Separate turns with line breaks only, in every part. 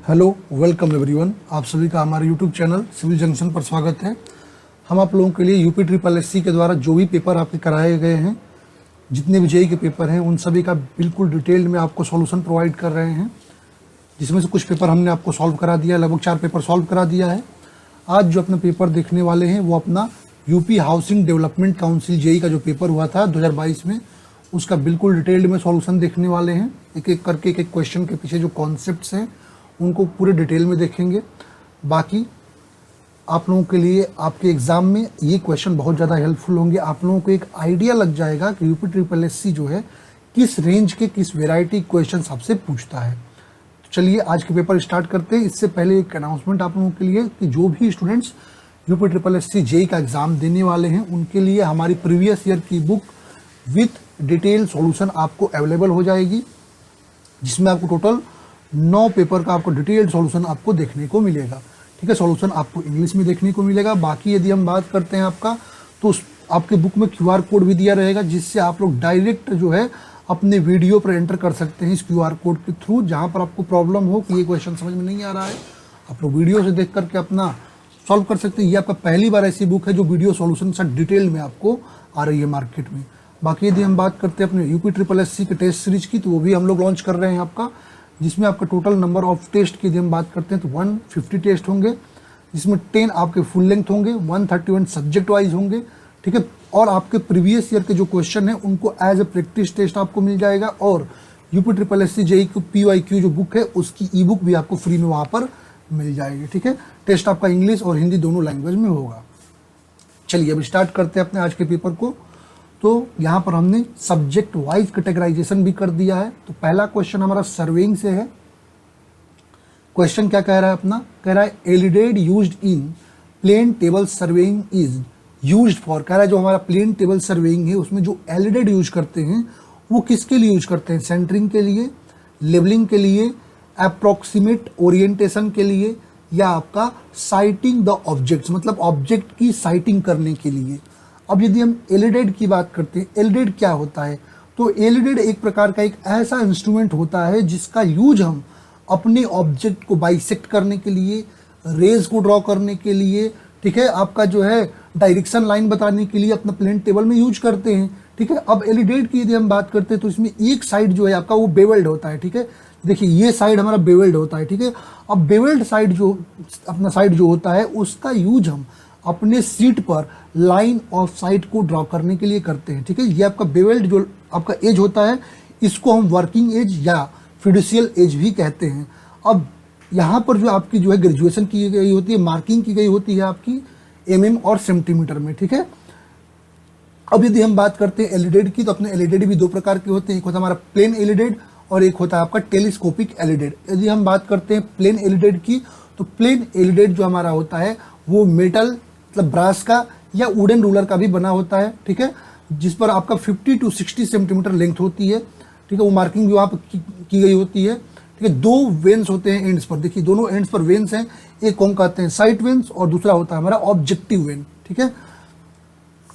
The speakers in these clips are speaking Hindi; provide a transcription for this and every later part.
Hello, welcome everyone. आप सभी का हमारे यूट्यूब चैनल सिविल जंक्शन पर स्वागत है। हम आप लोगों के लिए यूपी ट्रिपल एससी के द्वारा जो भी पेपर आपके कराए गए हैं, जितने भी जेई के पेपर हैं, उन सभी का बिल्कुल डिटेल्ड में आपको सॉल्यूशन प्रोवाइड कर रहे हैं। जिसमें से कुछ पेपर हमने आपको सॉल्व करा दिया, लगभग 4 पेपर सॉल्व करा दिया है। आज जो अपना पेपर देखने वाले हैं वो अपना UP housing development council JE का जो पेपर हुआ था 2022 में, उसका बिल्कुल डिटेल्ड में सॉल्यूशन देखने वाले हैं। एक एक करके एक क्वेश्चन के पीछे जो कॉन्सेप्ट्स हैं उनको पूरे डिटेल में देखेंगे। बाकी आप लोगों के लिए आपके एग्ज़ाम में ये क्वेश्चन बहुत ज़्यादा हेल्पफुल होंगे। आप लोगों को एक आइडिया लग जाएगा कि यूपी ट्रिपल एससी जो है किस रेंज के किस वेराइटी क्वेश्चन आपसे पूछता है। तो चलिए आज के पेपर स्टार्ट करते हैं। इससे पहले एक अनाउंसमेंट आप लोगों के लिए कि जो भी students UP triple SC JE का एग्ज़ाम देने वाले हैं उनके लिए हमारी प्रीवियस ईयर की बुक विथ डिटेल सॉल्यूशन आपको अवेलेबल हो जाएगी, जिसमें आपको टोटल 9 पेपर का आपको डिटेल्ड सॉल्यूशन आपको देखने को मिलेगा। ठीक है, सॉल्यूशन आपको इंग्लिश में देखने को मिलेगा। बाकी यदि हम बात करते हैं आपका, तो उस आपके बुक में QR कोड भी दिया रहेगा, जिससे आप लोग डायरेक्ट जो है अपने वीडियो पर एंटर कर सकते हैं इस QR कोड के थ्रू। जहाँ पर आपको प्रॉब्लम हो कि ये क्वेश्चन समझ में नहीं आ रहा है, आप लोग वीडियो से देख करके अपना सॉल्व कर सकते हैं। ये आपका पहली बार ऐसी बुक है जो वीडियो सॉल्यूशन से डिटेल में आपको आ रही है मार्केट में। बाकी यदि हम बात करते हैं अपने यूपी ट्रिपल एससी के टेस्ट सीरीज की, तो वो भी हम लोग लॉन्च कर रहे हैं आपका, जिसमें आपका टोटल नंबर ऑफ टेस्ट की यदि हम बात करते हैं तो 150 टेस्ट होंगे, जिसमें 10 आपके फुल लेंथ होंगे, 131 सब्जेक्ट वाइज होंगे। ठीक है, और आपके प्रीवियस ईयर के जो क्वेश्चन हैं उनको एज ए प्रैक्टिस टेस्ट आपको मिल जाएगा। और UP triple SC JE PYQ जो बुक है उसकी ई बुक भी आपको फ्री में वहाँ पर मिल जाएगी। ठीक है, टेस्ट आपका इंग्लिश और हिंदी दोनों लैंग्वेज में होगा। चलिए अब स्टार्ट करते हैं अपने आज के पेपर को। तो यहाँ पर हमने सब्जेक्ट वाइज कैटेगराइजेशन भी कर दिया है। तो पहला क्वेश्चन हमारा सर्वेइंग से है। क्वेश्चन क्या कह रहा है अपना, कह रहा है alidade used in plane table surveying is used for. कह रहा है जो हमारा प्लेन टेबल सर्वेइंग है उसमें जो एलिडेड यूज करते हैं वो किसके लिए यूज करते हैं, सेंटरिंग के लिए, लेवलिंग के लिए, अप्रोक्सीमेट ओरिएंटेशन के लिए, या आपका साइटिंग द ऑब्जेक्ट्स, मतलब ऑब्जेक्ट की साइटिंग करने के लिए। अब यदि हम एलिडेड की बात करते हैं, एलिडेड क्या होता है, तो एलिडेड एक प्रकार का एक ऐसा इंस्ट्रूमेंट होता है जिसका यूज हम अपने ऑब्जेक्ट को बाइसेक्ट करने के लिए, रेज को ड्रॉ करने के लिए, ठीक है, आपका जो है डायरेक्शन लाइन बताने के लिए अपना प्लेन टेबल में यूज करते हैं। ठीक है, अब एलिडेड की यदि हम बात करते हैं तो इसमें एक साइड जो है आपका वो बेवेल्ड होता है। ठीक है, देखिए ये साइड हमारा बेवेल्ड होता है। ठीक है, अब बेवेल्ड साइड जो अपना साइड जो होता है उसका यूज हम अपने सीट पर लाइन ऑफ साइट को ड्रॉ करने के लिए करते हैं। ठीक है, ये आपका बेवेल्ड जो आपका एज होता है इसको हम वर्किंग एज या फिडुशियल एज भी कहते हैं। अब यहाँ पर जो आपकी जो है ग्रेजुएशन की गई होती है, मार्किंग की गई होती है आपकी mm और सेंटीमीटर में। ठीक है, अब यदि हम बात करते हैं एलिडेड की, तो अपने एलिडेड भी 2 प्रकार के होते हैं। एक होता है हमारा प्लेन एलिडेड और एक होता है आपका टेलीस्कोपिक एलिडेड। यदि हम बात करते हैं प्लेन एलिडेड की, तो प्लेन एलिडेड जो हमारा होता है वो मेटल मतलब ब्रास का या वुडन रूलर का भी बना होता है। ठीक है, जिस पर आपका 50 to 60 सेंटीमीटर लेंथ होती है। ठीक है, वो मार्किंग भी वहाँ पर की गई होती है। ठीक है, 2 वेन्स होते हैं एंड्स पर, देखिए दोनों एंड्स पर वेन्स हैं। एक को हम कहते हैं साइट वेन्स और दूसरा होता है हमारा ऑब्जेक्टिव वेन। ठीक है,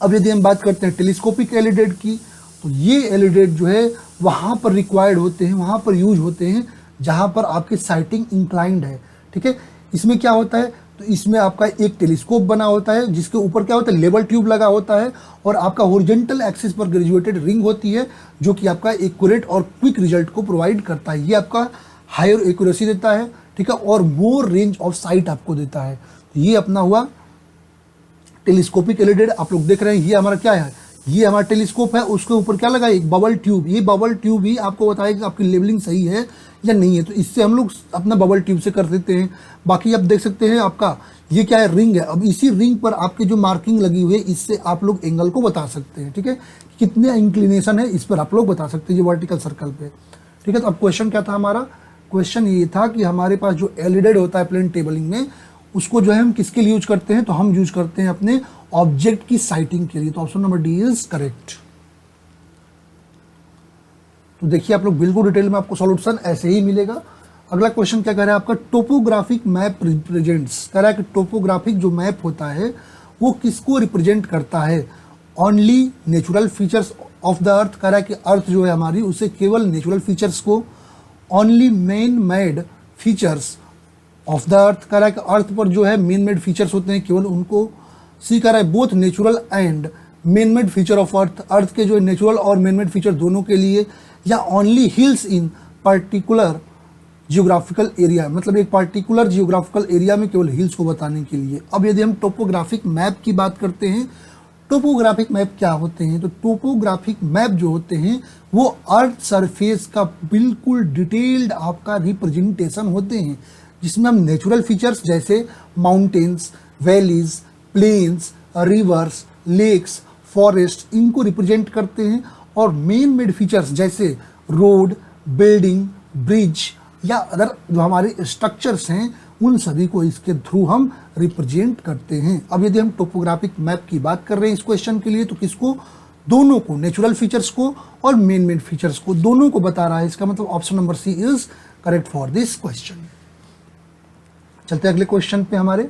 अब यदि हम बात करते हैं टेलीस्कोपिक एलिडेड की, तो ये एलिडेड जो है वहाँ पर रिक्वायर्ड होते हैं, वहाँ पर यूज होते हैं जहाँ पर आपकी साइटिंग इंक्लाइंड है। ठीक है, इसमें क्या होता है, तो इसमें आपका एक टेलीस्कोप बना होता है जिसके ऊपर क्या होता है, लेवल ट्यूब लगा होता है, और आपका हॉरिजॉन्टल एक्सिस पर ग्रेजुएटेड रिंग होती है जो कि आपका एक्यूरेट और क्विक रिजल्ट को प्रोवाइड करता है। ये आपका हायर एक्यूरेसी देता है। ठीक है, और मोर रेंज ऑफ साइट आपको देता है। ये अपना हुआ टेलीस्कोपिक एलिडेड। आप लोग देख रहे हैं ये हमारा क्या है, ये हमारा टेलीस्कोप है, उसके ऊपर क्या लगा है, एक बबल ट्यूब। ये बबल ट्यूब ही आपको बताएगा कि आपकी लेवलिंग सही है या नहीं है, तो इससे हम लोग अपना बबल ट्यूब से कर देते हैं। बाकी आप देख सकते हैं आपका ये क्या है, रिंग है। अब इसी रिंग पर आपकी जो मार्किंग लगी हुई है इससे आप लोग एंगल को बता सकते हैं। ठीक है, कितने इंक्लिनेशन है इस पर आप लोग बता सकते हैं, ये वर्टिकल सर्कल पे। ठीक है, तो अब क्वेश्चन क्या था हमारा, क्वेश्चन ये था कि हमारे पास जो एलिडेड होता है प्लेन टेबलिंग में, उसको जो है हम किसके लिए यूज करते हैं, तो हम यूज करते हैं अपने ऑब्जेक्ट की साइटिंग के लिए। तो option number D is correct. तो देखिए आप लोग बिल्कुल डिटेल में आपको सॉल्यूशन ऐसे ही मिलेगा। अगला क्वेश्चन क्या कह रहा है आपका, टोपोग्राफिक मैप रिप्रेजेंट्स। कह रहा है कि टोपोग्राफिक जो मैप होता है वो किसको रिप्रेजेंट करता है, only natural features of the earth. कह रहा है कि अर्थ जो है हमारी उसे केवल नेचुरल फीचर्स को, only man made features of the earth कह रहा है कि अर्थ पर जो है मेन मेड फीचर्स होते हैं केवल उनको। सी कह रहा है both natural and man made feature of earth, earth के जो नेचुरल और मेन मेड फीचर दोनों के लिए, या ओनली हिल्स इन पर्टिकुलर जियोग्राफिकल एरिया, मतलब एक पार्टिकुलर जियोग्राफिकल एरिया में केवल हिल्स को बताने के लिए। अब यदि हम टोपोग्राफिक मैप की बात करते हैं, टोपोग्राफिक मैप क्या होते हैं, तो टोपोग्राफिक मैप जो होते हैं वो अर्थ सरफेस का बिल्कुल डिटेल्ड आपका रिप्रेजेंटेशन होते हैं, जिसमें हम नेचुरल फीचर्स जैसे mountains, valleys, plains, rivers, lakes, forest इनको रिप्रेजेंट करते हैं, और मेन मेड फीचर्स जैसे रोड, बिल्डिंग, ब्रिज या अदर जो हमारे स्ट्रक्चर्स हैं उन सभी को इसके थ्रू हम रिप्रेजेंट करते हैं। अब यदि हम टोपोग्राफिक मैप की बात कर रहे हैं इस क्वेश्चन के लिए, तो किसको, दोनों को, नेचुरल फीचर्स को और मेन मेड फीचर्स को, दोनों को बता रहा है। इसका मतलब option number C is correct for this question. चलते हैं अगले क्वेश्चन पे हमारे।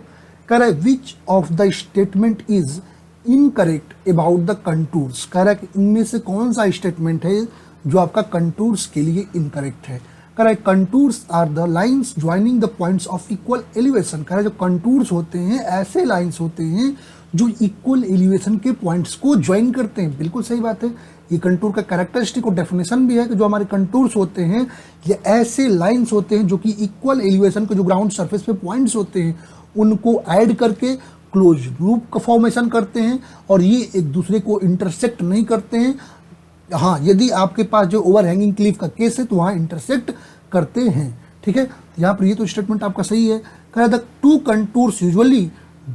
कह रहा है which of the statement is incorrect about the contours, कह रहा है कि इनमें से कौन सा स्टेटमेंट है जो आपका कंटूर्स के लिए इनकरेक्ट है। कह रहा है contours are the lines joining the points of equal elevation, कह रहा है जो कंटूर्स होते हैं ऐसे लाइंस होते हैं जो इक्वल एलिवेशन के पॉइंट्स को ज्वाइन करते हैं। बिल्कुल सही बात है, ये कंटूर का कैरेक्टरिस्टिक और डेफिनेशन भी है कि जो हमारे कंटूर्स होते हैं ये ऐसे लाइंस होते हैं जो कि इक्वल एलिवेशन के जो ग्राउंड सरफेस पे पॉइंट्स होते हैं उनको ऐड करके क्लोज लूप का फॉर्मेशन करते हैं, और ये एक दूसरे को इंटरसेक्ट नहीं करते हैं। हाँ, यदि आपके पास जो ओवर हैंगिंग क्लिफ का केस है तो वहाँ इंटरसेक्ट करते हैं। ठीक है, यहाँ पर ये तो स्टेटमेंट आपका सही है। कह रहा था two contours usually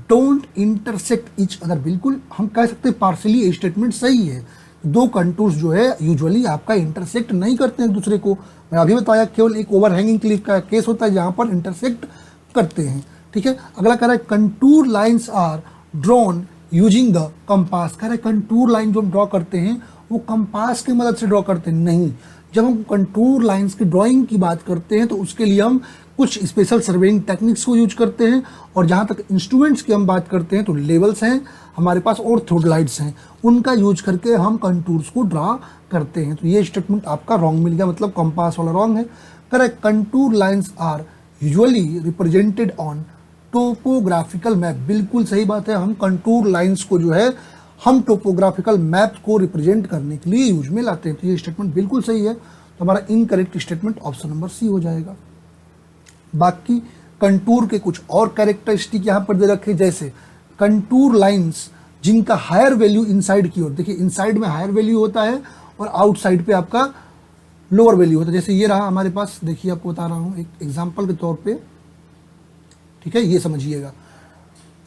don't intersect each other, बिल्कुल हम कह सकते हैं पार्शियली ये स्टेटमेंट सही है। दो कंटूर्स जो है यूजुअली आपका इंटरसेक्ट नहीं करते हैं एक दूसरे को। मैं अभी बताया केवल एक ओवर हैंगिंग क्लिफ का केस होता है जहाँ पर इंटरसेक्ट करते हैं। ठीक है, अगला कह रहा है contour lines are drawn using the compass, कह रहा है कंटूर लाइन जो हम ड्रॉ करते हैं वो कंपास की मदद से ड्रॉ करते हैं। नहीं, जब हम कंटूर लाइंस की ड्राइंग की बात करते हैं तो उसके लिए हम कुछ स्पेशल सर्वेइंग टेक्निक्स को यूज करते हैं, और जहाँ तक इंस्ट्रूमेंट्स की हम बात करते हैं तो लेवल्स हैं हमारे पास और थ्रोडलाइट्स हैं, उनका यूज करके हम कंटूर्स को ड्रा करते हैं। तो ये स्टेटमेंट आपका रॉन्ग मिल गया, मतलब कंपास वाला रॉन्ग है। Correct, contour lines are usually represented on topographical map, बिल्कुल सही बात है। हम कंटूर लाइंस को जो है हम टोपोग्राफिकल मैप को रिप्रेजेंट करने के लिए यूज में लाते हैं। तो ये स्टेटमेंट बिल्कुल सही है, तो हमारा incorrect statement option number C हो जाएगा। बाकी कंटूर के कुछ और कैरेक्टरिस्टिक यहाँ पर दे रखे, जैसे कंटूर लाइंस जिनका हायर वैल्यू इनसाइड की ओर, देखिए इनसाइड में हायर वैल्यू होता है और आउटसाइड पे आपका लोअर वैल्यू होता है। जैसे ये रहा हमारे पास, देखिए आपको बता रहा हूँ एक एग्जाम्पल के तौर पे, ठीक है, ये समझिएगा।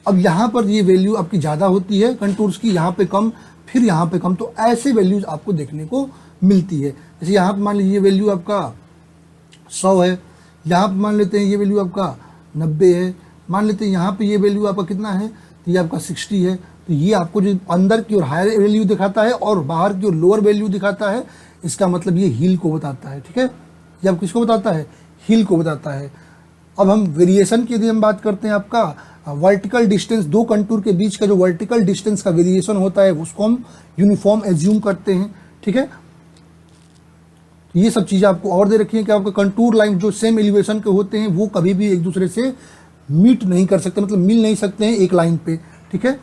अब यहाँ पर ये वैल्यू आपकी ज़्यादा होती है कंटूर्स की, यहाँ पे कम, फिर यहाँ पे कम, तो ऐसे वैल्यूज आपको देखने को मिलती है। जैसे यहाँ पर मान लीजिए ये वैल्यू आपका 100 है, यहाँ पर मान लेते हैं ये वैल्यू आपका 90 है, मान लेते हैं यहाँ पे ये वैल्यू आपका कितना है, तो ये आपका 60 है। तो ये आपको जो अंदर की ओर हायर वैल्यू दिखाता है और बाहर की ओर लोअर वैल्यू दिखाता है, इसका मतलब ये हिल को बताता है। ठीक है, ये आप किसको बताता है, हिल को बताता है। अब हम वेरिएशन की यदि हम बात करते हैं, आपका वर्टिकल डिस्टेंस, दो कंटूर के बीच का जो वर्टिकल डिस्टेंस का वेरिएशन होता है उसको हम यूनिफॉर्म एज्यूम करते हैं। ठीक है, ये सब चीज़ें आपको और दे रखी है कि आपका कंटूर लाइन जो सेम एलिवेशन के होते हैं वो कभी भी एक दूसरे से मीट नहीं कर सकते, मतलब मिल नहीं सकते हैं एक लाइन पे। ठीक है,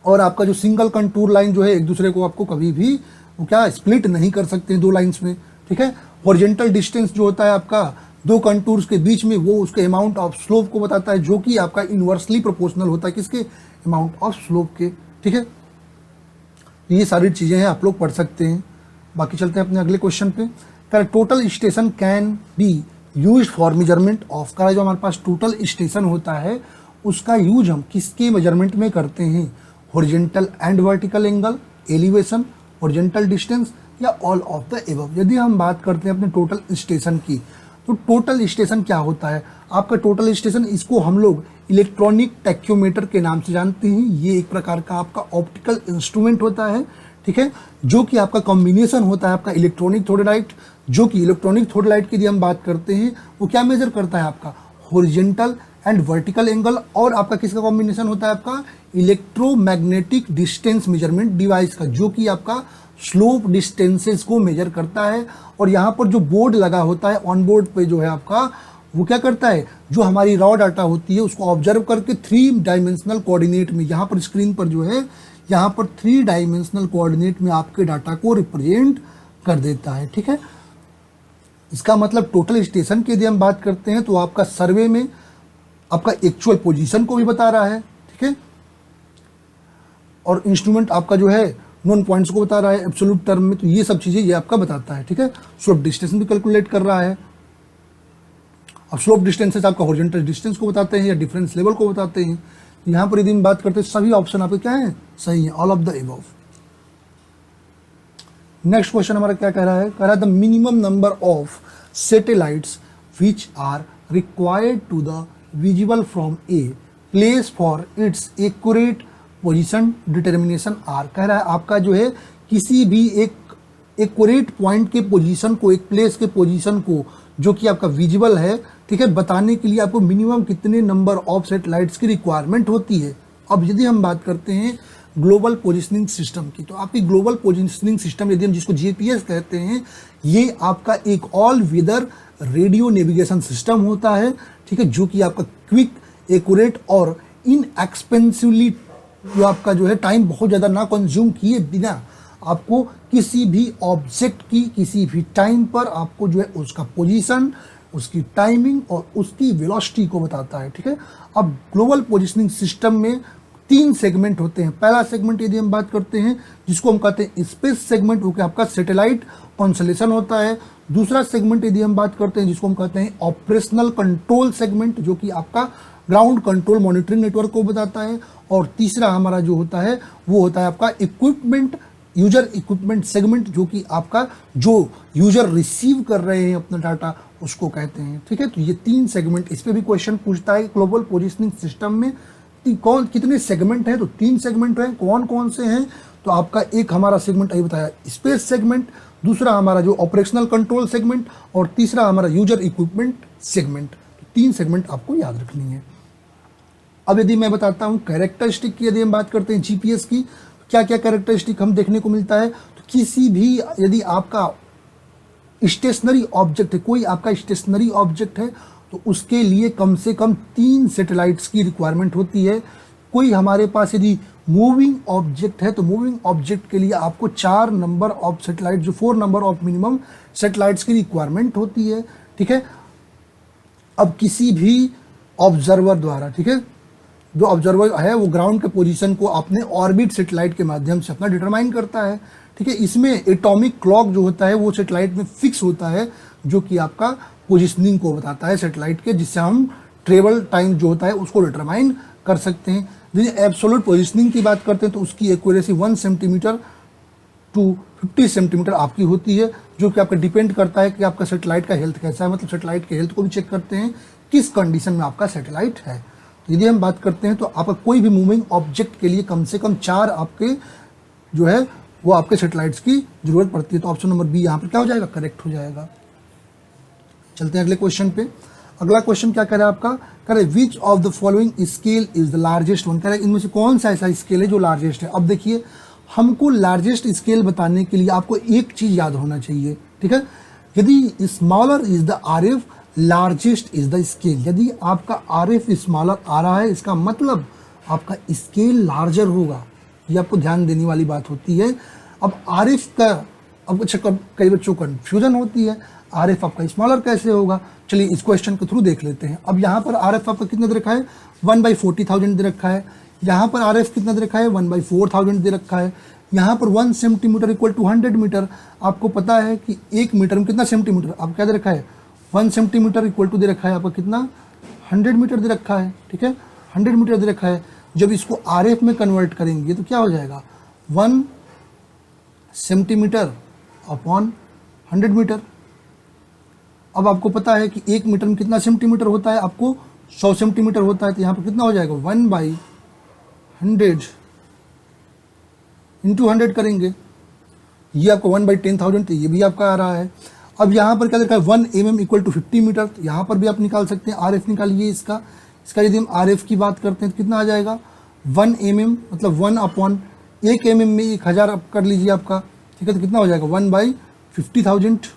और आपका जो सिंगल कंटूर लाइन जो है एक दूसरे को आपको कभी भी वो क्या स्प्लिट नहीं कर सकते हैं दो लाइंस में। ठीक है, हॉरिजॉन्टल डिस्टेंस जो होता है आपका दो कंटूर्स के बीच में, वो उसके अमाउंट ऑफ स्लोप को बताता है, जो कि आपका इनवर्सली प्रोपोर्शनल होता है किसके, अमाउंट ऑफ स्लोप के। ठीक है, ये सारी चीज़ें हैं, आप लोग पढ़ सकते हैं। बाकी चलते हैं अपने अगले क्वेश्चन पे। Total station can be use for measurement of, का जो हमारे पास टोटल स्टेशन होता है उसका यूज हम किसके मेजरमेंट में करते हैं, horizontal and vertical angle, elevation, horizontal distance या ऑल ऑफ द एबव। यदि हम बात करते हैं अपने टोटल स्टेशन की, तो टोटल स्टेशन क्या होता है आपका, टोटल स्टेशन इसको हम लोग इलेक्ट्रॉनिक टैक्योमीटर के नाम से जानते हैं। ये एक प्रकार का आपका ऑप्टिकल इंस्ट्रूमेंट होता है। ठीक है, जो कि आपका कॉम्बिनेशन होता है आपका इलेक्ट्रॉनिक थोडेलाइट, जो कि इलेक्ट्रॉनिक थोडेलाइट की यदि हम बात करते हैं वो क्या मेजर करता है आपका हॉरिजॉन्टल एंड वर्टिकल एंगल, और आपका किसका कॉम्बिनेशन होता है आपका इलेक्ट्रोमैग्नेटिक डिस्टेंस मेजरमेंट डिवाइस का, जो कि आपका स्लोप डिस्टेंसेस को मेजर करता है। और यहाँ पर जो बोर्ड लगा होता है ऑन बोर्ड पे जो है आपका, वो क्या करता है, जो हमारी रॉ डाटा होती है उसको ऑब्जर्व करके 3 डायमेंशनल कोऑर्डिनेट में, यहाँ पर स्क्रीन पर जो है यहाँ पर 3 डायमेंशनल कोऑर्डिनेट में आपके डाटा को रिप्रेजेंट कर देता है। ठीक है, इसका मतलब टोटल स्टेशन की यदि हम बात करते हैं तो आपका सर्वे में आपका एक्चुअल पोजीशन को भी बता रहा है। ठीक है, और इंस्ट्रूमेंट आपका जो है नोन पॉइंट्स को बता रहा है एब्सोल्यूट टर्म में, तो ये सब चीज़ें ये आपका बताता है। ठीक है, स्लोप डिस्टेंस भी कैलकुलेट कर रहा है। अब स्लोप डिस्टेंसेस आपका हॉरिजॉन्टल डिस्टेंस को बताते हैं या डिफरेंस लेवल को बताते हैं। यहाँ पर यदि हम बात करते हैं सभी ऑप्शन आपके क्या हैं, सही है, all of the above. Next question हमारा क्या कह रहा है, कह रहा है the minimum number of satellites which are required to the visible from a place for its accurate position determination are. कह रहा है आपका जो है किसी भी एक एक्यूरेट पॉइंट के पोजीशन को, एक प्लेस के पोजीशन को जो कि आपका विजिबल है, ठीक है, बताने के लिए आपको मिनिमम कितने नंबर ऑफ सैटेलाइट्स की रिक्वायरमेंट होती है। अब यदि हम बात करते हैं ग्लोबल पोजिशनिंग सिस्टम की, तो आपकी ग्लोबल पोजिशनिंग सिस्टम यदि हम जिसको जीपीएस कहते हैं, ये आपका एक all weather radio navigation system होता है। ठीक है, जो कि आपका क्विक, एक्यूरेट और इनएक्सपेंसिवली, जो आपका जो है टाइम बहुत ज़्यादा ना कंज्यूम किए बिना आपको किसी भी ऑब्जेक्ट की किसी भी टाइम पर आपको जो है उसका पोजीशन, उसकी टाइमिंग और उसकी वेलोसिटी को बताता है। ठीक है, अब ग्लोबल पोजिशनिंग सिस्टम में 3 सेगमेंट होते हैं। पहला सेगमेंट यदि हम बात करते हैं जिसको हम कहते हैं स्पेस सेगमेंट, वो क्या आपका सैटेलाइट कॉन्स्टलेशन होता है। दूसरा सेगमेंट यदि हम बात करते हैं जिसको हम कहते हैं ऑपरेशनल कंट्रोल सेगमेंट, जो कि आपका ग्राउंड कंट्रोल मॉनिटरिंग नेटवर्क को बताता है। और तीसरा हमारा जो होता है वो होता है आपका इक्विपमेंट, यूजर इक्विपमेंट सेगमेंट, जो कि आपका जो यूजर रिसीव कर रहे हैं अपना डाटा उसको कहते हैं। ठीक है, तो ये 3 सेगमेंट, इस पे भी क्वेश्चन पूछता है ग्लोबल पोजिशनिंग सिस्टम में कौन कितने सेगमेंट हैं, तो 3 सेगमेंट हैं। कौन कौन से हैं, तो आपका एक हमारा सेगमेंट अभी बताया स्पेस सेगमेंट, दूसरा हमारा जो ऑपरेशनल कंट्रोल सेगमेंट और तीसरा हमारा यूजर इक्विपमेंट सेगमेंट। 3 सेगमेंट आपको याद रखनी है। अब यदि मैं बताता हूँ कैरेक्टरिस्टिक की, यदि हम बात करते हैं जीपीएस की, क्या क्या कैरेक्टरिस्टिक हम देखने को मिलता है, तो किसी भी यदि आपका स्टेशनरी ऑब्जेक्ट है, कोई आपका स्टेशनरी ऑब्जेक्ट है, तो उसके लिए कम से कम 3 सैटेलाइट्स की रिक्वायरमेंट होती है। कोई हमारे पास यदि मूविंग ऑब्जेक्ट है, तो मूविंग ऑब्जेक्ट के लिए आपको 4 नंबर ऑफ सैटेलाइट, जो 4 नंबर ऑफ मिनिमम सैटेलाइट्स की रिक्वायरमेंट होती है। ठीक है, अब किसी भी ऑब्जर्वर द्वारा, ठीक है, जो ऑब्जर्वर है वो ग्राउंड के पोजीशन को अपने ऑर्बिट सैटेलाइट के माध्यम से अपना डिटरमाइन करता है। ठीक है, इसमें एटॉमिक क्लॉक जो होता है वो सैटेलाइट में फिक्स होता है, जो कि आपका पोजीशनिंग को बताता है सैटेलाइट के, जिससे हम ट्रेवल टाइम जो होता है उसको डिटरमाइन कर सकते हैं। यदि एब्सोल्यूट पोजीशनिंग की बात करते हैं तो उसकी एक्यूरेसी 1 सेंटीमीटर टू 50 सेंटीमीटर आपकी होती है, जो कि आपका डिपेंड करता है कि आपका सैटेलाइट का हेल्थ कैसा है। मतलब सैटेलाइट के हेल्थ को भी चेक करते हैं किस कंडीशन में आपका सैटेलाइट है। यदि हम बात करते हैं तो आपका कोई भी मूविंग ऑब्जेक्ट के लिए कम से कम 4 आपके जो है वो आपके सैटेलाइट्स की जरूरत पड़ती है। तो ऑप्शन नंबर बी यहाँ पर क्या हो जाएगा, करेक्ट हो जाएगा। चलते हैं अगले क्वेश्चन पे। अगला क्वेश्चन क्या कह रहा है आपका, कह रहे विच of the following scale is the largest one. कह रहे इनमें से कौन सा ऐसा स्केल है जो लार्जेस्ट है। अब देखिए, हमको लार्जेस्ट स्केल बताने के लिए आपको एक चीज याद होना चाहिए। ठीक है, यदि smaller is the RF, largest is the scale. यदि आपका आरएफ स्मॉलर आ रहा है, इसका मतलब आपका स्केल लार्जर होगा। ये आपको ध्यान देने वाली बात होती है। अब आरएफ का, अब अच्छा कई बच्चों को कन्फ्यूजन होती है, आरएफ आपका स्मॉलर कैसे होगा। चलिए इस क्वेश्चन के थ्रू देख लेते हैं। अब यहाँ पर आरएफ आपका कितना दे रखा है, 1/40,000 दे रखा है। यहाँ पर आरएफ कितना दे रखा है, 1/4000 दे रखा है। यहाँ पर 1 सेंटीमीटर इक्वल टू 100 मीटर। आपको पता है कि 1 मीटर में कितना सेंटीमीटर, आप क्या दे रखा है, 1 सेंटीमीटर इक्वल टू दे रखा है आपका कितना, 100 मीटर दे रखा है। ठीक है, 100 मीटर दे रखा है। जब इसको आरएफ में कन्वर्ट करेंगे तो क्या हो जाएगा, 1 सेंटीमीटर अपॉन 100 मीटर। अब आपको पता है कि 1 मीटर में कितना सेंटीमीटर होता है, आपको 100 सेंटीमीटर होता है। तो यहाँ पर कितना हो जाएगा, 1/100 इंटू 100 करेंगे, ये आपको 1/10,000, तो ये भी आपका आ रहा है। अब यहाँ पर क्या लिखा है, 1 mm इक्वल टू 50 मीटर। तो यहाँ पर भी आप निकाल सकते हैं, आरएफ निकालिए इसका। यदि हम आरएफ की बात करते हैं तो कितना आ जाएगा, 1 mm मतलब 1 mm में 1000 आप कर लीजिए आपका। ठीक है, तो कितना हो जाएगा, 1/50,000।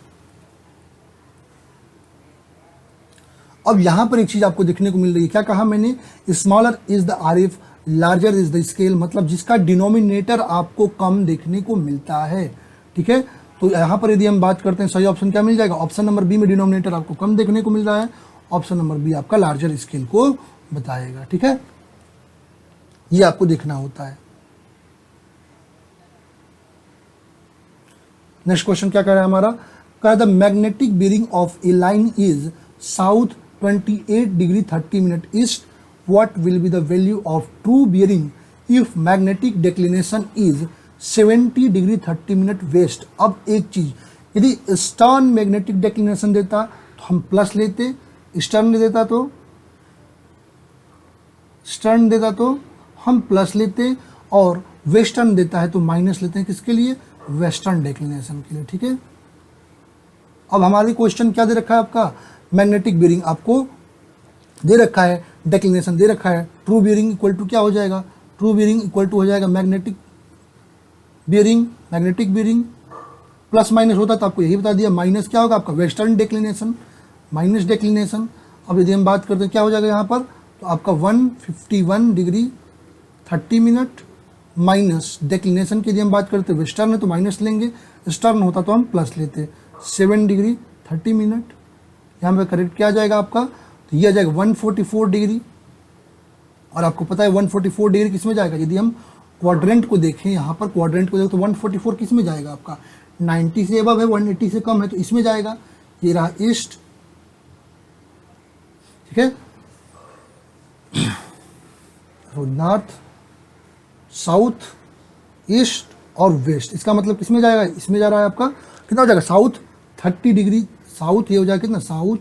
अब यहाँ पर एक चीज़ आपको देखने को मिल रही है, क्या कहा मैंने, smaller is the RF, larger is the scale, मतलब जिसका डिनोमिनेटर आपको कम देखने को मिलता है। ठीक है, तो यहाँ पर यदि हम बात करते हैं सही ऑप्शन क्या मिल जाएगा, ऑप्शन नंबर बी में डिनोमिनेटर आपको कम देखने को मिल रहा है, ऑप्शन नंबर बी आपका लार्जर स्केल को बताएगा। ठीक है, ये आपको देखना होता है। नेक्स्ट क्वेश्चन क्या कह रहा है हमारा, कह the magnetic bearing of a line is south 28 degree 30 minute east, what will be the value of true bearing if magnetic declination is 70 degree 30 minute west. अब एक चीज, यदि स्टर्न मैग्नेटिक डेक्लिनेशन देता तो हम प्लस लेते, स्टर्न देता तो स्टर्न देता तो हम प्लस लेते, और वेस्टर्न देता है तो माइनस लेते हैं, किसके लिए, वेस्टर्न डेक्लिनेशन के लिए। ठीक है, अब हमारी क्वेश्चन क्या दे रखा है आपका, मैग्नेटिक बेरिंग आपको दे रखा है, डेक्लिनेशन दे रखा है, ट्रू बियरिंग इक्वल टू क्या हो जाएगा, ट्रू बियरिंग इक्वल टू हो जाएगा मैग्नेटिक बियरिंग प्लस माइनस होता तो आपको यही बता दिया, माइनस क्या होगा आपका वेस्टर्न डेक्लिनेशन, माइनस डेक्लिनेशन। अब यदि हम बात करते हैं क्या हो जाएगा यहाँ पर, तो आपका 151 डिग्री 30 मिनट माइनस डेक्लिनेशन की यदि हम बात करते हैं वेस्टर्न है तो माइनस लेंगे, स्टर्न होता तो हम प्लस लेते, 7 डिग्री 30 मिनट। यहाँ पर करेक्ट क्या आ जाएगा आपका, तो ये आ जाएगा 144 डिग्री, और आपको पता है 144 डिग्री किस में जाएगा, यदि हम क्वाड्रेंट को देखें, यहाँ पर क्वाड्रेंट को देखें तो 144 किस में जाएगा आपका, 90 से अबव है, 180 से कम है तो इसमें जाएगा, ये रहा ईस्ट। ठीक है, तो नॉर्थ, साउथ, ईस्ट और वेस्ट, इसका मतलब किसमें जाएगा, इसमें जा रहा है आपका, कितना हो जाएगा, साउथ 30 डिग्री, साउथ ये हो जाएगा कितना, साउथ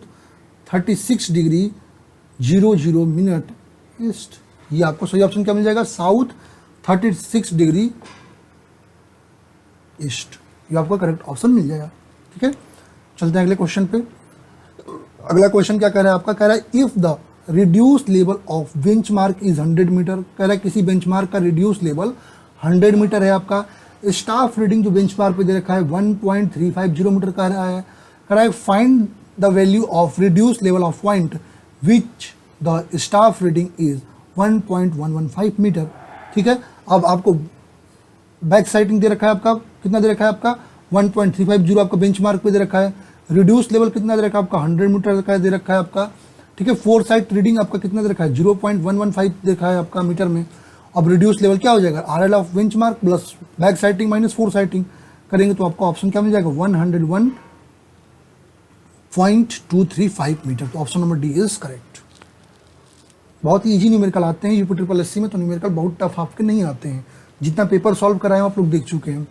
36 डिग्री 00 मिनट ईस्ट। ये आपको सही ऑप्शन क्या मिल जाएगा, साउथ 36 डिग्री ईस्ट, ये आपको करेक्ट ऑप्शन मिल जाएगा। ठीक है, चलते हैं अगले क्वेश्चन पे। अगला क्वेश्चन क्या कह रहा है आपका, कह रहा है if the reduce level of benchmark is 100 metre, कह रहा है किसी बेंचमार्क का रिड्यूस लेवल 100 मीटर है आपका, स्टाफ रीडिंग जो बेंचमार्क पे दे रखा है 1.350 मीटर कह रहा है find the value of reduced level of point which the staff reading is 1.115 metre. ठीक है, अब आपको बैक साइटिंग दे रखा है आपका, कितना दे रखा है आपका 1.350 आपका बेंचमार्क पे दे रखा है, रिड्यूस लेवल कितना दे रखा है आपका 100 मीटर दे रखा है आपका। ठीक है, फोर साइड रीडिंग आपका कितना दे रखा है 0.115 दे रखा है आपका मीटर में। अब रिड्यूस लेवल क्या हो जाएगा, RL of benchmark plus back sighting minus fore sighting करेंगे तो आपको ऑप्शन क्या मिल जाएगा 101.235 मीटर, तो option number D is correct. बहुत ही इजी न्यूमेरिकल आते हैं यूपी ट्रिपल एससी में, तो न्यूमेरिकल बहुत टफ आपके नहीं आते हैं, जितना पेपर सॉल्व कराए आप लोग देख चुके हैं।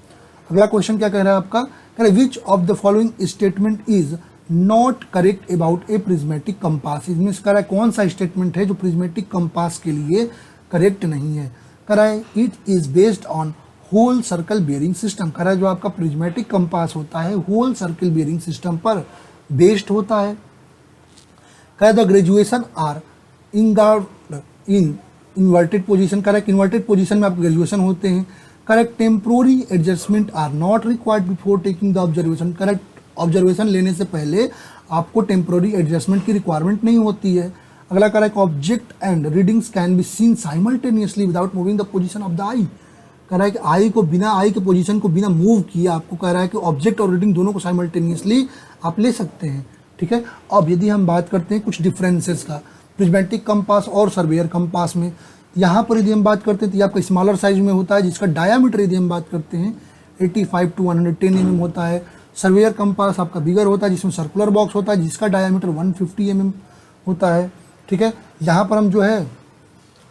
अगला क्वेश्चन क्या कह रहा है आपका, कह रहा है which of the following statement is not correct about A prismatic compass, इसमें कह रहा है कौन सा स्टेटमेंट है जो प्रिज्मेटिक कंपास के लिए करेक्ट नहीं है। कह रहा है it is based on whole circle bearing system, कह रहा है जो आपका प्रिज्मेटिक कंपास होता है होल सर्कल बियरिंग सिस्टम पर बेस्ड होता है। कह the graduation are engraved in inverted position, correct inverted position में आपके ग्रेजुएशन होते हैं। Correct temporary adjustment are not required before taking the observation, correct observation लेने से पहले आपको टेम्पोरी एडजस्टमेंट की रिक्वायरमेंट नहीं होती है। अगला correct object and readings can be seen simultaneously without moving the position of the eye, कह रहा है कि आई को बिना आई के पोजीशन को बिना मूव किए आपको कह रहा है कि ऑब्जेक्ट और रीडिंग दोनों को साइमल्टेनियसली आप ले सकते हैं। ठीक है, अब यदि हम बात करते हैं कुछ डिफरेंसेस का प्रिज्मेटिक कंपास और सर्वेयर कंपास में, यहाँ पर यदि हम बात करते हैं तो ये आपका स्मॉलर साइज में होता है, जिसका डायामीटर यदि हम बात करते हैं 85 to 110 mm होता है। सर्वेयर कंपास आपका बिगर होता है, जिसमें सर्कुलर बॉक्स होता है, जिसका डायामीटर 150 mm होता है। ठीक है, यहाँ पर हम जो है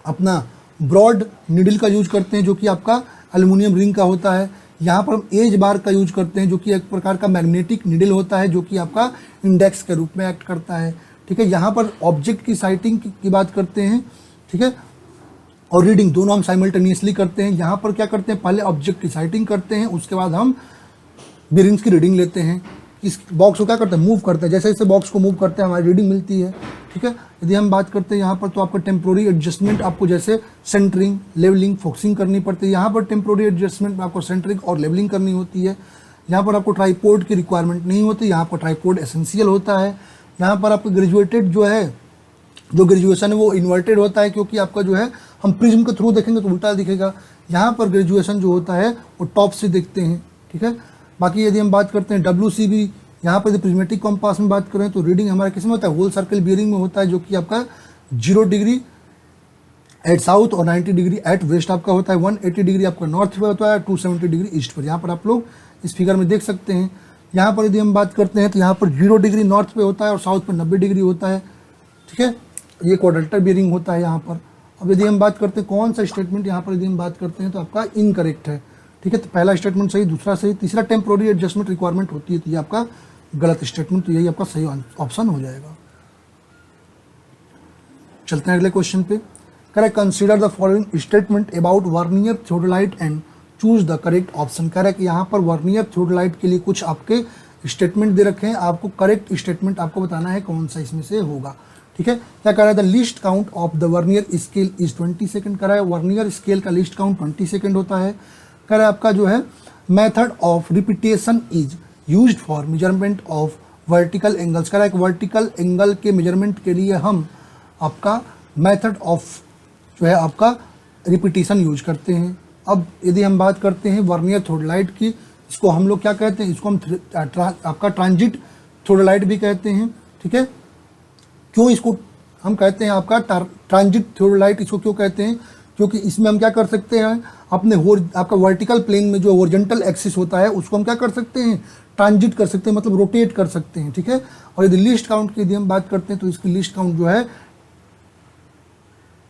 अपना ब्रॉड निडल का यूज करते हैं जो कि आपका एल्युमिनियम रिंग का होता है। यहाँ पर हम एज बार का यूज करते हैं जो कि एक प्रकार का मैग्नेटिक निडल होता है जो कि आपका इंडेक्स के रूप में एक्ट करता है। ठीक है, यहाँ पर ऑब्जेक्ट की साइटिंग की बात करते हैं। ठीक है, और रीडिंग दोनों हम साइमल्टेनियसली करते हैं। यहाँ पर क्या करते हैं, पहले ऑब्जेक्ट की साइटिंग करते हैं, उसके बाद हम बेरिंग्स की रीडिंग लेते हैं। इस बॉक्स को क्या करते हैं, मूव करते हैं, जैसे जैसे बॉक्स को मूव करते हैं हमारी रीडिंग मिलती है। ठीक है, यदि हम बात करते हैं यहाँ पर तो आपको टेम्पोरी एडजस्टमेंट आपको जैसे सेंटरिंग, लेवलिंग, फोकसिंग करनी पड़ती है। यहाँ पर टेम्पोरी एडजस्टमेंट में आपको सेंटरिंग और लेवलिंग करनी होती है। यहाँ पर आपको ट्राईपोड की रिक्वायरमेंट नहीं होती, यहाँ पर ट्राईपोड एसेंशियल होता है। यहाँ पर आपका ग्रेजुएटेड जो है, जो ग्रेजुएशन है वो इन्वर्टेड होता है, क्योंकि आपका जो है हम प्रिज्म के थ्रू देखेंगे तो उल्टा दिखेगा। यहाँ पर ग्रेजुएशन जो होता है वो टॉप से देखते हैं, ठीक है। बाकी यदि हम बात करते हैं WCB, यहाँ पर यदि प्रिज्मेटिक कॉम्पास में बात करें तो रीडिंग हमारा किस में होता है, होल सर्कल बियरिंग में होता है, जो कि आपका 0 डिग्री एट साउथ और 90 डिग्री एट वेस्ट आपका होता है, 180 डिग्री आपका नॉर्थ पे होता है, 270 डिग्री ईस्ट पर। यहाँ पर आप लोग इस फिगर में देख सकते हैं। यहाँ पर यदि हम बात करते हैं तो यहाँ पर 0 डिग्री नॉर्थ पे होता है और साउथ पर 90 डिग्री होता है, ठीक है। ये क्वाड्रेंटल बियरिंग होता है यहाँ पर। अब यदि हम बात करते हैं कौन सा स्टेटमेंट यहाँ पर यदि हम बात करते हैं तो आपका इनकरेक्ट है, ठीक है। तो पहला स्टेटमेंट सही, दूसरा सही, तीसरा टेम्पोररी एडजस्टमेंट रिक्वायरमेंट होती है, तो ये आपका गलत स्टेटमेंट, तो यही आपका सही ऑप्शन हो जाएगा। चलते हैं अगले क्वेश्चन पे। Correct, consider the following statement about vernier theodolite and choose the correct option. Correct, यहाँ पर वर्नियर थियोडोलाइट के लिए कुछ आपके स्टेटमेंट दे रखे हैं, आपको करेक्ट स्टेटमेंट आपको बताना है कौन सा इसमें से होगा, ठीक है। क्या कह रहा है, the list count of the vernier scale is 20 second. कह रहा है वर्नियर स्केल का लिस्ट काउंट 20 सेकेंड होता है। कह रहा है आपका जो है method of repetition is used for measurement of vertical angles. कह रहा है वर्टिकल एंगल के मेजरमेंट के लिए हम आपका मेथड ऑफ जो है आपका रिपीटेशन यूज करते हैं। अब यदि हम बात करते हैं वर्नियर थियोडोलाइट की, इसको हम लोग क्या कहते हैं, इसको हम आपका ट्रांजिट थियोडोलाइट भी कहते हैं, ठीक है। क्यों इसको हम कहते हैं आपका ट्रांजिट थियोडोलाइट, इसको क्यों कहते हैं, क्योंकि इसमें हम क्या कर सकते हैं, अपने आपका वर्टिकल प्लेन में जो हॉरिजॉन्टल एक्सिस होता है उसको हम क्या कर सकते हैं, ट्रांजिट कर सकते हैं, मतलब रोटेट कर सकते हैं, ठीक है। और यदि लिस्ट काउंट की यदि हम बात करते हैं तो इसकी लिस्ट काउंट जो है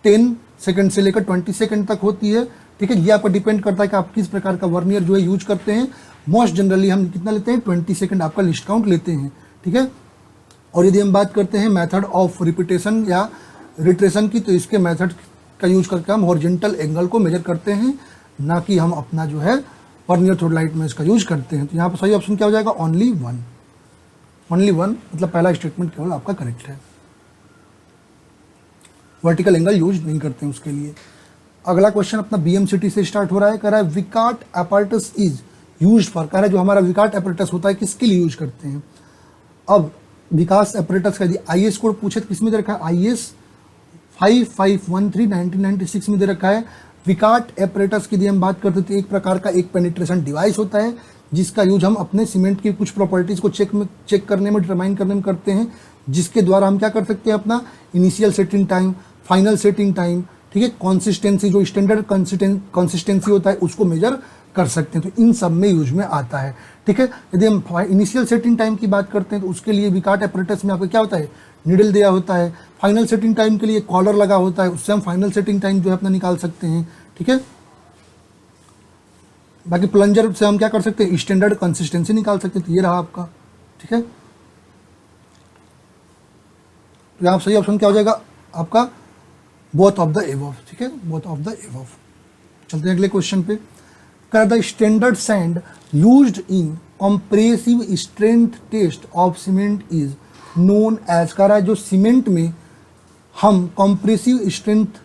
10 सेकंड से लेकर 20 सेकंड तक होती है, ठीक है। ये आपका डिपेंड करता है कि आप किस प्रकार का वर्नियर जो है यूज करते हैं। मोस्ट जनरली हम कितना लेते हैं, 20 सेकंड आपका लिस्ट काउंट लेते हैं, ठीक है। और यदि हम बात करते हैं मेथड ऑफ रिपीटेशन या रिट्रेशन की, तो इसके मेथड का यूज करके हम हॉरिजॉन्टल एंगल को मेजर करते हैं, ना कि हम अपना जो है वर्नियर थियोडोलाइट में इसका यूज करते हैं। तो यहाँ पर सही ऑप्शन क्या हो जाएगा, ओनली वन। ओनली वन मतलब पहला स्टेटमेंट केवल आपका करेक्ट है, वर्टिकल एंगल यूज नहीं करते हैं उसके लिए। अगला क्वेश्चन अपना BMCT से स्टार्ट हो रहा है। कह रहा है विकाट अपैरेटस इज यूज्ड फॉर। कह रहा है जो हमारा विकाट अपैरेटस होता है किसके लिए यूज करते हैं। अब विकास अपैरेटस का यदि IS कोड पूछे तो किसमें दे रखा है, IS 5513/1996 में दे रखा है। विकाट अपैरेटस की यदि हम बात करते तो एक प्रकार का एक पेनिट्रेशन डिवाइस होता है, जिसका यूज हम अपने सीमेंट की कुछ प्रॉपर्टीज को चेक करने में, डिटरमाइन करने में करते हैं, जिसके द्वारा हम क्या कर सकते हैं, अपना initial setting time, final setting time, ठीक है, कंसिस्टेंसी, जो स्टैंडर्ड कंसिस्टेंसी होता है उसको मेजर कर सकते हैं। तो इन सब में यूज में आता है, ठीक है। यदि हम इनिशियल सेटिंग टाइम की बात करते हैं तो उसके लिए विकाट अपैरेटस में आपको क्या होता है, नीडल दिया होता है। फाइनल सेटिंग टाइम के लिए कॉलर लगा होता है, उससे हम फाइनल सेटिंग टाइम जो है अपना निकाल सकते हैं, ठीक है। बाकी प्लंजर से हम क्या कर सकते हैं, स्टैंडर्ड कंसिस्टेंसी निकाल सकते हैं। तो ये रहा आपका, ठीक है। तो यहाँ सही ऑप्शन क्या हो जाएगा आपका, बोथ ऑफ द एबव, ठीक है, बोथ ऑफ द एबव। चलते हैं अगले क्वेश्चन पे। कर the standard sand used in compressive strength test of cement is known as. कह रहा है जो सीमेंट में हम कंप्रेसिव स्ट्रेंथ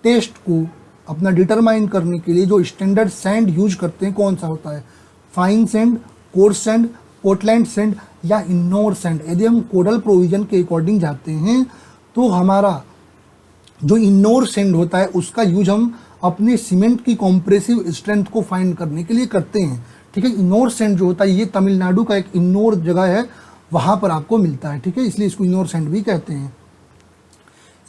टेस्ट को अपना डिटरमाइन करने के लिए जो स्टैंडर्ड सैंड यूज करते हैं कौन सा होता है, fine sand, coarse sand, Portland sand या इनोर सैंड। यदि हम कोडल प्रोविजन के अकॉर्डिंग जाते हैं तो हमारा जो इनोर सैंड होता है उसका यूज हम अपने सीमेंट की कॉम्प्रेसिव स्ट्रेंथ को फाइंड करने के लिए करते हैं, ठीक है। इनोर सैंड जो होता है ये तमिलनाडु का एक इनोर जगह है, वहाँ पर आपको मिलता है, ठीक है, इसलिए इसको इनोर सैंड भी कहते हैं।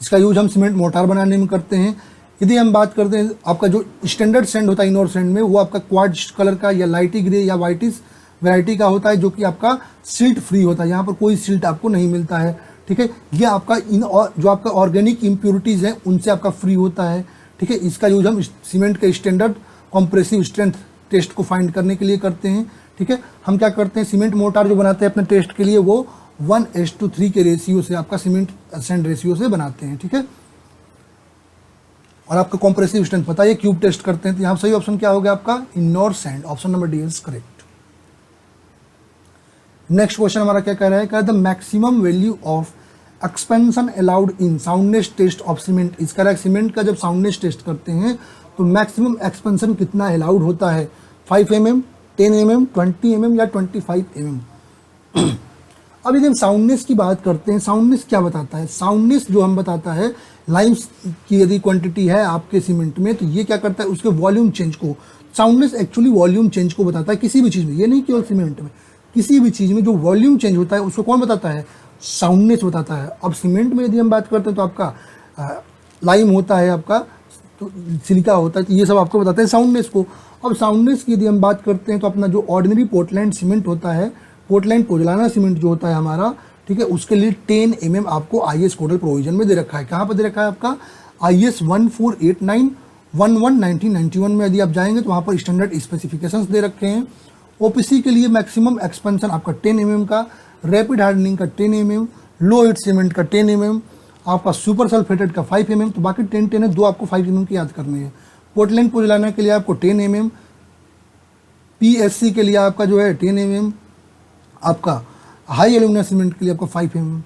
इसका यूज हम सीमेंट मोर्टार बनाने में करते हैं। यदि हम बात करते हैं आपका जो स्टैंडर्ड सैंड होता है इनोर सैंड में, वो आपका क्वार्ट्ज कलर का या लाइटी ग्रे या वाइटिस वैरायटी का होता है, जो कि आपका सिल्ट फ्री होता है, यहाँ पर कोई सिल्ट आपको नहीं मिलता है, ठीक है। ये आपका जो आपका ऑर्गेनिक इम्प्योरिटीज़ हैं उनसे आपका फ्री होता है, ठीक है। इसका यूज हम सीमेंट के स्टैंडर्ड कॉम्प्रेसिव स्ट्रेंथ टेस्ट को फाइंड करने के लिए करते हैं, ठीक है। हम क्या करते हैं, सीमेंट मोर्टार जो बनाते हैं अपने टेस्ट के लिए वो 1:3 के रेशियो से आपका सीमेंट सैंड रेशियो से बनाते हैं, ठीक है। और आपका कॉम्प्रेसिव स्ट्रेंथ पता है, क्यूब टेस्ट करते हैं। तो यहाँ सही ऑप्शन क्या हो गया आपका, Ennore sand, option number D is correct. Next question हमारा क्या कह रहा है, कह the maximum value of expansion allowed in soundness test of cement. इसका है सीमेंट का जब साउंडनेस टेस्ट करते हैं तो मैक्सिमम एक्सपेंशन कितना अलाउड होता है, 5 mm, 10 mm, 20 mm या 25 mm। अब यदि हम साउंडनेस की बात करते हैं, साउंडनेस क्या बताता है? साउंडनेस जो हम बताता है, लाइम्स की यदि क्वांटिटी है आपके सीमेंट में, तो ये क्या करता है, उसके वॉल्यूम चेंज को, साउंडनेस एक्चुअली वॉल्यूम चेंज को बताता है किसी भी चीज़ में, ये नहीं केवल सीमेंट में, किसी भी चीज़ में जो वॉल्यूम चेंज होता है उसको कौन बताता है? साउंडनेस बताता है। अब सीमेंट में यदि हम बात करते हैं तो आपका लाइम होता है, आपका तो सिलिका होता है, तो ये सब आपको बताते हैं साउंडनेस को। अब साउंडनेस की यदि हम बात करते हैं तो अपना जो ऑर्डिनरी पोर्टलैंड सीमेंट होता है, पोर्टलैंड पोजलाना सीमेंट जो होता है हमारा, ठीक है, उसके लिए 10 mm आपको IS कोडल प्रोविजन में दे रखा है। कहाँ पर दे रखा है आपका? IS 148911 1991 में यदि आप जाएंगे तो वहाँ पर स्टैंडर्ड स्पेसिफिकेशंस दे रखे हैं। OPC के लिए मैक्सिमम एक्सपेंशन आपका 10 mm का, रैपिड हार्डनिंग का 10 mm, लो हीट सीमेंट का 10 mm, आपका सुपर सल्फेटेड का 5 mm, तो बाकी 10 है, दो आपको 5 mm की याद करनी है। पोर्टलैंड पोजलाना के लिए आपको 10 mm, PSC के लिए आपका जो है 10 mm, आपका हाई एल्यूमिना सीमेंट के लिए आपका 5 mm।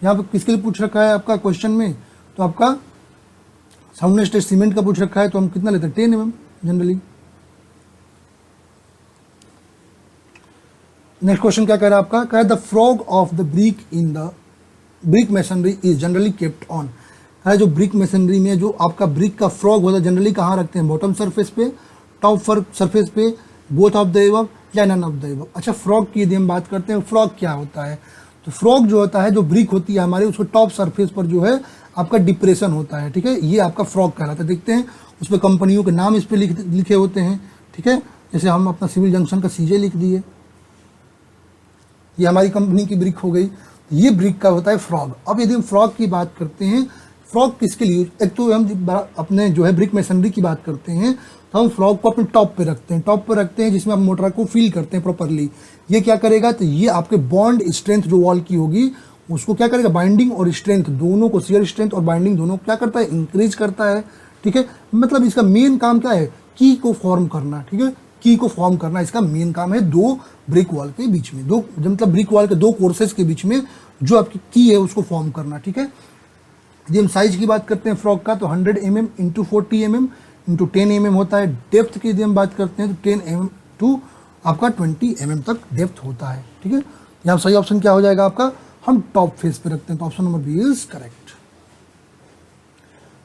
यहाँ पर किसके लिए पूछ रखा है आपका क्वेश्चन में? तो आपका साउंडनेस टेस्ट सीमेंट का पूछ रखा है, तो हम कितना लेते हैं? 10 mm जनरली। नेक्स्ट क्वेश्चन क्या कह रहा है आपका? कह रहा है the frog of the brick in the brick masonry is generally kept on. कह रहा है जो ब्रिक मैसनरी में जो आपका ब्रिक का फ्रॉग होता है जनरली कहाँ रखते हैं? बॉटम सरफेस पे, टॉप सरफेस पे, बोथ ऑफ द एबव या नन ऑफ द एबव। अच्छा, फ्रॉग की यदि हम बात करते हैं, फ्रॉग क्या होता है? तो फ्रॉग जो होता है, जो ब्रिक होती है हमारी, उसको टॉप सरफेस पर जो है आपका डिप्रेशन होता है, ठीक है, ये आपका फ्रॉग कहलाता है। देखते हैं उस पर कंपनियों के नाम इस पर लिखे होते हैं, ठीक है, जैसे हम अपना सिविल जंक्शन का CJ लिख दिए, ये हमारी कंपनी की ब्रिक हो गई, ये ब्रिक का होता है फ्रॉग। अब यदि हम फ्रॉग की बात करते हैं, फ्रॉग किसके लिए? एक तो हम अपने जो है ब्रिक मैसनरी की बात करते हैं तो हम फ्रॉग को अपने टॉप पे रखते हैं, टॉप पे रखते हैं जिसमें आप मोटर को फील करते हैं प्रॉपरली। ये क्या करेगा? तो ये आपके बॉन्ड स्ट्रेंथ जो वॉल की होगी उसको क्या करेगा? बाइंडिंग और स्ट्रेंथ दोनों को, शियर स्ट्रेंथ और बाइंडिंग दोनों को क्या करता है? इंक्रीज करता है, ठीक है। मतलब इसका मेन काम क्या है? की को फॉर्म करना, ठीक है, की को फॉर्म करना इसका मेन काम है। दो ब्रिक वॉल के बीच में, दो मतलब ब्रिक वॉल के दो कोर्सेज के बीच में जो आपकी की है उसको फॉर्म करना, ठीक है। यदि हम साइज की बात करते हैं फ्रॉग का, तो 100 mm into 40 mm into 10 mm होता है। डेप्थ की यदि हम बात करते हैं तो 10 mm टू आपका 20 mm तक डेप्थ होता है, ठीक है। यहाँ सही ऑप्शन क्या हो जाएगा आपका? हम टॉप फेस पे रखते हैं, तो option number B is correct.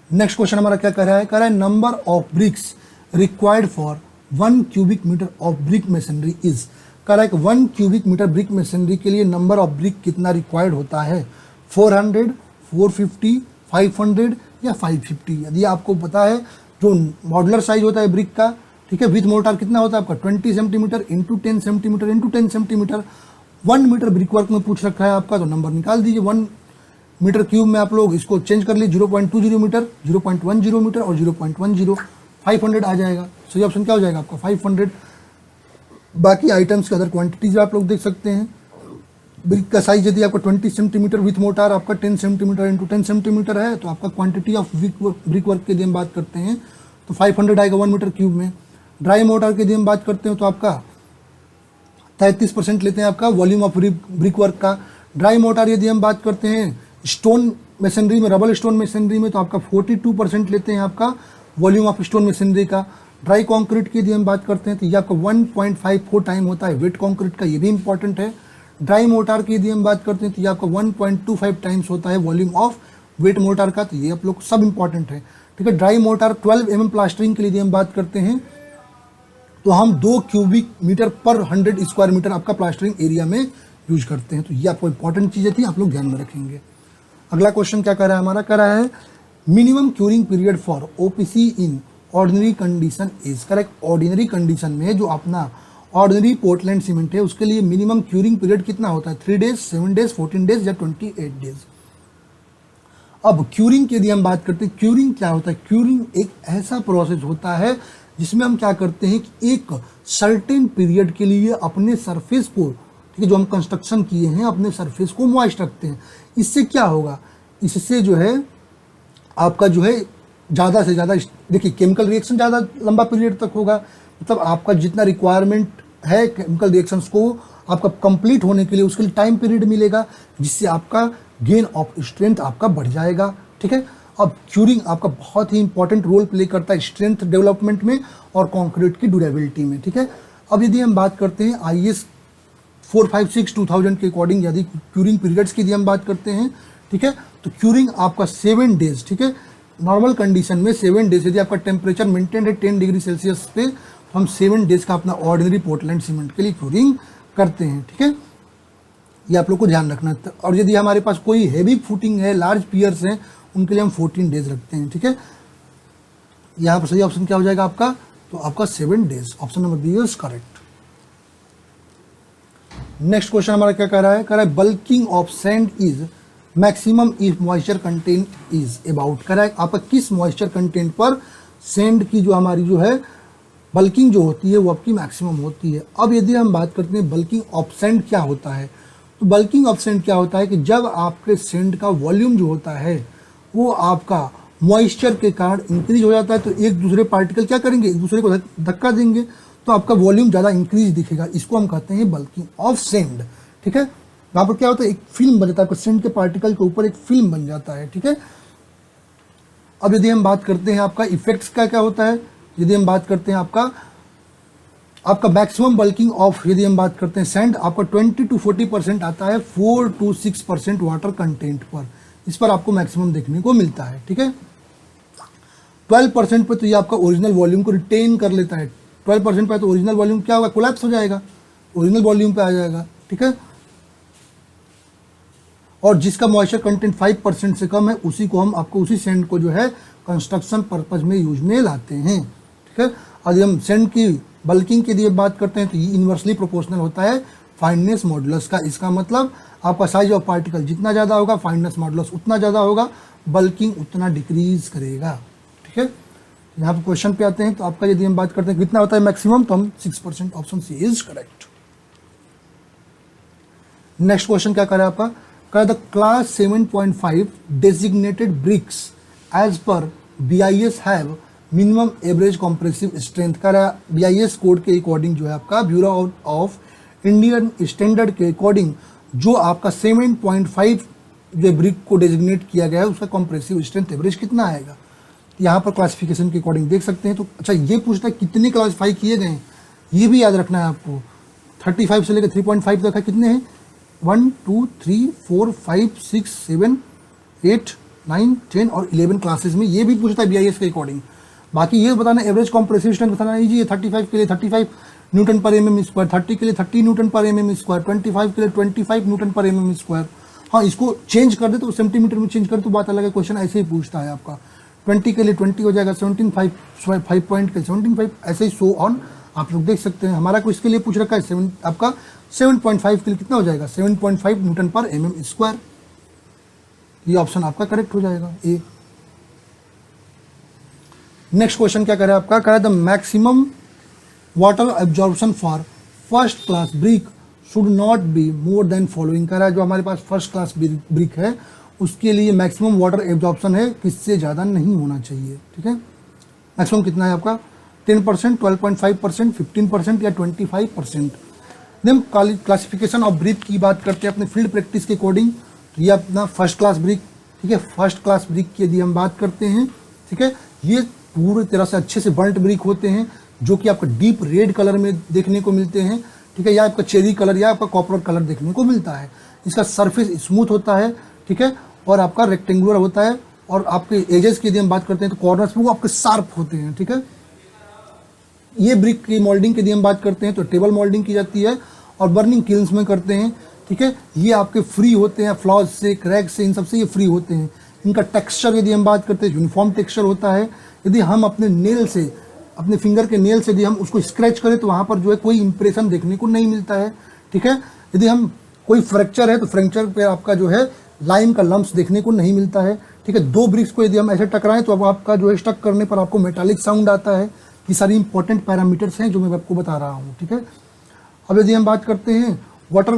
Next question हमारा क्या कह रहा है? कह रहा है number of bricks required for 1 cubic metre of brick masonry is. कह रहा है कि 1 cubic मीटर ब्रिक मैसनरी के लिए नंबर ऑफ ब्रिक कितना रिक्वायर्ड होता है? 400, 450, 500 या 550। यदि आपको पता है जो मॉडुलर साइज होता है ब्रिक का, ठीक है, विथ मोर्टार कितना होता है आपका? 20 centimetre into 10 centimetre into 10 centimetre. 1 metre brick work में पूछ रखा है आपका, तो नंबर निकाल दीजिए। 1 मीटर क्यूब में आप लोग इसको चेंज कर लीजिए, 0.20 मीटर, 0.10 मीटर और 0.10, 500 आ जाएगा। सही ऑप्शन क्या हो जाएगा आपका? 500। बाकी आइटम्स के अदर क्वांटिटीज आप लोग देख सकते हैं। ब्रिक का साइज यदि आपका 20 सेंटीमीटर विथ मोटार आपका 10 सेंटीमीटर इंटू 10 सेंटीमीटर है, तो आपका क्वांटिटी ऑफ ब्रिक वर्क की यदि हम बात करते हैं तो 500 आएगा 1 मीटर क्यूब में। ड्राई मोटार की यदि हम बात करते हैं तो आपका 33% लेते हैं आपका वॉल्यूम ऑफ ब्रिक वर्क का। ड्राई मोटार यदि हम बात करते हैं स्टोन मेसनरी में, रबल स्टोन मेसनरी में, तो आपका 42% लेते हैं आपका वॉल्यूम ऑफ स्टोन मेसनरी का। ड्राई कंक्रीट की यदि हम बात करते हैं तो ये आपका 1.54 टाइम होता है वेट कंक्रीट का, ये भी इंपॉर्टेंट है। ड्राई मोटार की यदि हम बात करते हैं तो ये आपका 1.25 टाइम्स होता है वॉल्यूम ऑफ वेट मोटार का, तो ये आप लोग सब इंपॉर्टेंट है, ठीक है। ड्राई मोटार 12 mm प्लास्टरिंग के लिए यदि हम बात करते हैं तो हम 2 cubic मीटर पर 100 स्क्वायर मीटर आपका प्लास्टरिंग एरिया में यूज करते हैं। तो ये आपको इंपॉर्टेंट चीज़ें थी, आप लोग ध्यान में रखेंगे। अगला क्वेश्चन क्या कर रहा है हमारा? कह रहा है minimum curing period for OPC in ordinary condition is. Correct, ordinary condition में जो अपना ऑर्डिनरी पोर्टलैंड सीमेंट है उसके लिए मिनिमम क्यूरिंग पीरियड कितना होता है? 3 डेज, 7 डेज, 14 डेज या 28 डेज। अब क्यूरिंग की यदि हम बात करते हैं, क्यूरिंग क्या होता है? क्यूरिंग एक ऐसा प्रोसेस होता है जिसमें हम क्या करते हैं कि एक सर्टेन पीरियड के लिए अपने सरफेस को, ठीक है, जो हम कंस्ट्रक्शन किए हैं अपने सरफेस को मॉइस्ट रखते हैं। इससे क्या होगा? इससे जो है आपका जो है ज़्यादा से ज़्यादा, देखिए केमिकल रिएक्शन ज़्यादा लंबा पीरियड तक होगा, मतलब आपका जितना रिक्वायरमेंट है केमिकल रिएक्शंस को आपका कंप्लीट होने के लिए उसके लिए टाइम पीरियड मिलेगा, जिससे आपका गेन ऑफ स्ट्रेंथ आपका बढ़ जाएगा, ठीक है। अब क्यूरिंग आपका बहुत ही इंपॉर्टेंट रोल प्ले करता है स्ट्रेंथ डेवलपमेंट में और कंक्रीट की ड्यूरेबिलिटी में, ठीक है। अब यदि हम बात करते हैं IS 456 2000 के अकॉर्डिंग यदि क्यूरिंग पीरियड्स की यदि हम बात करते हैं, ठीक है, तो क्यूरिंग आपका 7 डेज, ठीक है, नॉर्मल कंडीशन में 7 डेज यदि आपका टेम्परेचर मेंटेन है 10 डिग्री सेल्सियस पे, तो हम 7 डेज का अपना ऑर्डिनरी पोर्टलैंड सीमेंट के लिए क्यूरिंग करते हैं, ठीक है, ये आप लोग को ध्यान रखना है। और यदि हमारे पास कोई हैवी फुटिंग है, लार्ज पियर्स हैं, उनके लिए हम 14 डेज रखते हैं, ठीक है। यहाँ पर सही ऑप्शन क्या हो जाएगा आपका, तो आपका 7 days, option number B is correct. Next question हमारा क्या कह रहा है, कह रहा है bulking of sand is maximum if moisture content is about, कह रहा है आपका किस मॉइस्चर कंटेंट पर सैंड की जो हमारी जो है बल्किंग जो होती है वो आपकी मैक्सिमम होती है। अब यदि हम बात करते हैं बल्किंग ऑफ सैंड क्या होता है, तो बल्किंग ऑफ सैंड क्या होता है कि जब आपके सैंड का वॉल्यूम जो होता है वो आपका मॉइस्चर के कारण इंक्रीज हो जाता है, तो एक दूसरे पार्टिकल क्या करेंगे, एक दूसरे को धक्का देंगे, तो आपका वॉल्यूम ज़्यादा इंक्रीज दिखेगा, इसको हम कहते हैं बल्किंग ऑफ सैंड, ठीक है। वहाँ पर क्या होता है, एक फिल्म बन जाता है, आपके सैंड के पार्टिकल के ऊपर एक फिल्म बन जाता है, ठीक है। अब यदि हम बात करते हैं आपका इफेक्ट्स का क्या होता है, यदि हम बात करते हैं आपका मैक्सिमम बल्किंग ऑफ, यदि हम बात करते हैं सैंड, आपका 20 to 40% आता है 4 to 6% वाटर कंटेंट पर, इस पर आपको मैक्सिमम देखने को मिलता है, ठीक है। 12% पे तो ये आपका ओरिजिनल वॉल्यूम को रिटेन कर लेता है, 12% पे तो ओरिजिनल वॉल्यूम क्या होगा, कोलैप्स हो जाएगा, ओरिजिनल वॉल्यूम पे आ जाएगा, ठीक है। और जिसका मॉइस्चर कंटेंट 5% से कम है उसी को हम आपको उसी सैंड को जो है कंस्ट्रक्शन पर्पज में यूज में लाते हैं, ठीक है। और हम सैंड की बल्किंग के लिए बात करते हैं तो ये इन्वर्सली प्रोपोर्शनल होता है फाइननेस मॉडुलस का, इसका मतलब आपका साइज ऑफ पार्टिकल जितना ज़्यादा होगा फाइननेस मॉडुलस उतना ज़्यादा होगा, बल्किंग उतना डिक्रीज करेगा, ठीक है। यहाँ पर क्वेश्चन पे आते हैं, तो आपका यदि हम बात करते हैं कितना होता है मैक्सिमम, तो हम 6%, option C is correct. Next question क्या करें आपका, कह the class 7.5 designated bricks as per BIS have minimum average compressive strength, कह रहा है BIS कोड के अकॉर्डिंग जो है आपका ब्यूरो ऑफ इंडियन स्टैंडर्ड के अकॉर्डिंग जो आपका 7.5 जो ब्रिक को डेजिग्नेट किया गया है उसका कॉम्प्रेसिव स्ट्रेंथ एवरेज कितना आएगा। यहाँ पर क्लासिफिकेशन के अकॉर्डिंग देख सकते हैं, तो अच्छा ये पूछता है कितने क्लासीफाई किए गए हैं, ये भी याद रखना है आपको। 35 से लेकर 3.5 तक है, कितने हैं, 1 2 3 4 5 6 7 8 9 10 और 11 क्लासेस में ये भी पूछता है BIS के अकॉर्डिंग। बाकी ये बताना एवरेज कॉम्प्रेसिव स्ट्रेंथ बताना ईजी है, 35 के लिए 35 न्यूटन पर mm स्क्वायर, 30 के लिए 30 न्यूटन पर mm स्क्वायर, 25 के लिए 25 न्यूटन पर mm स्क्वायर। हाँ, इसको चेंज कर दे तो सेंटीमीटर में चेंज कर तो बात अलग है, क्वेश्चन ऐसे ही पूछता है आपका। 20 के लिए 20 हो जाएगा, 17 5 पॉइंट के 17 ऐसे ही सो ऑन आप लोग देख सकते हैं। हमारा को इसके लिए पूछ रखा है आपका 7.5 के लिए कितना हो जाएगा, 7.5 न्यूटन पर mm स्क्वायर, ये ऑप्शन आपका करेक्ट हो जाएगा ए। नेक्स्ट क्वेश्चन क्या करे आपका, कह the maximum water absorption for first class brick should not be more than following, कह रहा है जो हमारे पास फर्स्ट क्लास ब्रिक है उसके लिए मैक्सिमम वाटर एब्जॉर्प्शन है किससे ज़्यादा नहीं होना चाहिए, ठीक है। मैक्सिमम कितना है आपका 10%, 12.5%, 15% या 25%। हम क्लासिफिकेशन ऑफ ब्रिक की बात करते हैं अपने फील्ड प्रैक्टिस के अकॉर्डिंग, तो ये अपना फर्स्ट क्लास ब्रिक, ठीक है। फर्स्ट क्लास ब्रिक की यदि हम बात करते हैं, ठीक है, ये पूरी तरह से अच्छे से बर्न्ट ब्रिक होते हैं जो कि आपको डीप रेड कलर में देखने को मिलते हैं, ठीक है, या आपका चेरी कलर या आपका कॉपर कलर देखने को मिलता है। इसका सरफेस स्मूथ होता है, ठीक है, और आपका रेक्टेंगुलर होता है, और आपके एजेस की यदि हम बात करते हैं तो कॉर्नर्स में वो आपके शार्प होते हैं, ठीक है। ये ब्रिक की मोल्डिंग की यदि हम बात करते हैं तो टेबल मोल्डिंग की जाती है और बर्निंग किल्स में करते हैं, ठीक है। ये आपके फ्री होते हैं फ्लॉज से, क्रैक से, इन सबसे ये फ्री होते हैं। इनका टेक्सचर यदि हम बात करते हैं यूनिफॉर्म टेक्सचर होता है। यदि हम अपने नेल से, अपने फिंगर के नेल से यदि हम उसको स्क्रैच करें तो वहाँ पर जो है कोई इंप्रेशन देखने को नहीं मिलता है, ठीक है। यदि हम कोई फ्रैक्चर है तो फ्रैक्चर पे आपका जो है लाइम का लम्स देखने को नहीं मिलता है, ठीक है। दो ब्रिक्स को यदि हम ऐसे टकराएं तो अब आपका जो है स्टक करने पर आपको मेटालिक साउंड आता है। ये सारी इंपॉर्टेंट पैरामीटर्स हैं जो मैं आपको बता रहा हूँ, ठीक है। अब यदि हम बात करते हैं वाटर,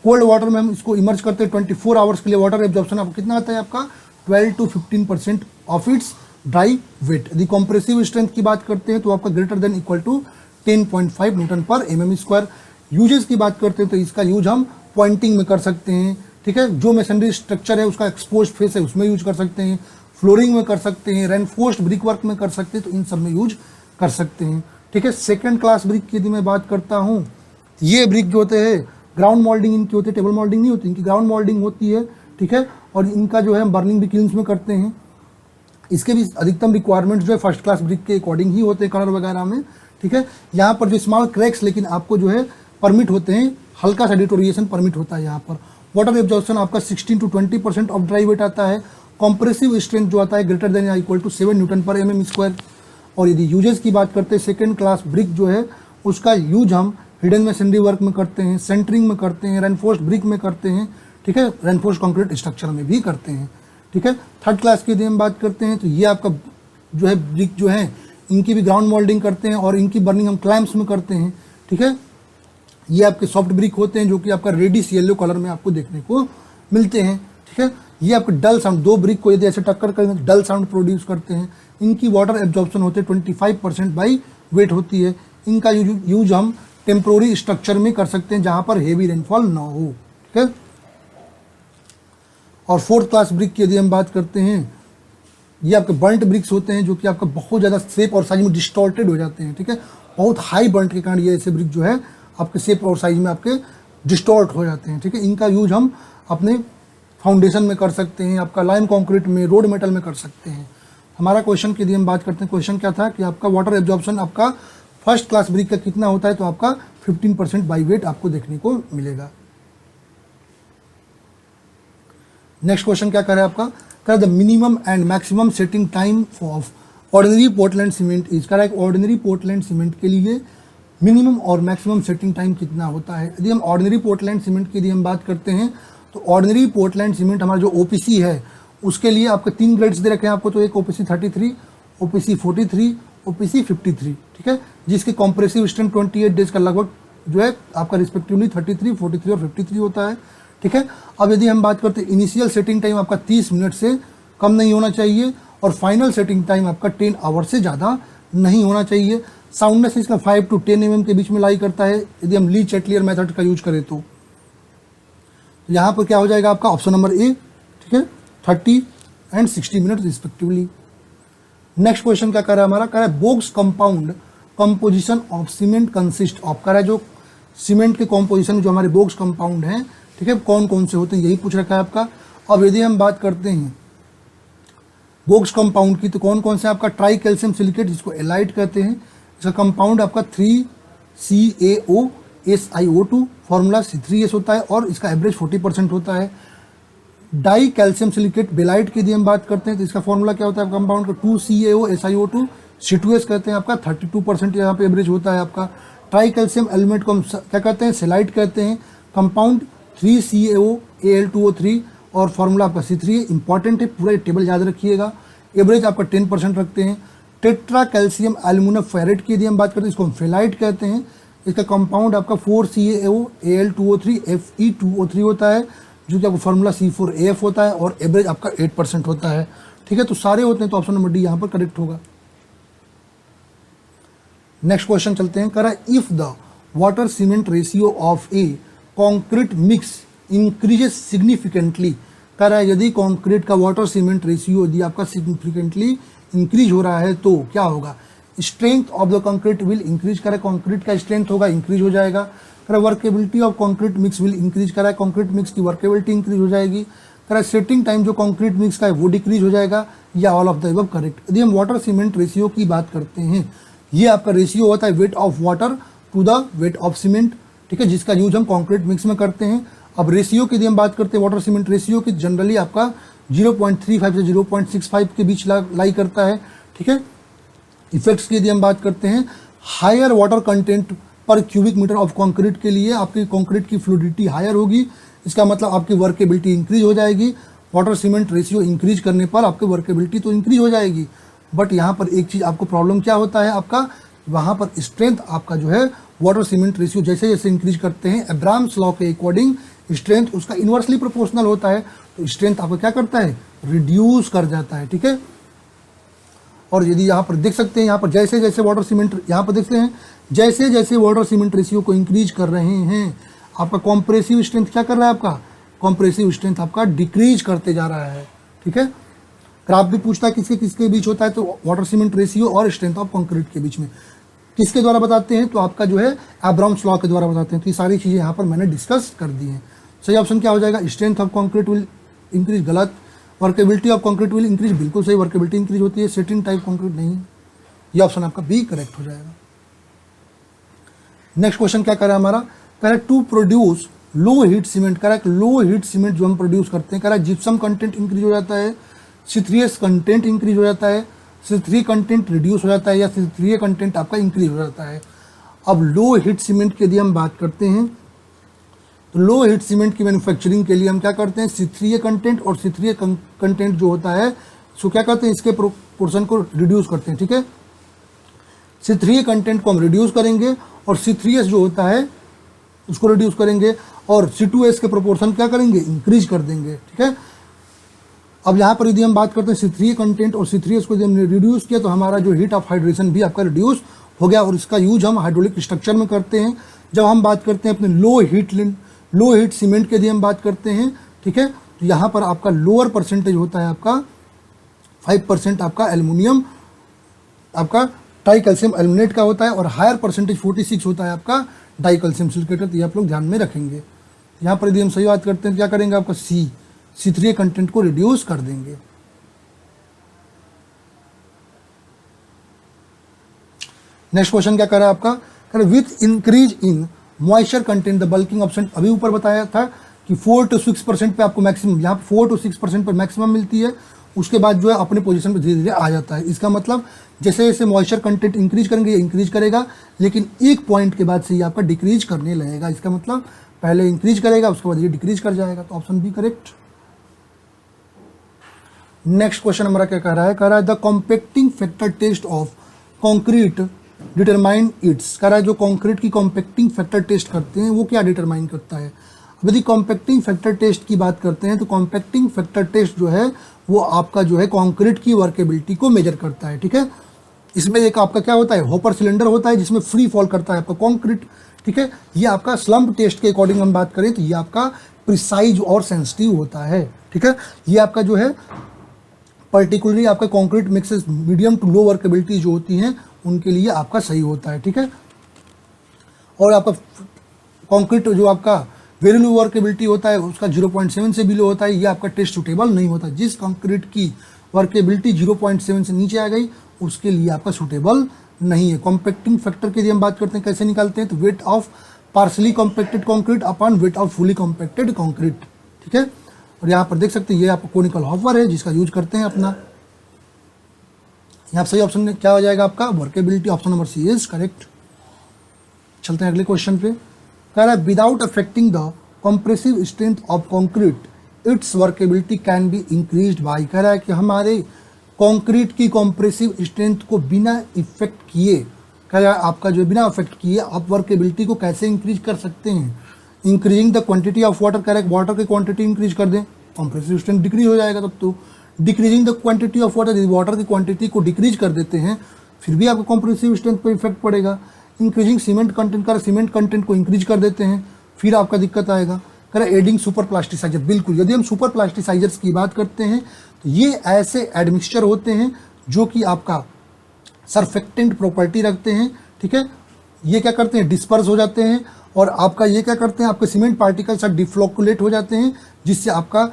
कोल्ड वाटर में हम इसको इमर्ज करते हैं 24 आवर्स के लिए, वाटर एब्जॉर्प्शन आपको कितना आता है आपका 12 to 15% of its dry weight. यदि कॉम्प्रेसिव स्ट्रेंथ की बात करते हैं तो आपका greater than equal to 10.5 newton per mm square. Uses की बात करते हैं तो इसका यूज हम पॉइंटिंग में कर सकते हैं, ठीक है। जो मेसनरी स्ट्रक्चर है उसका एक्सपोज्ड फेस है उसमें यूज कर सकते हैं, फ्लोरिंग में कर सकते हैं, रेनफोर्स्ड ब्रिक वर्क में कर सकते हैं, तो इन सब में यूज कर सकते हैं, ठीक है। सेकेंड क्लास ब्रिक की यदि मैं बात करता हूँ, ये ब्रिक जो होते हैं ग्राउंड मोल्डिंग इनकी होती है, टेबल मोल्डिंग नहीं होती, इनकी ग्राउंड मोल्डिंग होती है, ठीक है। और इनका जो है हम बर्निंग भी किल्न्स में करते हैं। इसके भी अधिकतम रिक्वायरमेंट्स जो है फर्स्ट क्लास ब्रिक के अकॉर्डिंग ही होते हैं कलर वगैरह में, ठीक है। यहाँ पर जो स्मॉल क्रैक्स लेकिन आपको जो है परमिट होते हैं, हल्का सा डिटोरिएशन परमिट होता है यहाँ पर। वाटर एब्जॉर्प्शन आपका 16 to 20% ऑफ ड्राई वेट आता है। कॉम्प्रेसिव स्ट्रेंथ जो आता है ग्रेटर देन या equal to 7 Newton per mm square. और यदि यूजेस की बात करते हैं, सेकेंड क्लास ब्रिक जो है उसका यूज हम हिडन मेसनरी वर्क में करते हैं, सेंटरिंग में करते हैं, रेनफोर्स्ड ब्रिक में करते हैं, ठीक है, रेनफोर्स्ड कंक्रीट स्ट्रक्चर में भी करते हैं, ठीक है। थर्ड क्लास की यदि हम बात करते हैं तो ये आपका जो है ब्रिक जो है इनकी भी ग्राउंड मोल्डिंग करते हैं और इनकी बर्निंग हम क्लैम्प्स में करते हैं, ठीक है। ये आपके सॉफ्ट ब्रिक होते हैं जो कि आपका रेडिश येलो कलर में आपको देखने को मिलते हैं, ठीक है। ये आपके डल साउंड, दो ब्रिक को यदि ऐसे टक्कर करेंगे तो डल साउंड प्रोड्यूस करते हैं। इनकी वाटर एब्जॉर्प्शन होते हैं 25% बाई वेट होती है। इनका यूज हम टेम्प्रोरी स्ट्रक्चर में कर सकते हैं जहाँ पर हेवी रेनफॉल ना हो, ठीक है। और फोर्थ क्लास ब्रिक की यदि हम बात करते हैं, ये आपके बर्न्ट ब्रिक्स होते हैं जो कि आपका बहुत ज़्यादा शेप और साइज में डिस्टॉर्टेड हो जाते हैं, ठीक है। बहुत हाई बर्न्ट के कारण ये ऐसे ब्रिक जो है आपके शेप और साइज में आपके डिस्टॉर्ट हो जाते हैं, ठीक है। इनका यूज हम अपने फाउंडेशन में कर सकते हैं, आपका लाइम कंक्रीट में, रोड मेटल में कर सकते हैं। हमारा क्वेश्चन की यदि हम बात करते हैं, क्वेश्चन क्या था कि आपका वाटर एब्जॉर्प्शन आपका फर्स्ट क्लास ब्रिक का कितना होता है, तो आपका 15% बाई वेट आपको देखने को मिलेगा। नेक्स्ट क्वेश्चन क्या करे आपका, the minimum and maximum setting time of ordinary Portland cement is. कह रहा है ऑर्डिनरी पोर्टलैंड सीमेंट के लिए मिनिमम और मैक्सिमम सेटिंग टाइम कितना होता है। यदि हम ऑर्डिनरी पोर्टलैंड सीमेंट की यदि हम बात करते हैं तो ऑर्डिनरी पोर्टलैंड सीमेंट हमारा जो ओपीसी है उसके लिए आपके 3 ग्रेड्स दे रखे हैं आपको, तो एक ओपीसी 33, ओपीसी 43, ओपीसी 53, ठीक है, जिसके कॉम्प्रेसिव स्ट्रेंथ 28 डेज का लगभग जो है आपका रिस्पेक्टिवली 33, 43 और 53 होता है, ठीक है। अब यदि हम बात करते हैं इनिशियल सेटिंग टाइम आपका 30 मिनट से कम नहीं होना चाहिए और फाइनल सेटिंग टाइम आपका 10 आवर से ज़्यादा नहीं होना चाहिए। साउंडनेस इसका 5 to 10 mm के बीच में लाई करता है यदि हम ली चैटलियर मेथड का यूज करें तो। यहाँ पर क्या हो जाएगा आपका ऑप्शन नंबर ए, ठीक है, 30 and 60 minute respectively. Next question क्या कर रहा है हमारा, कह रहा है box compound composition of cement consist of. कह रहा है जो सीमेंट के कॉम्पोजिशन जो हमारे बोक्स कंपाउंड हैं, ठीक है, कौन कौन से होते हैं यही पूछ रखा है आपका। अब यदि हम बात करते हैं बोक्स कंपाउंड की तो कौन कौन से आपका ट्राई कैल्शियम सिलिकेट जिसको एलाइट कहते हैं, इसका कंपाउंड आपका 3CaOSiO2 फॉर्मूला C3S होता है और इसका एवरेज 40% होता है। डाई कैल्शियम सिलिकेट बेलाइट की यदि हम बात करते हैं तो इसका फॉर्मूला क्या होता है कंपाउंड का 2CaOSiO2 C2S कहते हैं, आपका 32% यहाँ पे एवरेज होता है आपका। ट्राई कैल्शियम एलिमेंट को हम क्या कहते हैं, सेलाइट कहते हैं, कंपाउंड 3CaOAl2O3 और फॉर्मूला आपका C3 इंपॉर्टेंट है, पूरा टेबल याद रखिएगा। एवरेज आपका 10% रखते हैं। टेट्रा कैल्शियम एल्यूमिनियम फेरेट की यदि हम बात करते हैं इसको हम फेलाइट कहते हैं, इसका कंपाउंड आपका 4CaOAl2O3 Fe2O3 होता है जो कि आपको फॉर्मूला C4AF होता है और एवरेज आपका 8% होता है, ठीक है। तो सारे होते हैं तो ऑप्शन नंबर डी यहाँ पर करेक्ट होगा। नेक्स्ट क्वेश्चन चलते हैं, कह रहा है if the water cement ratio of A concrete mix increases significantly. कह रहा है यदि कॉन्क्रीट का वाटर सीमेंट रेशियो यदि आपका सिग्निफिकेंटली इंक्रीज हो रहा है तो क्या होगा, strength of the concrete will increase. कह रहा है कॉन्क्रीट का स्ट्रेंथ होगा इंक्रीज हो जाएगा। कह रहा है workability of concrete mix will increase. कह रहा है कॉन्क्रीट मिक्स की वर्केबिलिटी इंक्रीज हो जाएगी। कह रहा है सेटिंग टाइम जो कॉन्क्रीट मिक्स का है वो डिक्रीज हो जाएगा, या all of the above correct. यदि हम वाटर सीमेंट रेशियो की बात करते हैं, ये आपका रेशियो होता है weight of water to the weight of cement, ठीक है, जिसका यूज हम कॉन्क्रीट मिक्स में करते हैं। अब रेशियो की यदि हम बात करते हैं वाटर सीमेंट रेशियो की, जनरली आपका 0.35 से 0.65 के बीच लाई करता है, ठीक है। इफेक्ट्स की यदि हम बात करते हैं, हायर वाटर कंटेंट पर क्यूबिक मीटर ऑफ कंक्रीट के लिए आपकी कंक्रीट की फ्लूइडिटी हायर होगी, इसका मतलब आपकी वर्केबिलिटी इंक्रीज हो जाएगी। वाटर सीमेंट रेशियो इंक्रीज करने पर आपकी वर्केबिलिटी तो इंक्रीज हो जाएगी, बट यहाँ पर एक चीज़ आपको प्रॉब्लम क्या होता है आपका, वहाँ पर स्ट्रेंथ आपका जो है वाटर सीमेंट रेशियो जैसे जैसे इंक्रीज करते हैं एब्राम्स लॉ के अकॉर्डिंग स्ट्रेंथ उसका इन्वर्सली प्रोपोर्शनल होता है, तो स्ट्रेंथ आपको क्या करता है, रिड्यूस कर जाता है, ठीक है। और यदि यहाँ पर देख सकते हैं, यहाँ पर जैसे जैसे वाटर सीमेंट, यहाँ पर देखते हैं जैसे जैसे वाटर सीमेंट रेशियो को इंक्रीज कर रहे हैं, आपका कॉम्प्रेसिव स्ट्रेंथ क्या कर रहा है, आपका कॉम्प्रेसिव स्ट्रेंथ आपका डिक्रीज करते जा रहा है, ठीक है। ग्राफ भी पूछता है किसके किसके बीच होता है, तो वाटर सीमेंट रेशियो और स्ट्रेंथ ऑफ कंक्रीट के बीच में। किसके द्वारा बताते हैं, तो आपका जो है एब्राम्स लॉ के द्वारा बताते हैं। तो ये सारी चीज़ें यहाँ पर मैंने डिस्कस कर दी हैं। सही ऑप्शन क्या हो जाएगा, strength of concrete will increase, गलत। Workability of concrete will increase, बिल्कुल सही, वर्केबिलिटी इंक्रीज होती है, सेटिंग टाइप कंक्रीट नहीं। ये ऑप्शन आपका बी करेक्ट हो जाएगा। नेक्स्ट क्वेश्चन क्या कह रहा है हमारा, कह रहा है to produce low heat cement, कह रहा है लो हीट सीमेंट जो हम प्रोड्यूस करते हैं, कह रहा है जिप्सम कंटेंट इंक्रीज हो जाता है, C3S कंटेंट इंक्रीज हो जाता है, C3 कंटेंट रिड्यूस हो जाता है, या C3A कंटेंट आपका इंक्रीज हो जाता है। अब लो हीट सीमेंट की यदि हम बात करते हैं तो लो हीट सीमेंट की मैन्युफैक्चरिंग के लिए हम क्या करते हैं, C3A कंटेंट और C3A कंटेंट जो होता है सो क्या करते हैं, इसके पोर्शन को रिड्यूस करते हैं। ठीक है, C3A कंटेंट को हम रिड्यूस करेंगे और C3S जो होता है उसको रिड्यूस करेंगे, और C2S के प्रोपोर्शन क्या करेंगे, इंक्रीज कर देंगे। ठीक है, अब यहाँ पर यदि हम बात करते हैं C3A कंटेंट और C3S को यदि हमने रिड्यूस किया तो हमारा जो हीट ऑफ हाइड्रेशन भी आपका रिड्यूस हो गया, और इसका यूज हम हाइड्रोलिक स्ट्रक्चर में करते हैं। जब हम बात करते हैं अपने लो हीट सीमेंट की यदि हम बात करते हैं, ठीक है, तो यहाँ पर आपका लोअर परसेंटेज होता है आपका 5% आपका एल्युमिनियम, आपका टाई कैल्शियम एल्यूमिनेट का होता है, और हायर परसेंटेज 46 होता है आपका डाई कैल्शियम सिलिकेट। तो ये आप लोग ध्यान में रखेंगे। यहाँ पर यदि हम सही बात करते हैं क्या करेंगे, आपका C3A कंटेंट को रिड्यूस कर देंगे। नेक्स्ट क्वेश्चन क्या कर रहा है आपका, कह रहा है with increase in moisture content the bulking option, अभी ऊपर बताया था कि 4 to 6% पे आपको मैक्सिमम, यहाँ 4 to 6% पर मैक्सिमम मिलती है, उसके बाद जो है अपने पोजीशन पर धीरे धीरे आ जाता है। इसका मतलब जैसे जैसे मॉइस्चर कंटेंट इंक्रीज करेंगे ये इंक्रीज करेगा, लेकिन एक पॉइंट के बाद से ये आपका डिक्रीज करने लगेगा। इसका मतलब पहले इंक्रीज करेगा उसके बाद ये डिक्रीज कर जाएगा। तो option B correct. Next question हमारा क्या कह रहा है, कह रहा है the compacting factor test of concrete determine its, कह रहा है जो कॉन्क्रीट की कॉम्पैक्टिंग फैक्टर टेस्ट करते हैं वो क्या डिटरमाइन करता है। अब यदि कॉम्पैक्टिंग फैक्टर टेस्ट की बात करते हैं तो कॉम्पैक्टिंग फैक्टर टेस्ट जो है वो आपका जो है कॉन्क्रीट की वर्केबिलिटी को मेजर करता है। ठीक है, इसमें एक आपका क्या होता है, होपर सिलेंडर होता है जिसमें फ्री फॉल करता है आपका कॉन्क्रीट। ठीक है, ये आपका स्लम्प टेस्ट के अकॉर्डिंग हम बात करें तो ये आपका प्रिसाइज और सेंसिटिव होता है। ठीक है, ये आपका जो है पर्टिकुलरली आपका concrete mixes medium to low workability जो होती हैं उनके लिए आपका सही होता है। ठीक है, और आपका कॉन्क्रीट जो आपका वेरी लो वर्केबिलिटी होता है उसका 0.7 से बिलो होता है, ये आपका टेस्ट सुटेबल नहीं होता। जिस कंक्रीट की वर्केबिलिटी 0.7 से नीचे आ गई उसके लिए आपका सुटेबल नहीं है। कॉम्पैक्टिंग फैक्टर की यदि हम बात करते हैं कैसे निकालते हैं, तो weight of partially compacted concrete upon weight of fully compacted concrete. ठीक है, और यहाँ पर देख सकते हैं ये आपका कोनिकल हॉपर है जिसका यूज करते हैं अपना। यहाँ सही ऑप्शन क्या हो जाएगा आपका, workability, option number C is correct. चलते हैं अगले क्वेश्चन पे, कह रहा है without affecting the compressive strength of concrete its workability can be increased by, कह रहा है कि हमारे कंक्रीट की कंप्रेसिव स्ट्रेंथ को बिना इफेक्ट किए, कह रहा है आपका जो बिना अफेक्ट किए आप वर्केबिलिटी को कैसे इंक्रीज कर सकते हैं। Increasing the quantity of water, कह रहा है वाटर की क्वांटिटी इंक्रीज कर दें, कंप्रेसिव स्ट्रेंथ डिक्रीज हो जाएगा तब तो। Decreasing the quantity of water, यदि वाटर की क्वांटिटी को डिक्रीज कर देते हैं फिर भी आपको कंप्रेसिव स्ट्रेंथ पर इफेक्ट पड़ेगा। इंक्रीजिंग सीमेंट कंटेंट, कर सीमेंट कंटेंट को इंक्रीज कर देते हैं फिर आपका दिक्कत आएगा। कह रहा है एडिंग सुपर प्लास्टिसाइजर, बिल्कुल यदि हम सुपर प्लास्टिसाइजर्स की बात करते हैं तो ये ऐसे एडमिक्सचर होते हैं जो कि आपका सरफेक्टेंट प्रॉपर्टी रखते हैं। ठीक है, ये क्या करते हैं, डिस्पर्स हो जाते हैं और आपका ये क्या करते हैं, आपके सीमेंट पार्टिकल सब डिफ्लोकुलेट हो जाते हैं जिससे आपका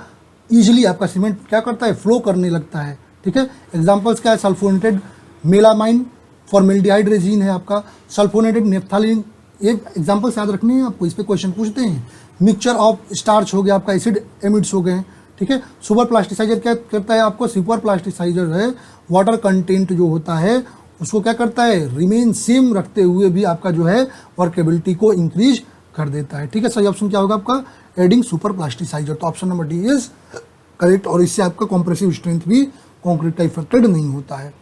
ईजिली आपका सीमेंट क्या करता है, फ्लो करने लगता है। ठीक है, एग्जाम्पल्स क्या है, सल्फोनेटेड मेलामाइन फॉर्मेल्डिहाइड रेजिन है आपका, सल्फोनेटेड नेफ्थालीन, ये एग्जाम्पल्स याद रखने हैं आपको, इस पे क्वेश्चन पूछते हैं। मिक्सचर ऑफ स्टार्च हो गया आपका, एसिड एमिड्स हो गए। ठीक है, सुपर प्लास्टिसाइजर क्या करता है आपको, सुपर प्लास्टिसाइजर है वाटर कंटेंट जो होता है उसको क्या करता है, रिमेन सेम रखते हुए भी आपका जो है वर्केबिलिटी को इंक्रीज कर देता है। ठीक है, सही ऑप्शन क्या होगा आपका, एडिंग सुपर प्लास्टिसाइजर। तो option number D is correct, और इससे आपका कॉम्प्रेसिव स्ट्रेंथ भी कॉन्क्रीट का इफेक्टेड नहीं होता है।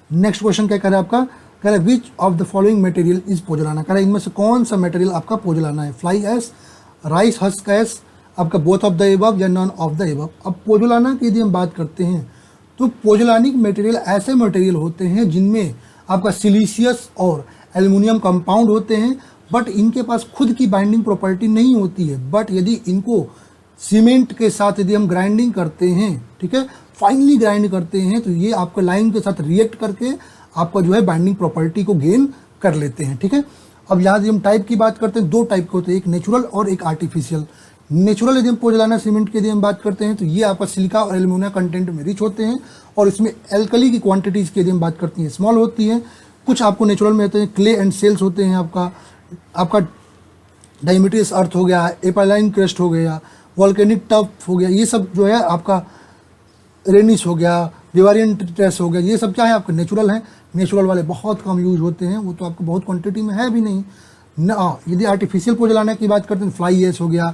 नेक्स्ट क्वेश्चन क्या कह रहा है आपका, कह रहा है which of the following material is pozzolana, कह रहा है इनमें से कौन सा मटेरियल आपका पोजलाना है, फ्लाई एश, राइस हस्क एश, आपका बोथ ऑफ द एबव या नॉन ऑफ द एबव। अब पोजलाना की यदि हम बात करते हैं तो पोजलानिक मटेरियल ऐसे मटेरियल होते हैं जिनमें आपका सिलिशियस और एल्युमिनियम कंपाउंड होते हैं, बट इनके पास खुद की बाइंडिंग प्रॉपर्टी नहीं होती है। बट यदि इनको सीमेंट के साथ यदि हम ग्राइंडिंग करते हैं, ठीक है, फाइनली ग्राइंड करते हैं तो ये आपके लाइम के साथ रिएक्ट करके आपका जो है बाइंडिंग प्रॉपर्टी को गेन कर लेते हैं। ठीक है, अब यहाँ यदि हम टाइप की बात करते हैं, दो टाइप के होते हैं, एक नेचुरल और एक आर्टिफिशियल। नेचुरल यदि हम पोज़ोलाना सीमेंट की यदि हम बात करते हैं तो ये आपका सिलिका और एल्यूमिनियम कंटेंट में रिच होते हैं और इसमें एल्कली की क्वांटिटीज़ की यदि हम बात करते हैं स्मॉल होती है। कुछ आपको नेचुरल में होते हैं क्ले एंड सेल्स होते हैं, आपका डायमीटरियस अर्थ हो गया, एपालाइन क्रस्ट हो गया, वॉल्केनिक टफ हो गया, ये सब जो है आपका रेनिस हो गया, विवारियन ट्रेस हो गया, ये सब क्या है आपके नेचुरल हैं। नेचुरल वाले बहुत कम यूज होते हैं, वो तो आपको बहुत क्वांटिटी में है भी नहीं ना। यदि आर्टिफिशियल पोज़ोलाना की बात करते हैं, फ्लाई एश हो गया,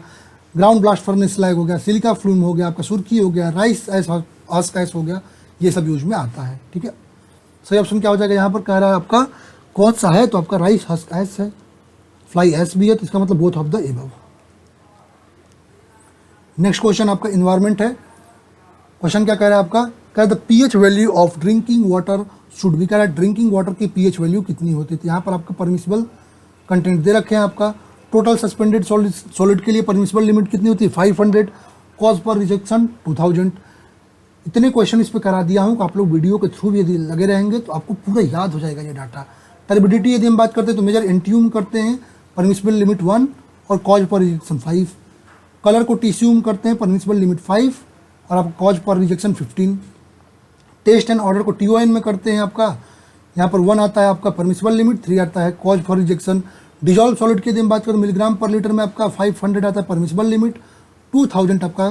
ग्राउंड ब्लास्ट फर्नेस स्लैग हो गया, सिलिका फ्लूम हो गया, आपका सुर्खी हो गया, राइस एस हस्क एस हो गया, ये सब यूज में आता है। ठीक है, सही ऑप्शन क्या हो जाएगा यहाँ पर, कह रहा है आपका कौन सा है, तो आपका राइस हस्क एस है, फ्लाई एस भी है, तो इसका मतलब both of the above. Next question आपका इन्वायरमेंट है। क्वेश्चन क्या कह रहा है आपका, कह the pH value of drinking water should be, कह रहा है ड्रिंकिंग वाटर की पीएच वैल्यू कितनी होती है। यहाँ पर आपका परमिसिबल कंटेंट दे रखे हैं, आपका टोटल सस्पेंडेड सॉलिड के लिए परमिसिबल लिमिट कितनी होती है 500, कॉज पर रिजेक्शन 2000। इतने क्वेश्चन इस पे करा दिया हूँ कि आप लोग वीडियो के थ्रू यदि लगे रहेंगे तो आपको पूरा याद हो जाएगा ये डाटा। टर्बिडिटी यदि हम बात करते हैं तो मेजर एंटियम करते हैं, परमिसिबल लिमिट 1 और कॉज पर रिजेक्शन 5। कलर को टीसीयूम करते हैं, परमिसिबल लिमिट 5 और आपका कॉज पर रिजेक्शन 15। टेस्ट एंड ऑर्डर को टीओएन में करते हैं, आपका यहाँ पर 1 आता है आपका परमिसिबल लिमिट, 3 आता है cause for rejection. Dissolve solid की यदि हम बात करें मिलीग्राम पर लीटर में आपका 500 आता है परमिसिबल लिमिट, 2000 आपका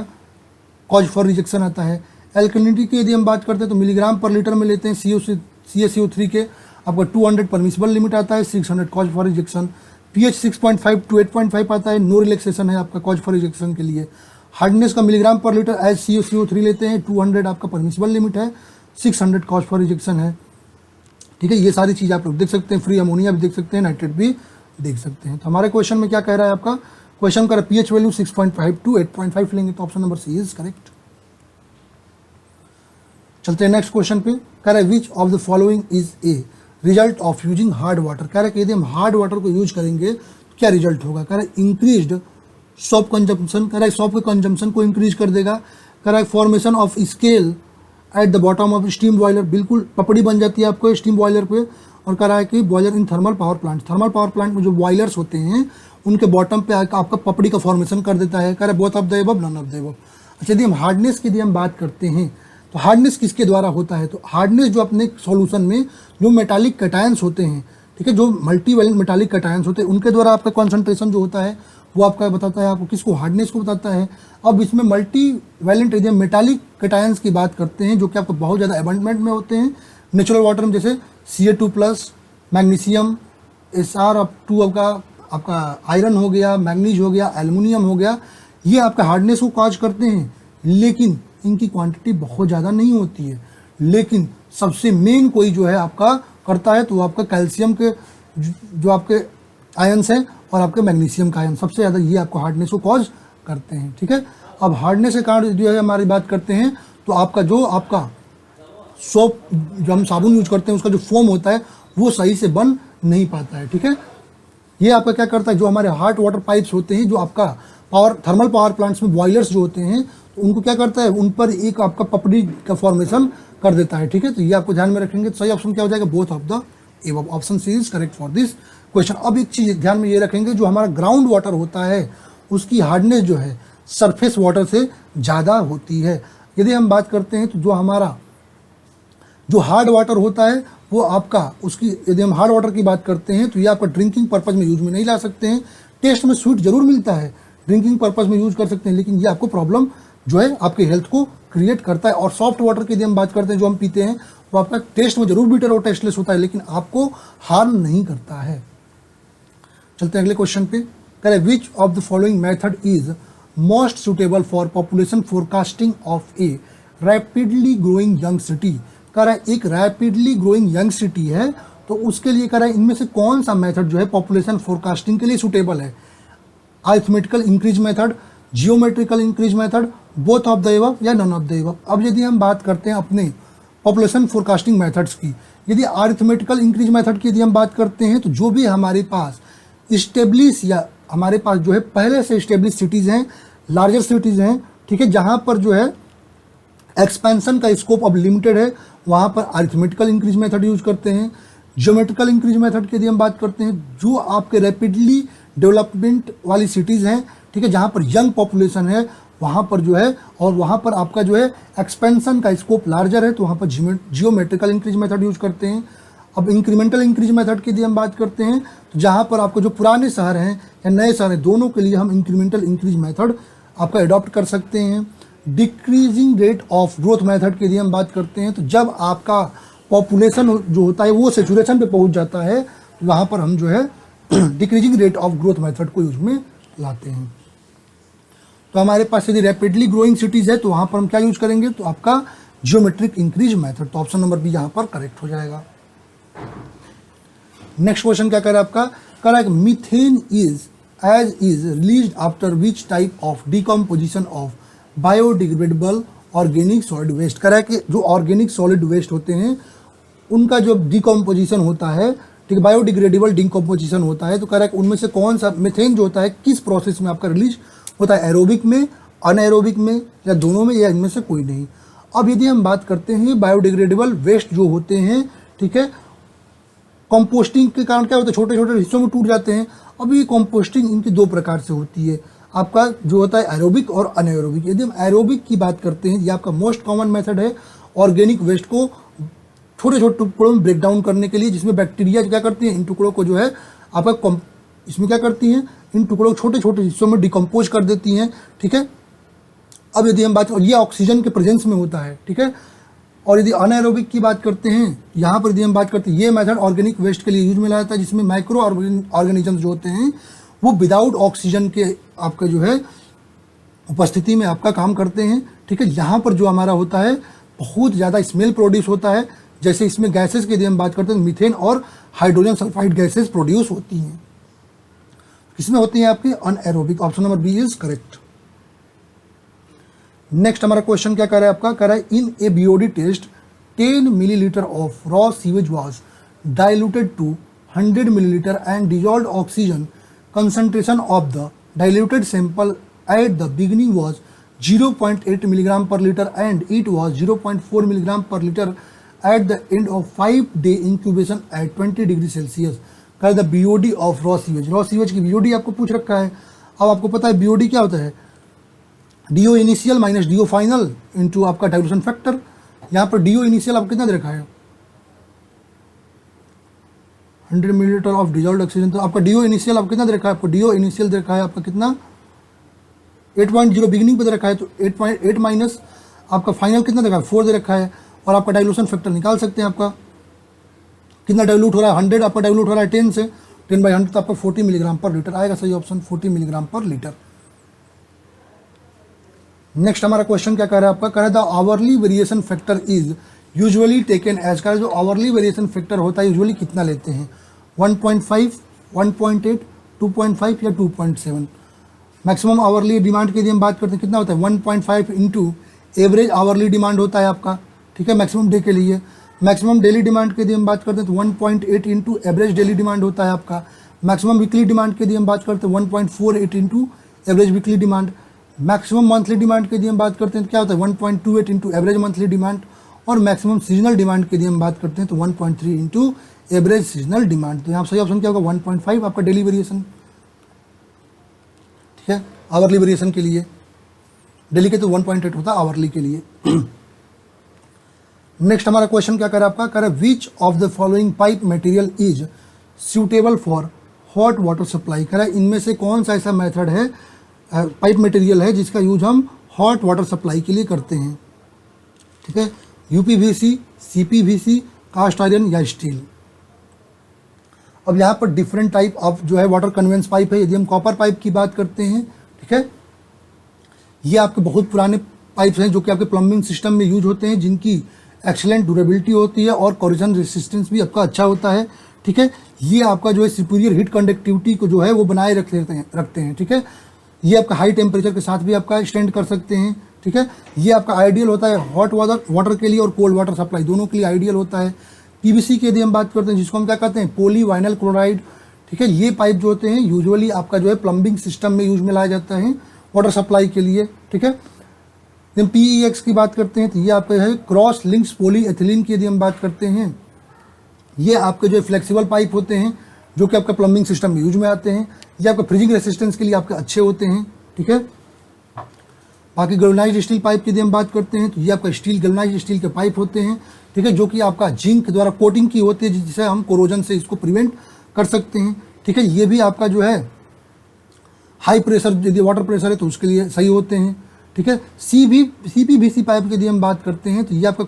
कॉज फॉर रिजेक्शन आता है। एल्कलिनिटी की यदि हम बात करते हैं तो मिलीग्राम पर लीटर में लेते हैं CaCO3 के, आपका 200 परमिसिबल लिमिट आता है, 600 cause for rejection. PH 6.5 to 8.5 आता है, नो रिलैक्सेशन है आपका कॉज फॉर रिजेक्शन के लिए। हार्डनेस का milligram per litre as CaCO3 लेते हैं, 200 आपका परमिसिबल लिमिट है, 600 कॉज फॉर रिजेक्शन है। ठीक है, ये सारी चीज़ आप लोग देख सकते हैं, फ्री अमोनिया भी देख सकते हैं, नाइट्रेट भी देख सकते हैं। तो हमारे क्वेश्चन में क्या कह रहा है आपका, क्वेश्चन का पीएच वैल्यू 6.5 to 8.5 लेंगे, तो option number C is correct. चलते हैं नेक्स्ट क्वेश्चन पे, कह रहा है which of the following is a result of using hard water. कह रहा है कि यदि हम हार्ड वाटर को यूज करेंगे तो क्या रिजल्ट होगा। कह रहा है इंक्रीज्ड सॉप कंजम्पशन, कह रहा है सॉप के कंजम्पशन को इंक्रीज कर देगा। कह रहा है formation of scale at the bottom of steam boiler, बिल्कुल पपड़ी बन जाती है आपको स्टीम बॉयलर पे। और कह रहा है कि boiler in thermal power plant, thermal power plant में जो बॉयलर्स होते हैं उनके बॉटम पे आपका पपड़ी का फॉर्मेशन कर देता है। कह रहा है both of the above, none of the above. अच्छा, यदि हम हार्डनेस की यदि हम बात करते हैं तो हार्डनेस किसके द्वारा होता है, तो हार्डनेस जो अपने सॉल्यूशन में जो मेटालिक कैटायंस होते हैं, ठीक है, जो मल्टीवैलेंट मेटालिक कैटायंस होते हैं उनके द्वारा आपका कॉन्सेंट्रेशन जो होता है वो आपका बताता है, आपको किसको, हार्डनेस को बताता है। अब इसमें मल्टीवैलेंट यदि हम मेटालिक कैटायंस की बात करते हैं जो कि आपको बहुत ज़्यादा अबंडेंट में होते हैं नेचुरल वाटर में, जैसे Ca2+, मैग्नीशियम, Sr2 आपका आयरन हो गया, मैग्नीज हो गया, एल्युमिनियम हो गया, ये आपका हार्डनेस को कॉज करते हैं, लेकिन इनकी क्वांटिटी बहुत ज़्यादा नहीं होती है। लेकिन सबसे मेन कोई जो है आपका करता है तो वो आपका कैल्शियम के जो आपके आयन्स हैं और आपके मैग्नीशियम का आयन सबसे ज़्यादा ये आपको हार्डनेस को कॉज करते हैं। ठीक है, अब हार्डनेस के कारण जो है हमारी बात करते हैं तो आपका सोप जो हम साबुन यूज करते हैं उसका जो फोम होता है वो सही से बन नहीं पाता है। ठीक है, ये आपका क्या करता है, जो हमारे हॉट वाटर पाइप्स होते हैं, जो आपका थर्मल पावर प्लांट्स में बॉयलर्स जो होते हैं तो उनको क्या करता है, उन पर एक आपका पपड़ी का फॉर्मेशन कर देता है। ठीक है, तो ये आपको ध्यान में रखेंगे। तो सही ऑप्शन क्या हो जाएगा, both of the above, option C is correct for this question. अब एक चीज़ ध्यान में ये रखेंगे, जो हमारा ग्राउंड वाटर होता है उसकी हार्डनेस जो है सरफेस वाटर से ज़्यादा होती है। यदि हम बात करते हैं तो जो हमारा जो हार्ड वाटर होता है वो आपका उसकी, यदि हम हार्ड वाटर की बात करते हैं तो ये आपका ड्रिंकिंग पर्पज़ में यूज में नहीं ला सकते हैं। टेस्ट में स्वीट जरूर मिलता है, ड्रिंकिंग पर्पज़ में यूज कर सकते हैं, लेकिन ये आपको प्रॉब्लम जो है आपके हेल्थ को क्रिएट करता है। और सॉफ्ट वाटर की यदि हम बात करते हैं जो हम पीते हैं वो आपका टेस्ट में जरूर बीटर और टेस्टलेस होता है, लेकिन आपको हार्म नहीं करता है। चलते हैं अगले क्वेश्चन पे, कह रहे विच of the following method is most suitable for population forecasting of A rapidly growing young city. कह रहा है एक रैपिडली ग्रोइंग यंग सिटी है तो उसके लिए कह रहा है इनमें से कौन सा मेथड जो है पॉपुलेशन फोरकास्टिंग के लिए सुटेबल है। Arithmetical increase method, geometrical increase method, both of the above या नन ऑफ द एबव। अब यदि हम बात करते हैं अपने पॉपुलेशन फोरकास्टिंग मेथड्स की, यदि अरिथमेटिकल इंक्रीज मेथड की यदि हम बात करते हैं तो जो भी हमारे पास इस्टेब्लिश या हमारे पास जो है पहले से इस्टेब्लिश सिटीज़ हैं, लार्जर सिटीज़ हैं, ठीक है, जहाँ पर जो है एक्सपेंशन का स्कोप अब लिमिटेड है, वहाँ पर अरिथमेटिकल इंक्रीज मेथड यूज करते हैं। ज्योमेट्रिकल इंक्रीज मेथड की यदि हम बात करते हैं, जो आपके रैपिडली डेवलपमेंट वाली सिटीज़ हैं, ठीक है, जहाँ पर यंग पॉपुलेशन है, वहाँ पर जो है, और वहाँ पर आपका जो है एक्सपेंशन का स्कोप लार्जर है, तो वहाँ पर जियोमेट्रिकल इंक्रीज मेथड यूज करते हैं। अब इंक्रीमेंटल इंक्रीज मेथड की यदि हम बात करते हैं, तो जहाँ पर आपको जो पुराने शहर हैं या नए शहर हैं, दोनों के लिए हम इंक्रीमेंटल इंक्रीज मेथड आपका अडॉप्ट कर सकते हैं। Decreasing rate of growth method की यदि हम बात करते हैं, तो जब आपका पॉपुलेशन जो होता है वो सेचुरेशन पे पहुंच जाता है, तो वहाँ पर हम जो है decreasing rate of growth method को यूज में लाते हैं। तो हमारे पास यदि रैपिडली ग्रोइंग सिटीज़ है तो वहाँ पर हम क्या यूज करेंगे, तो आपका जियोमेट्रिक इंक्रीज मेथड, तो ऑप्शन नंबर बी यहाँ पर करेक्ट हो जाएगा। नेक्स्ट क्वेश्चन क्या कर रहा है आपका, कह रहा है methane is released after which type of decomposition of biodegradable organic solid waste. कह रहा है कि जो ऑर्गेनिक सॉलिड वेस्ट होते हैं उनका जो डिकम्पोजिशन होता है, ठीक है, बायोडिग्रेडेबल डिकम्पोजिशन होता है, तो कह रहा है कि उनमें से कौन सा मीथेन जो होता है किस प्रोसेस में आपका रिलीज होता है, एरोबिक में, अनएरोबिक में, या दोनों में, या इनमें से कोई नहीं। अब यदि हम बात करते हैं बायोडिग्रेडेबल वेस्ट जो होते हैं, ठीक है, कंपोस्टिंग के कारण क्या होता है, छोटे छोटे हिस्सों में टूट जाते हैं। अब ये कंपोस्टिंग इनकी दो प्रकार से होती है, आपका जो होता है एरोबिक और अनएरोबिक। यदि हम एरोबिक की बात करते हैं, ये आपका मोस्ट कॉमन मेथड है ऑर्गेनिक वेस्ट को छोटे छोटे टुकड़ों में ब्रेक डाउन करने के लिए, जिसमें बैक्टीरिया क्या करती है, इन टुकड़ों को जो है आपका इसमें क्या करती हैं, इन टुकड़ों को छोटे छोटे हिस्सों में डिकम्पोज कर देती हैं, ठीक है। अब यदि हम बात, और ये ऑक्सीजन के प्रेजेंस में होता है, ठीक है। और यदि अनएरोबिक की बात करते हैं, यहाँ पर यदि हम बात करते हैं, ये मेथड ऑर्गेनिक वेस्ट के लिए यूज में लाया जाता है, जिसमें माइक्रो ऑर्गेनिजम्स जो होते हैं वो विदाउट ऑक्सीजन के आपका जो है उपस्थिति में आपका काम करते हैं, ठीक है। यहाँ पर जो हमारा होता है बहुत ज़्यादा स्मेल प्रोड्यूस होता है, जैसे इसमें गैसेस की यदि हम बात करते हैं, मीथेन और हाइड्रोजन सल्फाइड गैसेस प्रोड्यूस होती हैं। किसमें होती हैं आपकी, anaerobic. Option number B is correct. Next हमारा क्वेश्चन क्या कर रहा है आपका, कह रहा है in a BOD test 10 millilitre of raw sewage was diluted to 100 millilitre and dissolved oxygen concentration of the diluted sample at the beginning was 0.8 milligram per liter and it was 0.4 milligram per liter at the end of 5-day incubation at 20 degree Celsius. कह the BOD of raw sewage, raw sewage की बीओडी आपको पूछ रखा है। अब आपको पता है बीओडी क्या होता है, DO initial minus DO final into आपका डाइल्यूशन फैक्टर। यहाँ पर डीओ इनिशियल आपको कितना दे रखा है, 100 मिलीलीटर ऑफ डिजॉल्व्ड ऑक्सीजन, तो आपका डीओ इनिशियल आपको कितना दे रखा है, आपको डीओ इनिशियल दे रखा है आपका कितना 8.0 बिगिनिंग पे दे रखा है, तो 8.8 माइनस आपका फाइनल कितना दे रखा है 4 दे रखा है, और आपका डाइल्यूशन फैक्टर निकाल सकते हैं आपका कितना डाइल्यूट हो रहा है, 100 आपका डाइल्यूट हो रहा है 10 से, 10/100 तो आपका 40 मिलीग्राम पर लीटर आएगा, सही option 40 milligram per litre. Next हमारा क्वेश्चन क्या कह रहा है आपका, कह रहा है the hourly variation factor is usually taken as, का जो आवरली वेरिएशन फैक्टर होता है यूजुअली कितना लेते हैं, 1.5, 1.8, 2.5 या 2.7। मैक्सिमम आवरली डिमांड की यदि हम बात करते हैं कितना होता है, 1.5 इंटू एवरेज आवरली डिमांड होता है आपका, ठीक है, मैक्सिमम डे के लिए। मैक्सिमम डेली डिमांड की यदि हम बात करते हैं तो 1.8 इंटू एवरेज डेली डिमांड होता है आपका। मैक्सिमम वीकली डिमांड की यदि हम बात करते हैं 1.48 into average weekly demand. Maximum monthly demand की यदि हम बात करते हैं तो क्या होता है 1.28 इंटू एवरेज मंथली डिमांड। और मैक्सिमम सीजनल डिमांड की यदि हम बात करते हैं तो 1.3 इंटू एवरेज सीजनल डिमांड। तो यहाँ सही ऑप्शन क्या होगा 1.5 आपका डेली वेरिएशन, ठीक है, आवरली वेरिएशन के लिए। डेली के तो 1.8 होता है आवरली के लिए। नेक्स्ट हमारा क्वेश्चन क्या कर आपका, कह रहा है which of the following pipe material is suitable for hot water supply. कह रहा है इनमें से कौन सा ऐसा मेथड है, पाइप मटेरियल है जिसका यूज हम हॉट वाटर सप्लाई के लिए करते हैं, ठीक है, यूपीवीसी, सीपीवीसी, कास्ट आयरन या स्टील। अब यहाँ पर डिफरेंट टाइप ऑफ जो है वाटर कन्वेंस पाइप है। यदि हम कॉपर पाइप की बात करते हैं, ठीक है, ये आपके बहुत पुराने पाइप्स हैं जो कि आपके प्लम्बिंग सिस्टम में यूज होते हैं, जिनकी एक्सीलेंट ड्यूरेबिलिटी होती है और कोरोजन रेसिस्टेंस भी आपका अच्छा होता है, ठीक है। ये आपका जो है सुपीरियर हीट कंडक्टिविटी को जो है वो बनाए रखते हैं, ठीक है। ये आपका हाई टेम्परेचर के साथ भी आपका स्टैंड कर सकते हैं, ठीक है। ये आपका आइडियल होता है हॉट वाटर के लिए और कोल्ड वाटर सप्लाई दोनों के लिए आइडियल होता है। पीवीसी की यदि हम बात करते हैं जिसको हम क्या कहते हैं पॉली वाइनल क्लोराइड, ठीक है। ये पाइप जो होते हैं यूजुअली आपका जो है प्लम्बिंग सिस्टम में यूज में लाया जाता है वाटर सप्लाई के लिए, ठीक है। जब PEX की बात करते हैं तो ये आपका है क्रॉस लिंक्स पॉली एथिलीन की यदि हम बात करते हैं, ये आपके जो फ्लेक्सिबल पाइप होते हैं जो कि आपका प्लम्बिंग सिस्टम में यूज में आते हैं, ये आपका फ्रीजिंग रेसिस्टेंस के लिए आपके अच्छे होते हैं, ठीक है। बाकी गैल्वेनाइज्ड स्टील पाइप की यदि हम बात करते हैं तो ये आपका स्टील गैल्वेनाइज्ड स्टील के पाइप होते हैं, ठीक है, जो कि आपका जिंक के द्वारा कोटिंग की होती है जिससे हम कोरोजन से इसको प्रिवेंट कर सकते हैं, ठीक है। ये भी आपका जो है हाई प्रेशर यदि वाटर प्रेशर है तो उसके लिए सही होते हैं, ठीक है। CPVC पाइप की यदि हम बात करते हैं तो ये आपका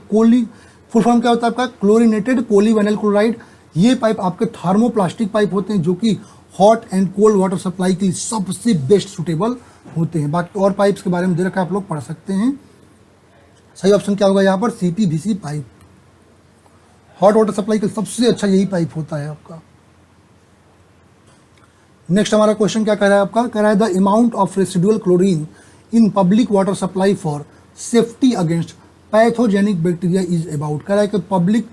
फुल फॉर्म क्या होता है आपका क्लोरिनेटेड पॉलीविनाइल क्लोराइड। ये पाइप आपके थर्मोप्लास्टिक पाइप होते हैं जो कि hot and cold water supply के लिए सबसे बेस्ट सुटेबल होते हैं। बाकी और पाइप्स के बारे में दे रखा है, आप लोग पढ़ सकते हैं। सही ऑप्शन क्या होगा यहाँ पर CPVC pipe. Hot water supply का सबसे अच्छा यही पाइप होता है आपका। नेक्स्ट हमारा क्वेश्चन क्या कह रहा है आपका, कह रहा है the amount of residual chlorine in public water supply for safety against pathogenic bacteria is about. कह रहा है कि पब्लिक,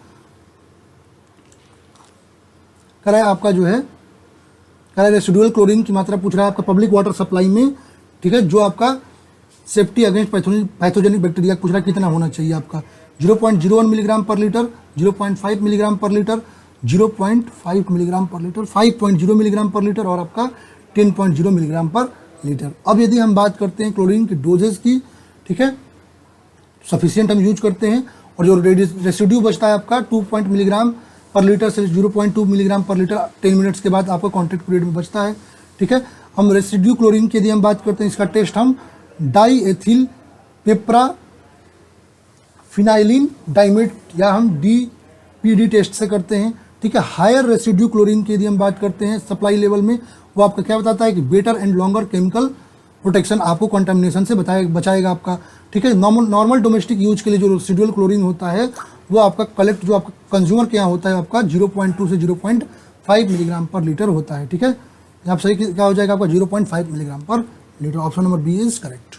कह रहा है आपका जो है, कह रहा है रेसिडुअल क्लोरीन की मात्रा पूछ रहा है आपका पब्लिक वाटर सप्लाई में, ठीक है, जो आपका सेफ्टी अगेंस्ट पैथोजेनिक बैक्टीरिया पूछ रहा है कितना होना चाहिए आपका 0.01 milligram per litre, 0.5 milligram per litre, 0.5 milligram per litre, 5.0 milligram per litre और आपका 10.0 मिलीग्राम पर लीटर। अब यदि हम बात करते हैं क्लोरीन की डोजेज की, ठीक है, सफिशिएंट हम यूज करते हैं और जो रेसिड्यू बचता है आपका 2 मिलीग्राम पर लीटर से 0.2 मिलीग्राम पर लीटर 10 मिनट्स के बाद आपका कॉन्टैक्ट पीरियड में बचता है, ठीक है। हम रेसिड्यू क्लोरीन की यदि हम बात करते हैं इसका टेस्ट हम डाई एथिल पेप्रा फिनाइलिन डाइमेट या हम DPD टेस्ट से करते हैं, ठीक है। हायर रेसिड्यू क्लोरीन की यदि हम बात करते हैं सप्लाई लेवल में, वो आपका क्या बताता है कि better and longer chemical protection आपको कंटामिनेशन से बचाएगा आपका, ठीक है। नॉर्मल डोमेस्टिक यूज के लिए जो रेसिडुअल क्लोरीन होता है वो आपका कलेक्ट जो आपका कंज्यूमर के यहाँ होता है आपका 0.2 से 0.5 मिलीग्राम पर लीटर होता है, ठीक है। यहाँ सही क्या हो जाएगा आपका 0.5 milligram per litre. Option number B is correct.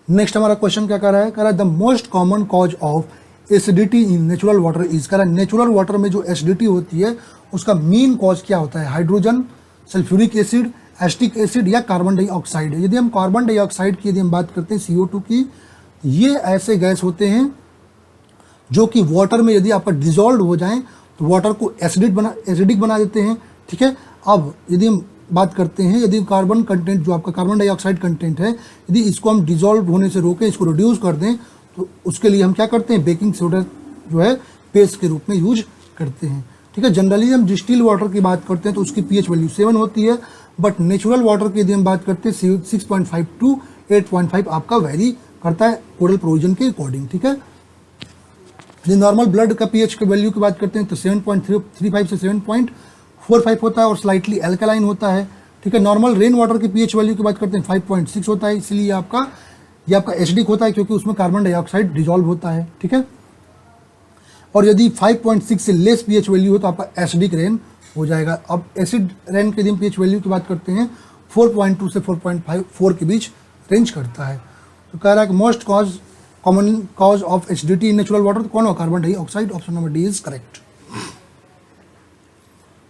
Next हमारा क्वेश्चन क्या कर रहा है, कह रहा है the most common cause of acidity in natural water is. कह रहा है नेचुरल वाटर में जो एसिडिटी होती है उसका मेन कॉज क्या होता है, hydrogen, sulphuric acid, acetic acid या कार्बन डाइऑक्साइड। यदि हम कार्बन डाइऑक्साइड की यदि हम बात करते हैं CO2 की, ये ऐसे गैस होते हैं जो कि वाटर में यदि आपका डिजोल्व हो जाएं तो वाटर को एसिडिक बना देते हैं, ठीक है। अब यदि हम बात करते हैं यदि कार्बन कंटेंट जो आपका कार्बन डाइऑक्साइड कंटेंट है यदि इसको हम डिजोल्व होने से रोकें, इसको रिड्यूस कर दें तो उसके लिए हम क्या करते हैं बेकिंग सोडा जो है पेस्ट के रूप में यूज करते हैं, ठीक है। जनरली हम डिस्टिल वाटर की बात करते हैं तो उसकी pH वैल्यू 7 होती है, बट नेचुरल वाटर की यदि हम बात करते हैं 6.5 टू 8.5 आपका वेरी करता है कोरल प्रोविजन के अकॉर्डिंग, ठीक है। यदि नॉर्मल ब्लड का pH के वैल्यू की बात करते हैं तो 7.35 से 7.45 होता है और स्लाइटली एल्कलाइन होता है, ठीक है। नॉर्मल रेन वाटर की pH वैल्यू की बात करते हैं 5.6 होता है, इसलिए ये आपका एसिडिक होता है क्योंकि उसमें कार्बन डाइऑक्साइड डिजोल्व होता है, ठीक है। और यदि 5.6 से लेस pH वैल्यू हो तो आपका एसिडिक रेन हो जाएगा। अब एसिड रेन के दिन pH वैल्यू की बात करते हैं 4.2 से 4.4 के बीच रेंज करता है। तो कह रहा है कि most common cause of acidity in natural water तो कौन हो, carbon dioxide. Option number D is correct.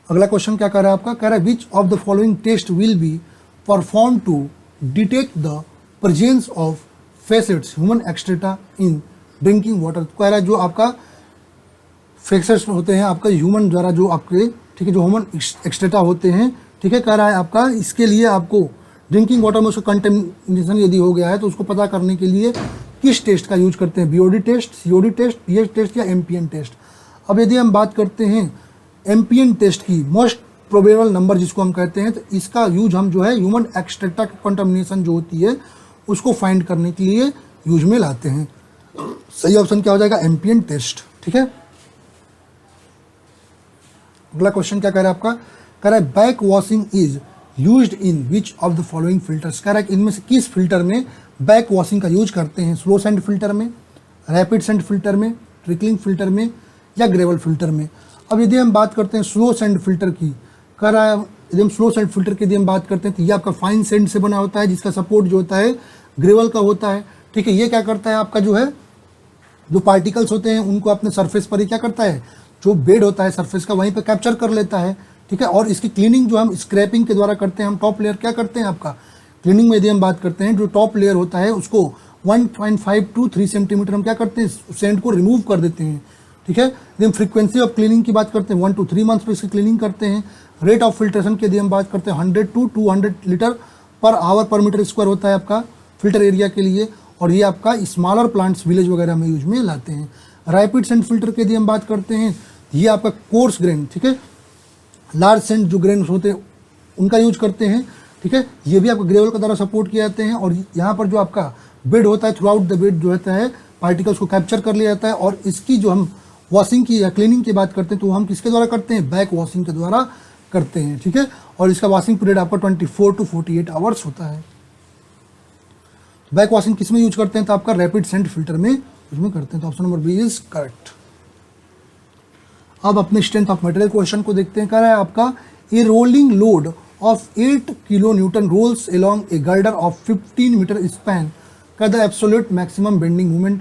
अगला क्वेश्चन क्या कह रहा है आपका, कह रहा है which of the following test will be perform to detect the presence of faeces human excreta in drinking water. कह रहा है जो आपका फैसेट्स होते हैं आपका ह्यूमन द्वारा जो आपके, ठीक है, जो ह्यूमन एक्सट्रेटा होते हैं, ठीक है, कह रहा है आपका इसके लिए आपको ड्रिंकिंग वाटर में उसका कंटेमिनेशन यदि हो गया है तो उसको पता करने के लिए किस टेस्ट का यूज करते हैं, BOD test, COD test, pH test या MPN टेस्ट। अब यदि हम बात करते हैं MPN टेस्ट की, मोस्ट प्रोबेबल नंबर जिसको हम कहते हैं, तो इसका यूज हम जो है ह्यूमन एक्सट्रेक्टा कंटामिनेशन जो होती है उसको फाइंड करने के लिए यूज में लाते हैं। सही ऑप्शन क्या हो जाएगा, MPN टेस्ट, ठीक है। अगला क्वेश्चन क्या कह रहा है आपका, कह रहा है back washing is used in which of the following filters. कह रहा है कि इनमें से किस फिल्टर में बैक वॉशिंग का यूज करते हैं, स्लो सेंड फिल्टर में, रैपिड सेंड फिल्टर में, ट्रिकलिंग फिल्टर में या ग्रेवल फिल्टर में। अब यदि हम बात करते हैं स्लो सेंड फिल्टर की, कह रहा है यदि हम स्लो सेंड फिल्टर की यदि हम बात करते हैं तो ये आपका फाइन सेंड से बना होता है जिसका सपोर्ट जो होता है ग्रेवल का होता है, ठीक है। ये क्या करता है आपका जो है जो पार्टिकल्स होते हैं उनको अपने सरफेस पर ही क्या करता है, जो बेड होता है सरफेस का वहीं पे कैप्चर कर लेता है, ठीक है। और इसकी क्लीनिंग जो हम स्क्रैपिंग के द्वारा करते हैं, हम टॉप लेयर क्या करते हैं आपका क्लीनिंग में यदि हम बात करते हैं, जो टॉप लेयर होता है उसको 1.5 to 3 सेंटीमीटर हम क्या करते हैं, सैंड को रिमूव कर देते हैं, ठीक है। यदि हम फ्रीक्वेंसी ऑफ क्लीनिंग की बात करते हैं 1 to 3 मंथ्स पर इसकी क्लीनिंग करते हैं। रेट ऑफ फिल्ट्रेशन की यदि हम बात करते हैं 100 to 200 लीटर पर आवर पर मीटर स्क्वायर होता है आपका फिल्टर एरिया के लिए, और ये आपका स्मॉलर प्लांट्स विलेज वगैरह में यूज में लाते हैं। रैपिड सेंड फिल्टर की यदि हम बात करते हैं, ये आपका कोर्स ग्रेन, ठीक है, लार्ज सेंड जो ग्रेन होते हैं उनका यूज करते हैं, ठीक है। ये भी आपका ग्रेवल के द्वारा सपोर्ट किए जाते हैं, और यहाँ पर जो आपका बेड होता है, थ्रू आउट द बेड जो होता है पार्टिकल्स को कैप्चर कर लिया जाता है, और इसकी जो हम वॉशिंग की या क्लीनिंग की बात करते हैं तो हम किसके द्वारा करते हैं, बैक वॉशिंग के द्वारा करते हैं, ठीक है। और इसका वॉशिंग पीरियड आपका 24 to 48 आवर्स होता है। बैक वॉशिंग किस में यूज करते हैं, तो आपका रैपिड सेंड फिल्टर में यूज में करते हैं, तो option number B is correct. अब अपने स्ट्रेंथ ऑफ मटेरियल क्वेश्चन को देखते हैं। कह रहा है आपका a rolling load of 8 kilonewton rolls along a girder of 15 metre span का the absolute maximum bending movement.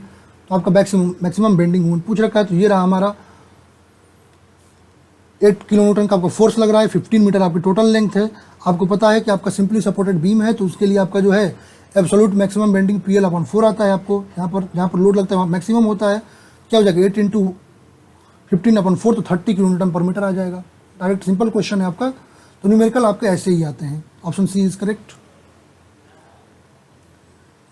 तो आपका मैक्सिमम बेंडिंग मूवमेंट पूछ रखा है, तो ये रहा हमारा 8 किलो न्यूटन का आपका फोर्स लग रहा है, 15 मीटर आपकी टोटल लेंथ है। आपको पता है कि आपका सिंपली सपोर्टेड बीम है, तो उसके लिए आपका जो है एब्सोल्यूट मैक्सिमम बेंडिंग PL/4 आता है। आपको यहाँ पर लोड लगता है वहाँ मैक्सिमम होता है, क्या हो जाएगा 8 × 15/4 तो 30 किलो न्यूटन पर मीटर आ जाएगा। डायरेक्ट सिंपल क्वेश्चन है आपका, तो न्यूमेरिकल आपके ऐसे ही आते हैं। Option C is correct.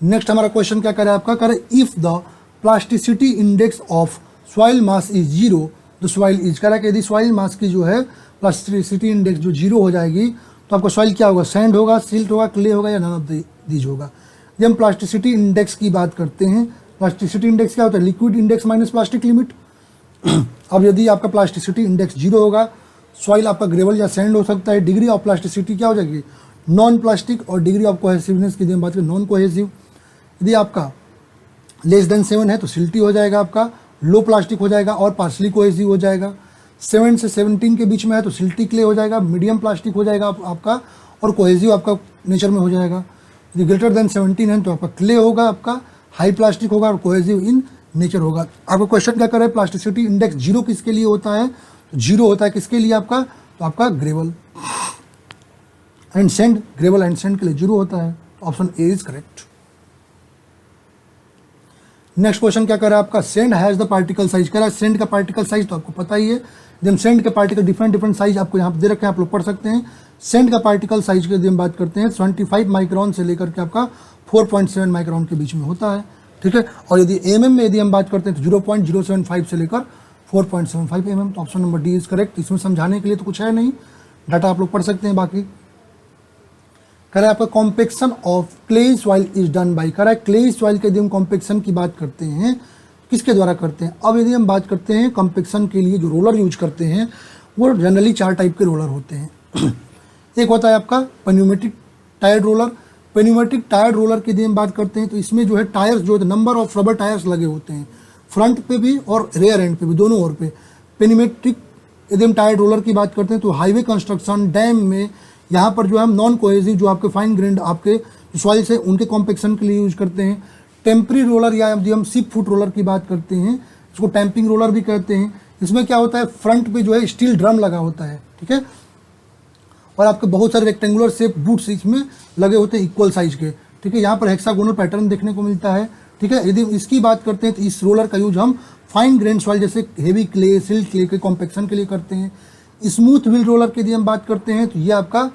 Next हमारा क्वेश्चन क्या करे आपका, करे if the plasticity index of soil mass is 0 the soil is, कह रहा है कि यदि सॉइल मास की जो है प्लास्टिसिटी इंडेक्स जो 0 हो जाएगी तो आपका सॉइल क्या होगा, सैंड होगा, सिल्ट होगा, क्ले होगा, या नन ऑफ दीज होगा। जब हम प्लास्टिसिटी इंडेक्स की बात करते हैं, प्लास्टिसिटी इंडेक्स क्या होता है, liquid index minus plastic limit. अब यदि आपका प्लास्टिसिटी इंडेक्स 0 होगा, सॉइल आपका ग्रेवल या सैंड हो सकता है, डिग्री ऑफ प्लास्टिसिटी क्या हो जाएगी, नॉन प्लास्टिक, और डिग्री ऑफ कोहेसिवनेस की हम बात करें नॉन कोहेसिव। यदि आपका लेस देन 7 है तो सिल्टी हो जाएगा, आपका लो प्लास्टिक हो जाएगा और पार्सली कोहेसिव हो जाएगा। 7 से 17 के बीच में है तो सिल्टी क्ले हो जाएगा, मीडियम प्लास्टिक हो जाएगा आपका, और कोहेसिव आपका नेचर में हो जाएगा। यदि ग्रेटर देन 17 है तो आपका क्ले होगा, आपका हाई प्लास्टिक होगा और कोहेसिव इन नेचर होगा। आपको क्वेश्चन क्या कर रहा है, प्लास्टिसिटी इंडेक्स 0 किसके लिए होता है, 0 होता है किसके लिए आपका, तो आपका gravel and sand, gravel and sand के लिए 0 होता है। Option A is correct. Next question क्या कर रहा है आपका, send has the particle size, कह रहा है सेंड का पार्टिकल साइज तो आपको पता ही है। जब सेंड के पार्टिकल डिफरेंट साइज आपको यहाँ पे दे रखे हैं, आप लोग पढ़ सकते हैं। सेंड का पार्टिकल साइज की यदि हम बात करते हैं 25 माइक्रोन से लेकर के आपका 4.7 माइक्रोन के बीच में होता है, ठीक है। और यदि mm में यदि हम बात करते हैं तो 0.075 से लेकर 4.75 mm। तो option number D is correct. इसमें समझाने के लिए तो कुछ है नहीं, डाटा आप लोग पढ़ सकते हैं। बाकी कह रहा है आपका compaction of clay soil is done by, कह रहा है क्ले सॉइल के यदि हम कॉम्पेक्शन की बात करते हैं किसके द्वारा करते हैं। अब यदि हम बात करते हैं कॉम्पेक्शन के लिए जो रोलर यूज करते हैं वो जनरली 4 टाइप के रोलर होते हैं। एक होता है आपका पेन्यूमेटिक टायर्ड रोलर। पेन्यूमेटिक टायर्ड रोलर की यदि हम बात करते हैं तो इसमें जो है टायर्स जो है नंबर ऑफ रबर टायर्स लगे होते हैं, फ्रंट पे भी और रेयर एंड पे भी, दोनों ओर पे। पेन्यूमेटिक यदि हम टायर्ड रोलर की बात करते हैं तो हाईवे कंस्ट्रक्शन, डैम में यहाँ पर जो है हम नॉन कोहेसिव जो आपके फाइन ग्रेन्ड आपके सॉइल से उनके कॉम्पेक्शन के लिए यूज करते हैं। टेम्परी रोलर या यदि हम सिप फुट रोलर की बात करते हैं, इसको टैंपिंग रोलर भी कहते हैं। इसमें क्या होता है, फ्रंट पे जो है स्टील ड्रम लगा होता है, ठीक है, और आपके बहुत सारे रेक्टेंगुलर शेप बूट्स इसमें लगे होते हैं इक्वल साइज के, ठीक है। यहाँ पर हेक्सागोनल पैटर्न देखने को मिलता है, ठीक है। यदि इसकी बात करते हैं तो इस रोलर का यूज हम फाइन ग्रेन सॉइल जैसे हेवी क्ले, सिल्ट क्ले के कॉम्पेक्शन के लिए करते हैं। स्मूथ व्हील रोलर की यदि हम बात करते हैं तो ये आपका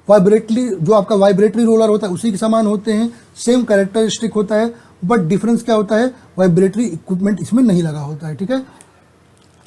वाइब्रेटरी जो आपका वाइब्रेटरी रोलर होता है उसी के समान होते हैं, सेम कैरेक्टरिस्टिक होता है, बट डिफरेंस क्या होता है, वाइब्रेटरी इक्विपमेंट इसमें नहीं लगा होता है, ठीक है।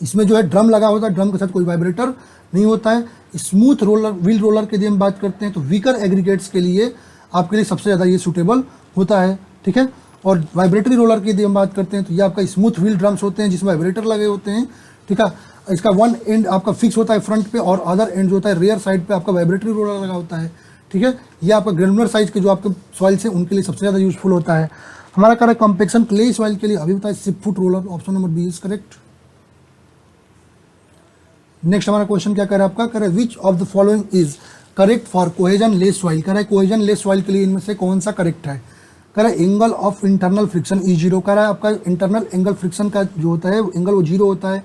इसमें जो है ड्रम लगा होता है, ड्रम के साथ कोई वाइब्रेटर नहीं होता है। स्मूथ रोलर व्हील रोलर के यदि हम बात करते हैं तो वीकर एग्रीगेट्स के लिए आपके लिए सबसे ज़्यादा ये सूटेबल होता है, ठीक है। और वाइब्रेटरी रोलर की यदि हम बात करते हैं तो ये आपका स्मूथ व्हील ड्रम्स होते हैं जिसमें वाइब्रेटर लगे होते हैं, ठीक है। इसका वन एंड आपका फिक्स होता है फ्रंट पे और अदर एंड जो होता है रेयर साइड पे आपका वाइब्रेटरी रोलर लगा होता है, ठीक है। ये आपका ग्रेनुलर साइज के जो आपके सॉइल से उनके लिए सबसे ज़्यादा यूजफुल होता है। हमारा कह रहा है कॉम्पेक्शन क्ले सॉइल के लिए अभी बताया sheep foot roller. Option number B is correct. Next हमारा क्वेश्चन क्या कह रहा है आपका, कह रहा है which of the following is correct for cohesionless soil. कह रहा है कोहेजन लेस सॉइल के लिए इनमें से कौन सा करेक्ट है। कह रहा है angle of internal friction is 0। कह रहा है आपका इंटरनल एंगल फ्रिक्शन का जो होता है एंगल वो 0 होता है।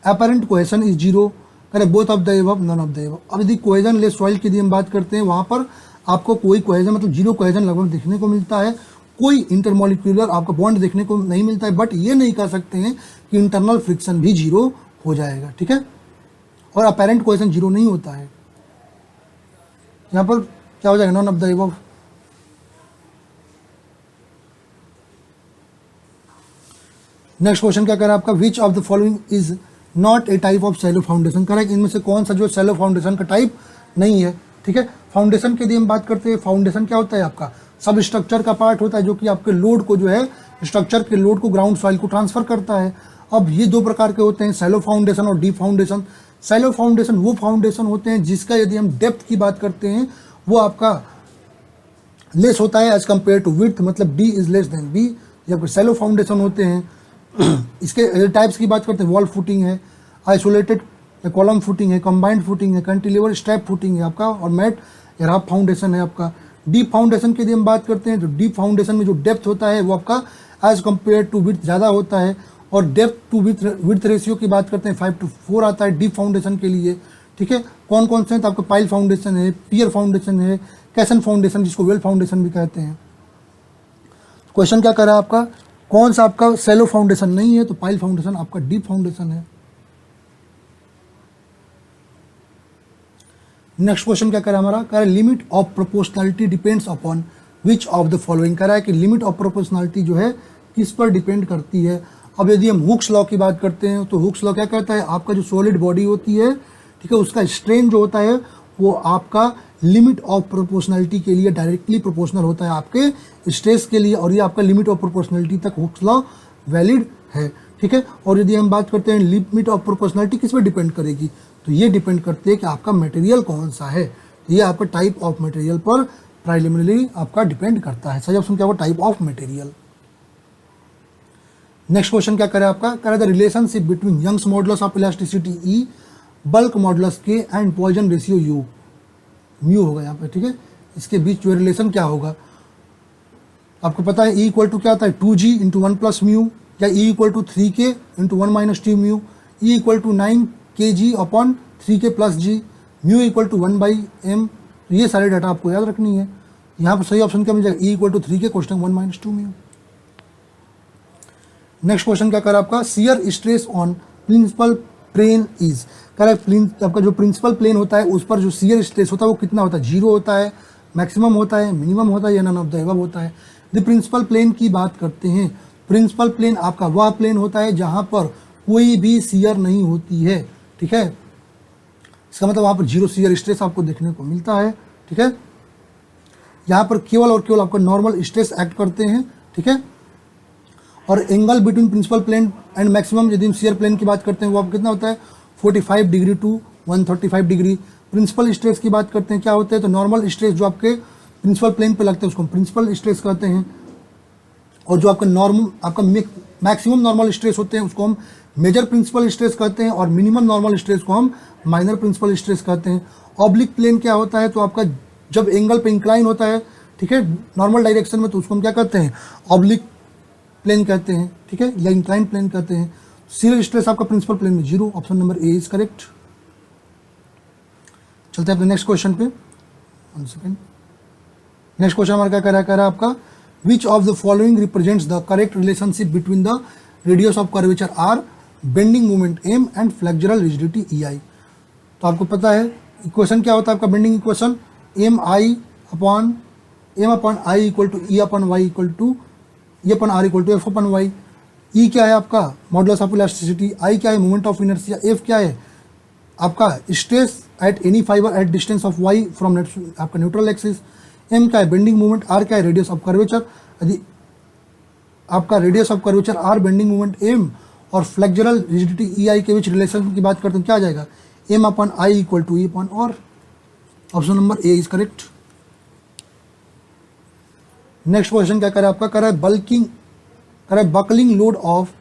Apparent cohesion is 0। कह रहे both of the above, none of the above. अब यदि कोहेजन लेस सॉइल की यदि हम बात करते हैं वहाँ पर आपको कोई कोहेजन मतलब जीरो कोहेजन लगभग देखने को मिलता है, कोई इंटरमॉलिक्यूलर आपका बॉन्ड देखने को नहीं मिलता है, बट ये नहीं कह सकते हैं कि इंटरनल फ्रिक्शन भी जीरो हो जाएगा, ठीक है। और अपेरेंट कोहेजन जीरो नहीं होता है। यहाँ पर क्या हो जाएगा, none of the above. Next question क्या कह रहा है आपका, which of the following is not a type of shallow foundation. कह रहा है इनमें से कौन सा जो सैलो फाउंडेशन का टाइप नहीं है, ठीक है। फाउंडेशन के लिए हम बात करते हैं, फाउंडेशन क्या होता है आपका, सब स्ट्रक्चर का पार्ट होता है जो कि आपके लोड को जो है, स्ट्रक्चर के लोड को ग्राउंड सॉइल को ट्रांसफर करता है। अब ये दो प्रकार के होते हैं, सैलो फाउंडेशन और डीप फाउंडेशन। सैलो फाउंडेशन वो फाउंडेशन होते हैं जिसका यदि हम डेप्थ की बात करते हैं वो आपका लेस होता है एज कम्पेयर टू विड्थ, मतलब D is less than B, या फिर सैलो फाउंडेशन होते हैं। इसके टाइप्स की बात करते हैं, वॉल फुटिंग है, आइसोलेटेड कॉलम फुटिंग है, कंबाइंड फुटिंग है, कैंटिलीवर स्ट्रैप फुटिंग है आपका, और मैट या राफ फाउंडेशन है आपका। डीप फाउंडेशन के लिए हम बात करते हैं तो डीप फाउंडेशन में जो डेप्थ होता है वो आपका एज कम्पेयर टू विड्थ ज़्यादा होता है, और डेप्थ टू विड्थ रेशियो की बात करते हैं 5:4 आता है डीप फाउंडेशन के लिए, ठीक है। कौन कौन से हैं तो आपका पाइल फाउंडेशन है, पियर फाउंडेशन है, कैसन फाउंडेशन जिसको वेल फाउंडेशन भी कहते हैं। क्वेश्चन क्या कर रहा है आपका, कौन सा आपका सैलो फाउंडेशन नहीं है तो पाइल फाउंडेशन आपका डीप फाउंडेशन है। नेक्स्ट क्वेश्चन क्या कर रहा है हमारा, कह रहा है limit of proportionality depends upon which of the following. कह रहा है कि लिमिट ऑफ प्रोपोर्शनलिटी जो है किस पर डिपेंड करती है। अब यदि हम हुक्स लॉ की बात करते हैं तो हुक्स लॉ क्या कहता है, आपका जो सॉलिड बॉडी होती है, ठीक है, उसका स्ट्रेन जो होता है वो आपका लिमिट ऑफ प्रोपोर्शनलिटी के लिए डायरेक्टली प्रोपोर्शनल होता है आपके स्ट्रेस के लिए, और ये आपका लिमिट ऑफ प्रोपोर्शनलिटी तक हुक्स लॉ वैलिड है, ठीक है। और यदि हम बात करते हैं लिमिट ऑफ प्रोपोर्शनलिटी किस पर डिपेंड करेगी, तो ये डिपेंड करती है कि आपका मटेरियल कौन सा है, तो ये आपका टाइप ऑफ मटेरियल पर प्राइमरीली आपका डिपेंड करता है। सही ऑप्शन क्या होगा, type of material. Next question क्या करे आपका, कह रहा है the relationship between Young's modulus of elasticity E, bulk modulus K and Poisson ratio U, mu होगा यहाँ पे, ठीक है। इसके बीच जो रिलेशन क्या होगा, आपको पता है ई इक्वल टू क्या आता है 2g इंटू 1 प्लस म्यू, या E equal to 3k into 1 minus 2 mu, E equal to 9kg upon 3k plus G, mu equal to 1/m। तो ये सारे डाटा आपको याद रखनी है। यहाँ पर सही ऑप्शन क्या मिल जाएगा, E equal to 3k question 1 minus 2 mu. Next question क्या कर रहा है आपका, shear stress on principal plane is. कह रहा है आपका जो प्रिंसिपल प्लेन होता है उस पर जो शियर स्ट्रेस होता है वो कितना होता है, जीरो होता है, मैक्सिमम होता है, मिनिमम होता है, या नन ऑफ द अबव होता है। द प्रिंसिपल प्लेन की बात करते हैं, प्रिंसिपल प्लेन आपका वह प्लेन होता है जहां पर कोई भी शियर नहीं होती है, ठीक है। इसका मतलब वहां पर जीरो शियर स्ट्रेस आपको देखने को मिलता है, ठीक है। यहाँ पर केवल और केवल आपका नॉर्मल स्ट्रेस एक्ट करते हैं, ठीक है। और angle between principal plane and maximum यदि हम शियर प्लेन की बात करते हैं वो आपको कितना होता है 45 degree to 135 degree. Principal stress की बात करते हैं क्या होते हैं, तो नॉर्मल स्ट्रेस जो आपके प्रिंसिपल प्लेन पे लगते हैं उसको हम प्रिंसिपल स्ट्रेस कहते हैं, और जो आपका मैक्सिमम नॉर्मल स्ट्रेस होते हैं उसको हम मेजर प्रिंसिपल स्ट्रेस कहते हैं, और मिनिमम नॉर्मल स्ट्रेस को हम माइनर प्रिंसिपल स्ट्रेस कहते हैं। ऑब्लिक प्लेन क्या होता है, तो आपका जब एंगल पे इंक्लाइन होता है, ठीक है, नॉर्मल डायरेक्शन में, तो उसको हम क्या कहते हैं, ऑब्लिक प्लेन कहते हैं, ठीक है, या इंक्लाइन प्लेन कहते हैं। शियर स्ट्रेस आपका प्रिंसिपल प्लेन में zero, option number A is correct. चलते हैं अपने नेक्स्ट क्वेश्चन पे, 1 सेकेंड। नेक्स्ट क्वेश्चन हमारा क्या कह रहा है आपका, which of the following represents the correct relationship between the radius of curvature R, bending moment M and flexural rigidity E I. तो आपको पता है इक्वेशन क्या होता है आपका bending equation, M upon I equal to E upon Y equal to E upon R equal to F upon Y. E क्या है आपका मॉडुलस ऑफ इलास्टिसिटी, आई क्या है मोमेंट ऑफ इनर्शिया, एफ क्या है आपका stress at any fibre at distance of Y from आपका न्यूट्रल एक्सिस, एम क्या है बेंडिंग मोमेंट, आर क्या है रेडियस ऑफ कर्वेचर। यदि आपका radius of curvature R, bending moment M और फ्लेक्सुरल रिजिडिटी ई आई के बीच रिलेशन की बात करते हैं क्या आ जाएगा, M upon I equal to E upon R. Option number A is correct. Next question क्या करे आपका, कर रहा है buckling load of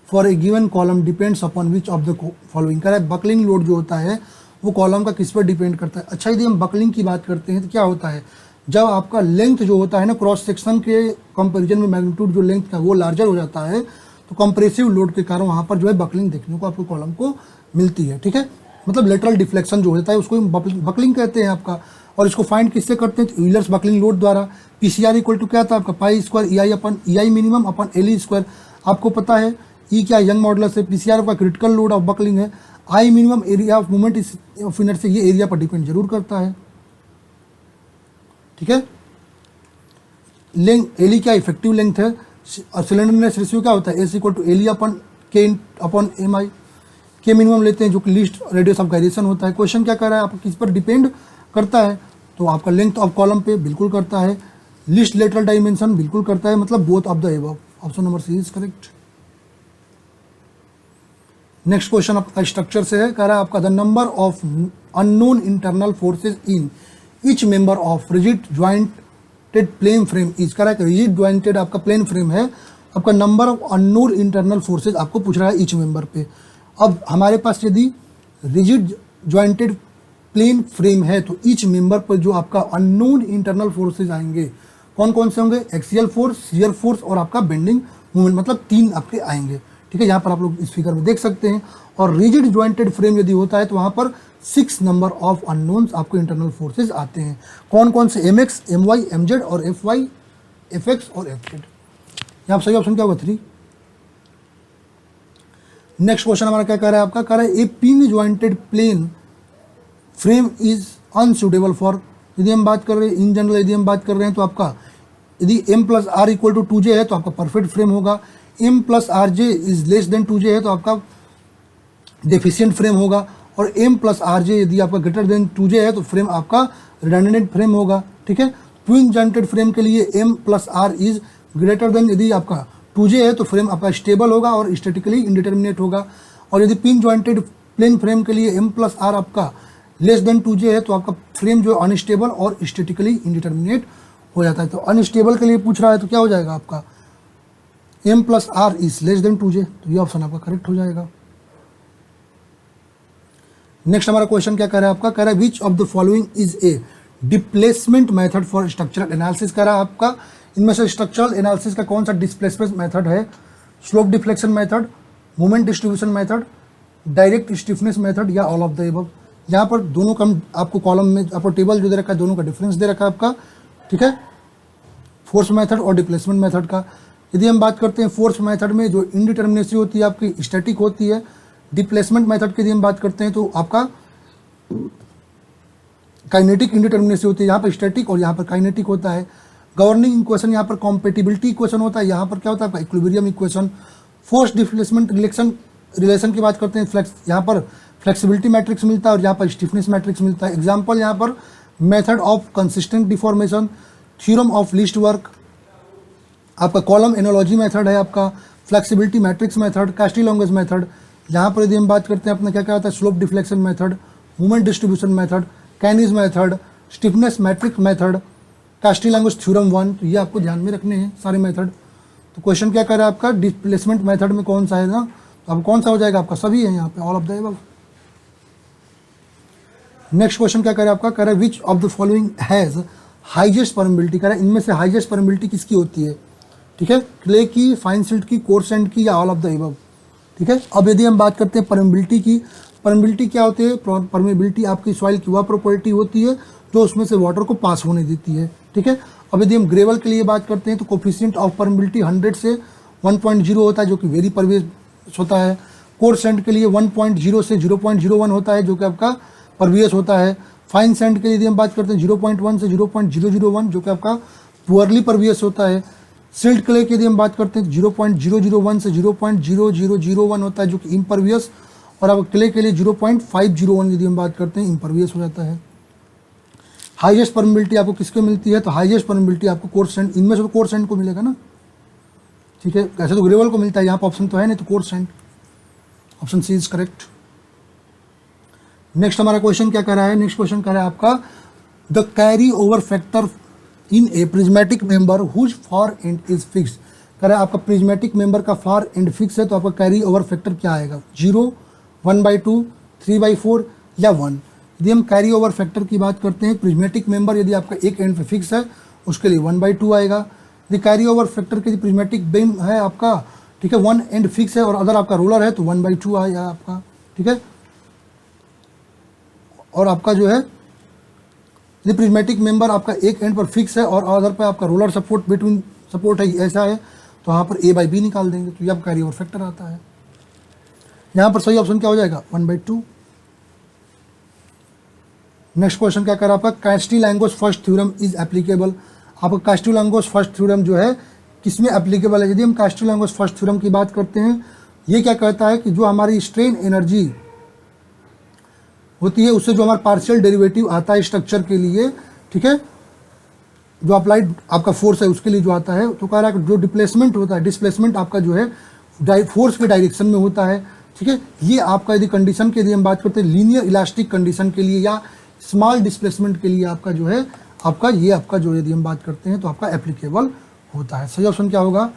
for a given column depends upon which of the following. कह रहा है बकलिंग लोड जो होता है वो कॉलम का किस पर डिपेंड करता है। अच्छा, यदि हम बकलिंग की बात करते हैं तो क्या होता है, जब आपका लेंथ जो होता है ना क्रॉस सेक्शन के कंपैरिजन में मैग्नीट्यूड जो लेंथ का वो लार्जर हो जाता है, तो कंप्रेसिव लोड के कारण वहाँ पर जो है बकलिंग देखने को आपको कॉलम को मिलती है, ठीक है। मतलब लेटरल डिफ्लेक्शन जो होता है उसको हम बकलिंग कहते हैं आपका। और इसको फाइंड किससे करते हैं, तो यूलर्स बकलिंग लोड द्वारा। पीसीआर इक्वल टू क्या था आपका, पाई स्क्वायर EI अपन EI मिनिमम अपन LE स्क्वायर। आपको पता है ई क्या यंग मॉडुलस है, पीसीआर का क्रिटिकल लोड ऑफ बकलिंग है, I minimum area of movement of inertia, ये एरिया पर डिपेंड जरूर करता है। ठीक है, लेंथ एली क्या इफेक्टिव लेंथ है, और सिलेंडरनेस रेशियो क्या होता है, एस इक्वल टू एली अपन के अपॉन MI। के मिनिमम लेते हैं जो कि लीस्ट रेडियस ऑफ गायरेशन होता है। क्वेश्चन क्या कर रहा है, आपको किस पर डिपेंड करता है, तो आपका लेंथ ऑफ कॉलम पे बिल्कुल करता है, लीस्ट लेटरल डायमेंशन बिल्कुल करता है, मतलब both of the above. Option number C is correct. Next question आपका स्ट्रक्चर से है, कह रहा है आपका the number of unknown internal forces in each member of rigid jointed plane frame is. कह रहा है कि रिजिड ज्वाइंटेड आपका प्लेन फ्रेम है, आपका number of unknown internal forces आपको पूछ रहा है ईच मेंबर पे। अब हमारे पास यदि रिजिड ज्वाइंटेड प्लेन फ्रेम है तो ईच मेंबर पर जो आपका अननोन इंटरनल फोर्सेज आएंगे कौन कौन से होंगे, एक्सियल फोर्स, शियर फोर्स और आपका बेंडिंग मूवमेंट, मतलब 3 आपके आएंगे। ठीक है, यहाँ पर आप लोग इस फिगर में देख सकते हैं। और रिजिड ज्वाइंटेड फ्रेम यदि होता है तो वहाँ पर 6 नंबर ऑफ अननोन्स आपको इंटरनल फोर्सेज आते हैं। कौन कौन से, MX, MY, MZ और FY, FX और FZ। यहाँ सही ऑप्शन क्या होगा, 3। नेक्स्ट क्वेश्चन हमारा क्या कह रहा है आपका, कह रहा है a pin jointed plane frame is unsuitable for, यदि हम बात कर रहे हैं इन जनरल, यदि हम बात कर रहे हैं तो आपका यदि M + R = 2J है तो आपका परफेक्ट फ्रेम होगा, M + RJ is less then 2J है तो आपका डेफिशिएंट फ्रेम होगा, और M + RJ यदि आपका ग्रेटर देन 2J है तो फ्रेम आपका रिडंडेंट फ्रेम होगा। ठीक है, ट्विन जॉइंटेड फ्रेम के लिए M + R is greater than, यदि आपका 2J है तो फ्रेम आपका स्टेबल होगा और स्टैटिकली इंडिटर्मिनेट होगा, और यदि पिन जॉइंटेड प्लेन फ्रेम के लिए M + R आपका लेस देन 2J है तो आपका फ्रेम जो अनस्टेबल और स्टैटिकली इंडिटर्मिनेट हो जाता है। तो अनस्टेबल के लिए पूछ रहा है तो क्या हो जाएगा आपका, M + R is less then 2J, तो ये ऑप्शन आपका करेक्ट हो जाएगा। नेक्स्ट हमारा क्वेश्चन क्या कह रहा है आपका, कह रहा है which of the following is a displacement method for structural analysis. कह रहा है आपका इनमें से स्ट्रक्चरल एनालिसिस का कौन सा डिस्प्लेसमेंट मेथड है, slope deflection method, moment distribution method, direct stiffness method या ऑल ऑफ द एबव। यहाँ पर दोनों का आपको कॉलम में आपको टेबल जो दे रखा है दोनों का डिफरेंस दे रखा है आपका। ठीक है, फोर्स मेथड और डिप्लेसमेंट मेथड का। यदि हम बात करते हैं फोर्स मेथड में जो इनडिटर्मिनेसी होती है आपकी स्टैटिक होती है, डिप्लेसमेंट मेथड की यदि हम बात करते हैं तो आपका काइनेटिक इंडिटर्मिनेसी होती है, यहाँ पर स्टैटिक और यहाँ पर काइनेटिक होता है। गवर्निंग इक्वेशन यहाँ पर कॉम्पेटिबिलिटी इक्वेशन होता है, यहाँ पर क्या होता है equilibrium equation. Force displacement relation की बात करते हैं, फ्लेक्स यहाँ पर फ्लेक्सिबिलिटी मैट्रिक्स मिलता है और यहाँ पर स्टिफनेस मैट्रिक्स मिलता है। एग्जाम्पल यहाँ पर method of consistent deformation, theorem of least work, आपका कॉलम एनालॉजी मेथड है, आपका फ्लेक्सिबिलिटी मैट्रिक्स मेथड, कास्टिलॉन्गस मेथड। यहाँ पर यदि हम बात करते हैं अपना क्या क्या होता है, slope deflection method, movement distribution method, Kani's method, stiffness matrix method, Castigliano's theorem 1। तो ये आपको ध्यान में रखने हैं सारे मेथड। तो क्वेश्चन क्या कर रहा है आपका, डिस्प्लेसमेंट मेथड में कौन सा है ना, तो अब कौन सा हो जाएगा आपका, सभी है यहाँ पे, all of the above. Next question क्या कर रहा है आपका, कह रहा है which of the following has highest permeability. कह रहा है इनमें से हाईएस्ट परमेबिलिटी किसकी होती है। ठीक है, क्ले की, फाइन सिल्ट की, कोर्स सैंड की या ऑल ऑफ द एबव। ठीक है, अब यदि हम बात करते हैं परमेबिलिटी की, परमेबिलिटी क्या होती है, परमेबिलिटी आपकी सॉइल की वह प्रॉपर्टी होती है जो उसमें से वाटर को पास होने देती है। ठीक है, अब यदि हम ग्रेवल के लिए बात करते हैं तो कोफिशिएंट ऑफ परमेबिलिटी 100 से 1.0 होता है जो कि वेरी परवियस होता है। कोर्स सैंड के लिए 1.0 से 0.01 होता है जो कि आपका परवियस होता है। फाइन सैंड के लिए यदि हम बात करते हैं 0.1 से 0.001 जो कि आपका पुअरली परवियस होता है। सिल्ट क्ले की यदि हम बात करते हैं 0.001 से 0.0001 होता है जो कि इम्परवियस, और अब क्ले के लिए 0.501 यदि हम बात करते हैं इम्परवियस हो जाता है। हाईएस्ट परमेबिलिटी आपको किसको मिलती है, तो हाईएस्ट परमेबिलिटी आपको कोर्स सैंड, इनमें से तो कोर्स सैंड को मिलेगा ना। ठीक है, ऐसे तो ग्रेवल को मिलता है, यहाँ पर ऑप्शन तो है नहीं, तो coarse sand, option C is correct. Next हमारा क्वेश्चन क्या कह रहा है, नेक्स्ट क्वेश्चन कह रहा है आपका the carry over factor in a prismatic member whose far end is fixed. कह रहा है आपका प्रिज्मेटिक मेंबर का फार एंड फिक्स है तो आपका कैरी ओवर फैक्टर क्या आएगा, 0, 1/2, 3/4 या 1। यदि हम कैरी ओवर फैक्टर की बात करते हैं, प्रिज्मेटिक मेंबर यदि आपका एक एंड पे फिक्स है उसके लिए 1/2 आएगा। यदि कैरी ओवर फैक्टर के प्रिज्मेटिक बीम है आपका, ठीक है, 1 एंड फिक्स है और अगर आपका रोलर है तो 1/2 आएगा आपका। ठीक है, और आपका जो है यदि प्रिज्मेटिक मेंबर आपका एक एंड पर फिक्स है और अदर पर आपका रोलर सपोर्ट बिटवीन सपोर्ट है ऐसा है, तो यहाँ पर A/B निकाल देंगे, तो ये आपका कैरी ओवर फैक्टर आता है। यहाँ पर सही ऑप्शन क्या हो जाएगा 1/2। नेक्स्ट क्वेश्चन क्या कर रहा है आपका, कास्टिलियानोस फर्स्ट थ्योरम इज एप्लीकेबल। आपका कास्टिलियानोस फर्स्ट थ्योरम जो है किसमें एप्लीकेबल है? यदि हम कास्टिलियानोस फर्स्ट थ्योरम की बात करते हैं, ये क्या कहता है कि जो हमारी स्ट्रेन एनर्जी होती है उससे जो हमारा पार्शियल डेरिवेटिव आता है स्ट्रक्चर के लिए, ठीक है, जो अप्लाइड आपका फोर्स है उसके लिए जो आता है, तो कह रहा है जो डिस्प्लेसमेंट होता है, डिस्प्लेसमेंट आपका जो है फोर्स के डायरेक्शन में होता है, ठीक है। ये आपका यदि कंडीशन के लिए हम बात करते हैं लीनियर इलास्टिक कंडीशन के लिए या स्मॉल डिस्प्लेसमेंट के लिए आपका जो है आपका ये आपका जो यदि हम बात करते हैं तो आपका एप्लीकेबल होता है। सही ऑप्शन क्या होगा?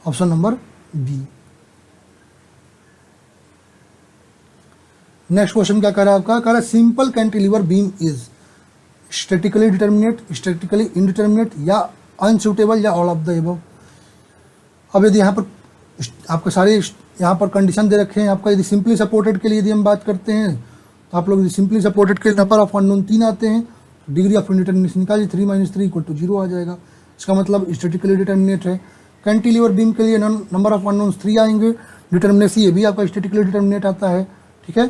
Option number B. Next question क्या कर रहा है आपका, कह रहा है simple cantilever beam is statically determinate, statically indeterminate या अनसूटेबल या ऑल ऑफ द अबव। अब यदि यहाँ पर आपके सारे यहाँ पर कंडीशन दे रखे हैं आपका, यदि सिंपली सपोर्टेड के लिए यदि हम बात करते हैं तो आप लोग यदि सिंपली सपोर्टेड के नंबर ऑफ अननोन 3 आते हैं, डिग्री ऑफ इंडिटर्मिनेशन निकालिए 3 - 3 = 0 आ जाएगा, इसका मतलब स्टैटिकली डिटर्मिनेट है। कैंटिलीवर बीम के लिए नंबर ऑफ अननोन्स 3 आएंगे, डिटर्मिनेसी ये भी आपका स्टैटिकली डिटर्मिनेट आता है, ठीक है।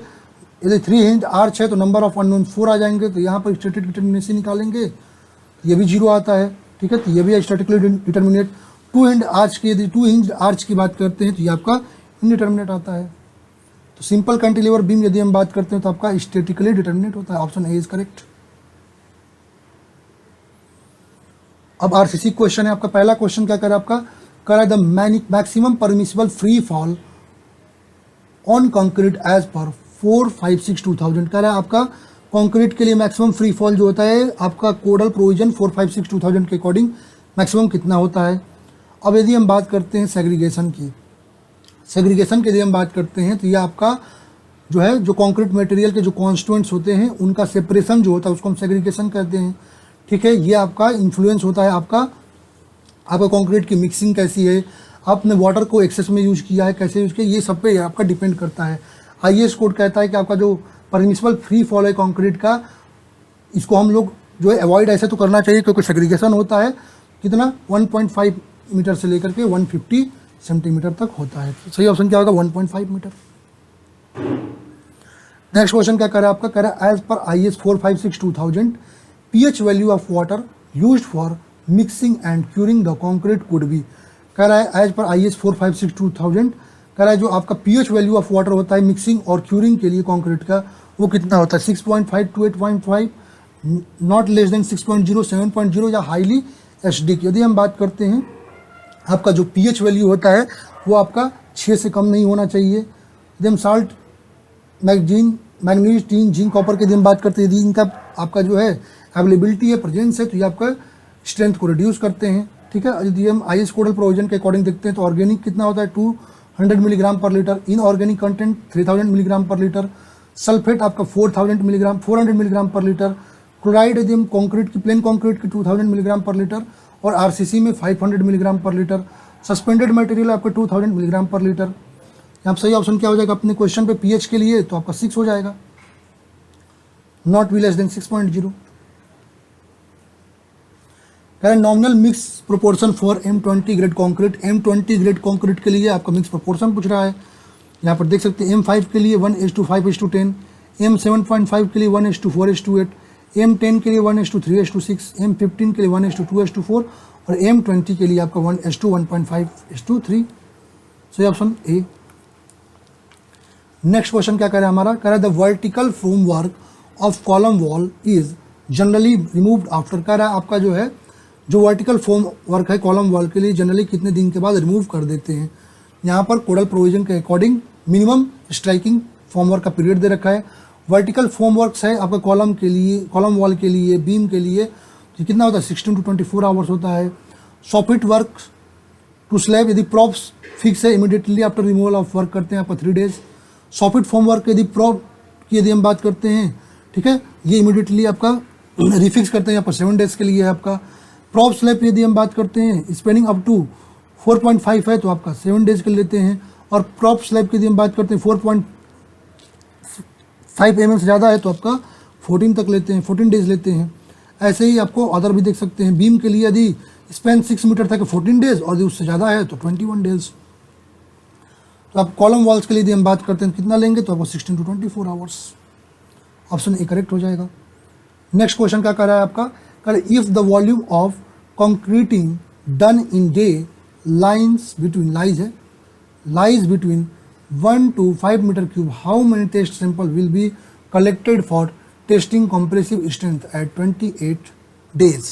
यदि 3 हिंज आर्च है तो नंबर ऑफ अननोन 4 आ जाएंगे, तो यहाँ पर स्टैटिक डिटर्मिनेसी निकालेंगे तो ये भी 0 आता है, ठीक है, तो ये भी स्टैटिकली डिटर्मिनेट। 2 हिंज आर्च की यदि 2 हिंज आर्च की बात करते हैं तो ये आपका इनडिटर्मिनेट आता है। तो सिंपल कैंटिलीवर बीम यदि हम बात करते हैं तो आपका स्टैटिकली डिटर्मिनेट होता है। Option A is correct. अब आरसीसी क्वेश्चन है आपका। पहला क्वेश्चन क्या कर रहा है आपका, कर रहा है the maximum permissible free fall on concrete as per 456/2000। कह रहा है आपका कंक्रीट के लिए मैक्सिमम फ्री फॉल जो होता है आपका कोडल प्रोविजन 456/2000 के अकॉर्डिंग मैक्सिमम कितना होता है। अब यदि हम बात करते हैं सेग्रीगेशन की, सेग्रीगेशन के लिए हम बात करते हैं तो ये आपका जो है जो कंक्रीट मटेरियल के जो कॉन्स्टिट्यूएंट्स होते हैं उनका सेपरेशन जो होता है उसको हम सेग्रीगेशन कहते हैं, ठीक है। ये आपका इन्फ्लुएंस होता है आपका कंक्रीट की मिक्सिंग कैसी है, आपने वाटर को एक्सेस में यूज किया है कैसे यूज किया, ये सब पे आपका डिपेंड करता है। आईएस कोड कहता है कि आपका जो परमिसिबल फ्री फॉल है कंक्रीट का, इसको हम लोग जो है अवॉइड ऐसे तो करना चाहिए क्योंकि सेग्रीगेशन होता है कितना 1.5 मीटर से लेकर के 150 सेंटीमीटर तक होता है। सही ऑप्शन क्या होगा 1.5 मीटर। नेक्स्ट क्वेश्चन क्या कर रहा है आपका, कह रहा है as per IS 456/2000 pH value of water used for mixing and curing the concrete could be. कह रहा है एज पर IS 456/2000 कह रहा है जो आपका pH वैल्यू ऑफ वाटर होता है मिक्सिंग और क्यूरिंग के लिए कंक्रीट का वो कितना होता है 6.5 to 8.5, नॉट लेस देन 6.0, 7.0 या हाईली एसिडिक। यदि हम बात करते हैं आपका जो pH वैल्यू होता है वो आपका 6 से कम नहीं होना चाहिए। यदि हम salt manganese tin zinc copper की यदि हम बात करते हैं, यदि इनका आपका जो है अवेलेबिलिटी है प्रेजेंस है तो ये आपका स्ट्रेंथ को रिड्यूस करते हैं, ठीक है। यदि हम IS कोडल प्रोविजन के अकॉर्डिंग देखते हैं तो ऑर्गेनिक कितना होता है 200 milligram per litre, inorganic content 3000 milligram per litre, sulphate आपका 400 मिलीग्राम पर लीटर, क्लोराइड यदि हम कॉन्क्रीट की प्लेन कॉन्क्रीट की 2000 मिलीग्राम पर लीटर और आरसीसी में 500 milligram per litre, suspended material आपका 2000 मिलीग्राम पर लीटर। यहाँ सही ऑप्शन क्या हो जाएगा अपने क्वेश्चन पे pH के लिए तो आपका 6 हो जाएगा, not be less then 6.0। Nominal mix proportion for M20 grade concrete. M20 grade concrete के लिए आपका मिक्स प्रोपोर्शन पूछ रहा है। यहाँ पर देख सकते हैं M5 के लिए 1:5:10, M7.5 के लिए 1:4:8, M10 के लिए 1:3:6, M15 के लिए 1:2:4 और M20 के लिए आपका 1:1.5:3। सही ऑप्शन ए। नेक्स्ट क्वेश्चन क्या कह रहा है हमारा, कह रहा है the vertical frame work of column wall is generally removed after. कह रहा है आपका जो है जो वर्टिकल फॉर्म वर्क है कॉलम वॉल के लिए जनरली कितने दिन के बाद रिमूव कर देते हैं। यहाँ पर कोडल प्रोविजन के according minimum striking form work का पीरियड दे रखा है। वर्टिकल फॉर्म वर्क्स है आपका कॉलम के लिए, कॉलम वॉल के लिए, बीम के लिए तो कितना होता है 16 to 24 आवर्स होता है। सॉफिट वर्क टू स्लैब यदि प्रॉप्स फिक्स है immediately after removal of work करते हैं आपका 3 डेज। सॉफिट फॉर्म वर्क यदि प्रॉप की यदि हम बात करते हैं, ठीक है, ये इमीडिएटली आपका रिफिक्स करते हैं यहाँ पर 7 डेज के लिए है आपका। प्रॉप स्लैब यदि हम बात करते हैं स्पेनिंग अप टू 4.5 है तो आपका 7 डेज के लेते हैं और प्रॉप स्लैब की यदि हम बात करते हैं 4.5 mm से ज़्यादा है तो आपका 14 तक लेते हैं, 14 डेज लेते हैं। ऐसे ही आपको अदर भी देख सकते हैं। बीम के लिए यदि स्पैन 6 मीटर था कि 14 डेज और यदि उससे ज़्यादा है तो 21 डेज। तो आप कॉलम वॉल्स के लिए यदि हम बात करते हैं कितना लेंगे तो आपको 16 to 24 hours. Option A correct हो जाएगा। नेक्स्ट क्वेश्चन क्या कर रहा है आपका, कह if the volume of concreting done in day lies between 1 to 5 metre cube, how many test sample will be collected for testing compressive strength at 28 days.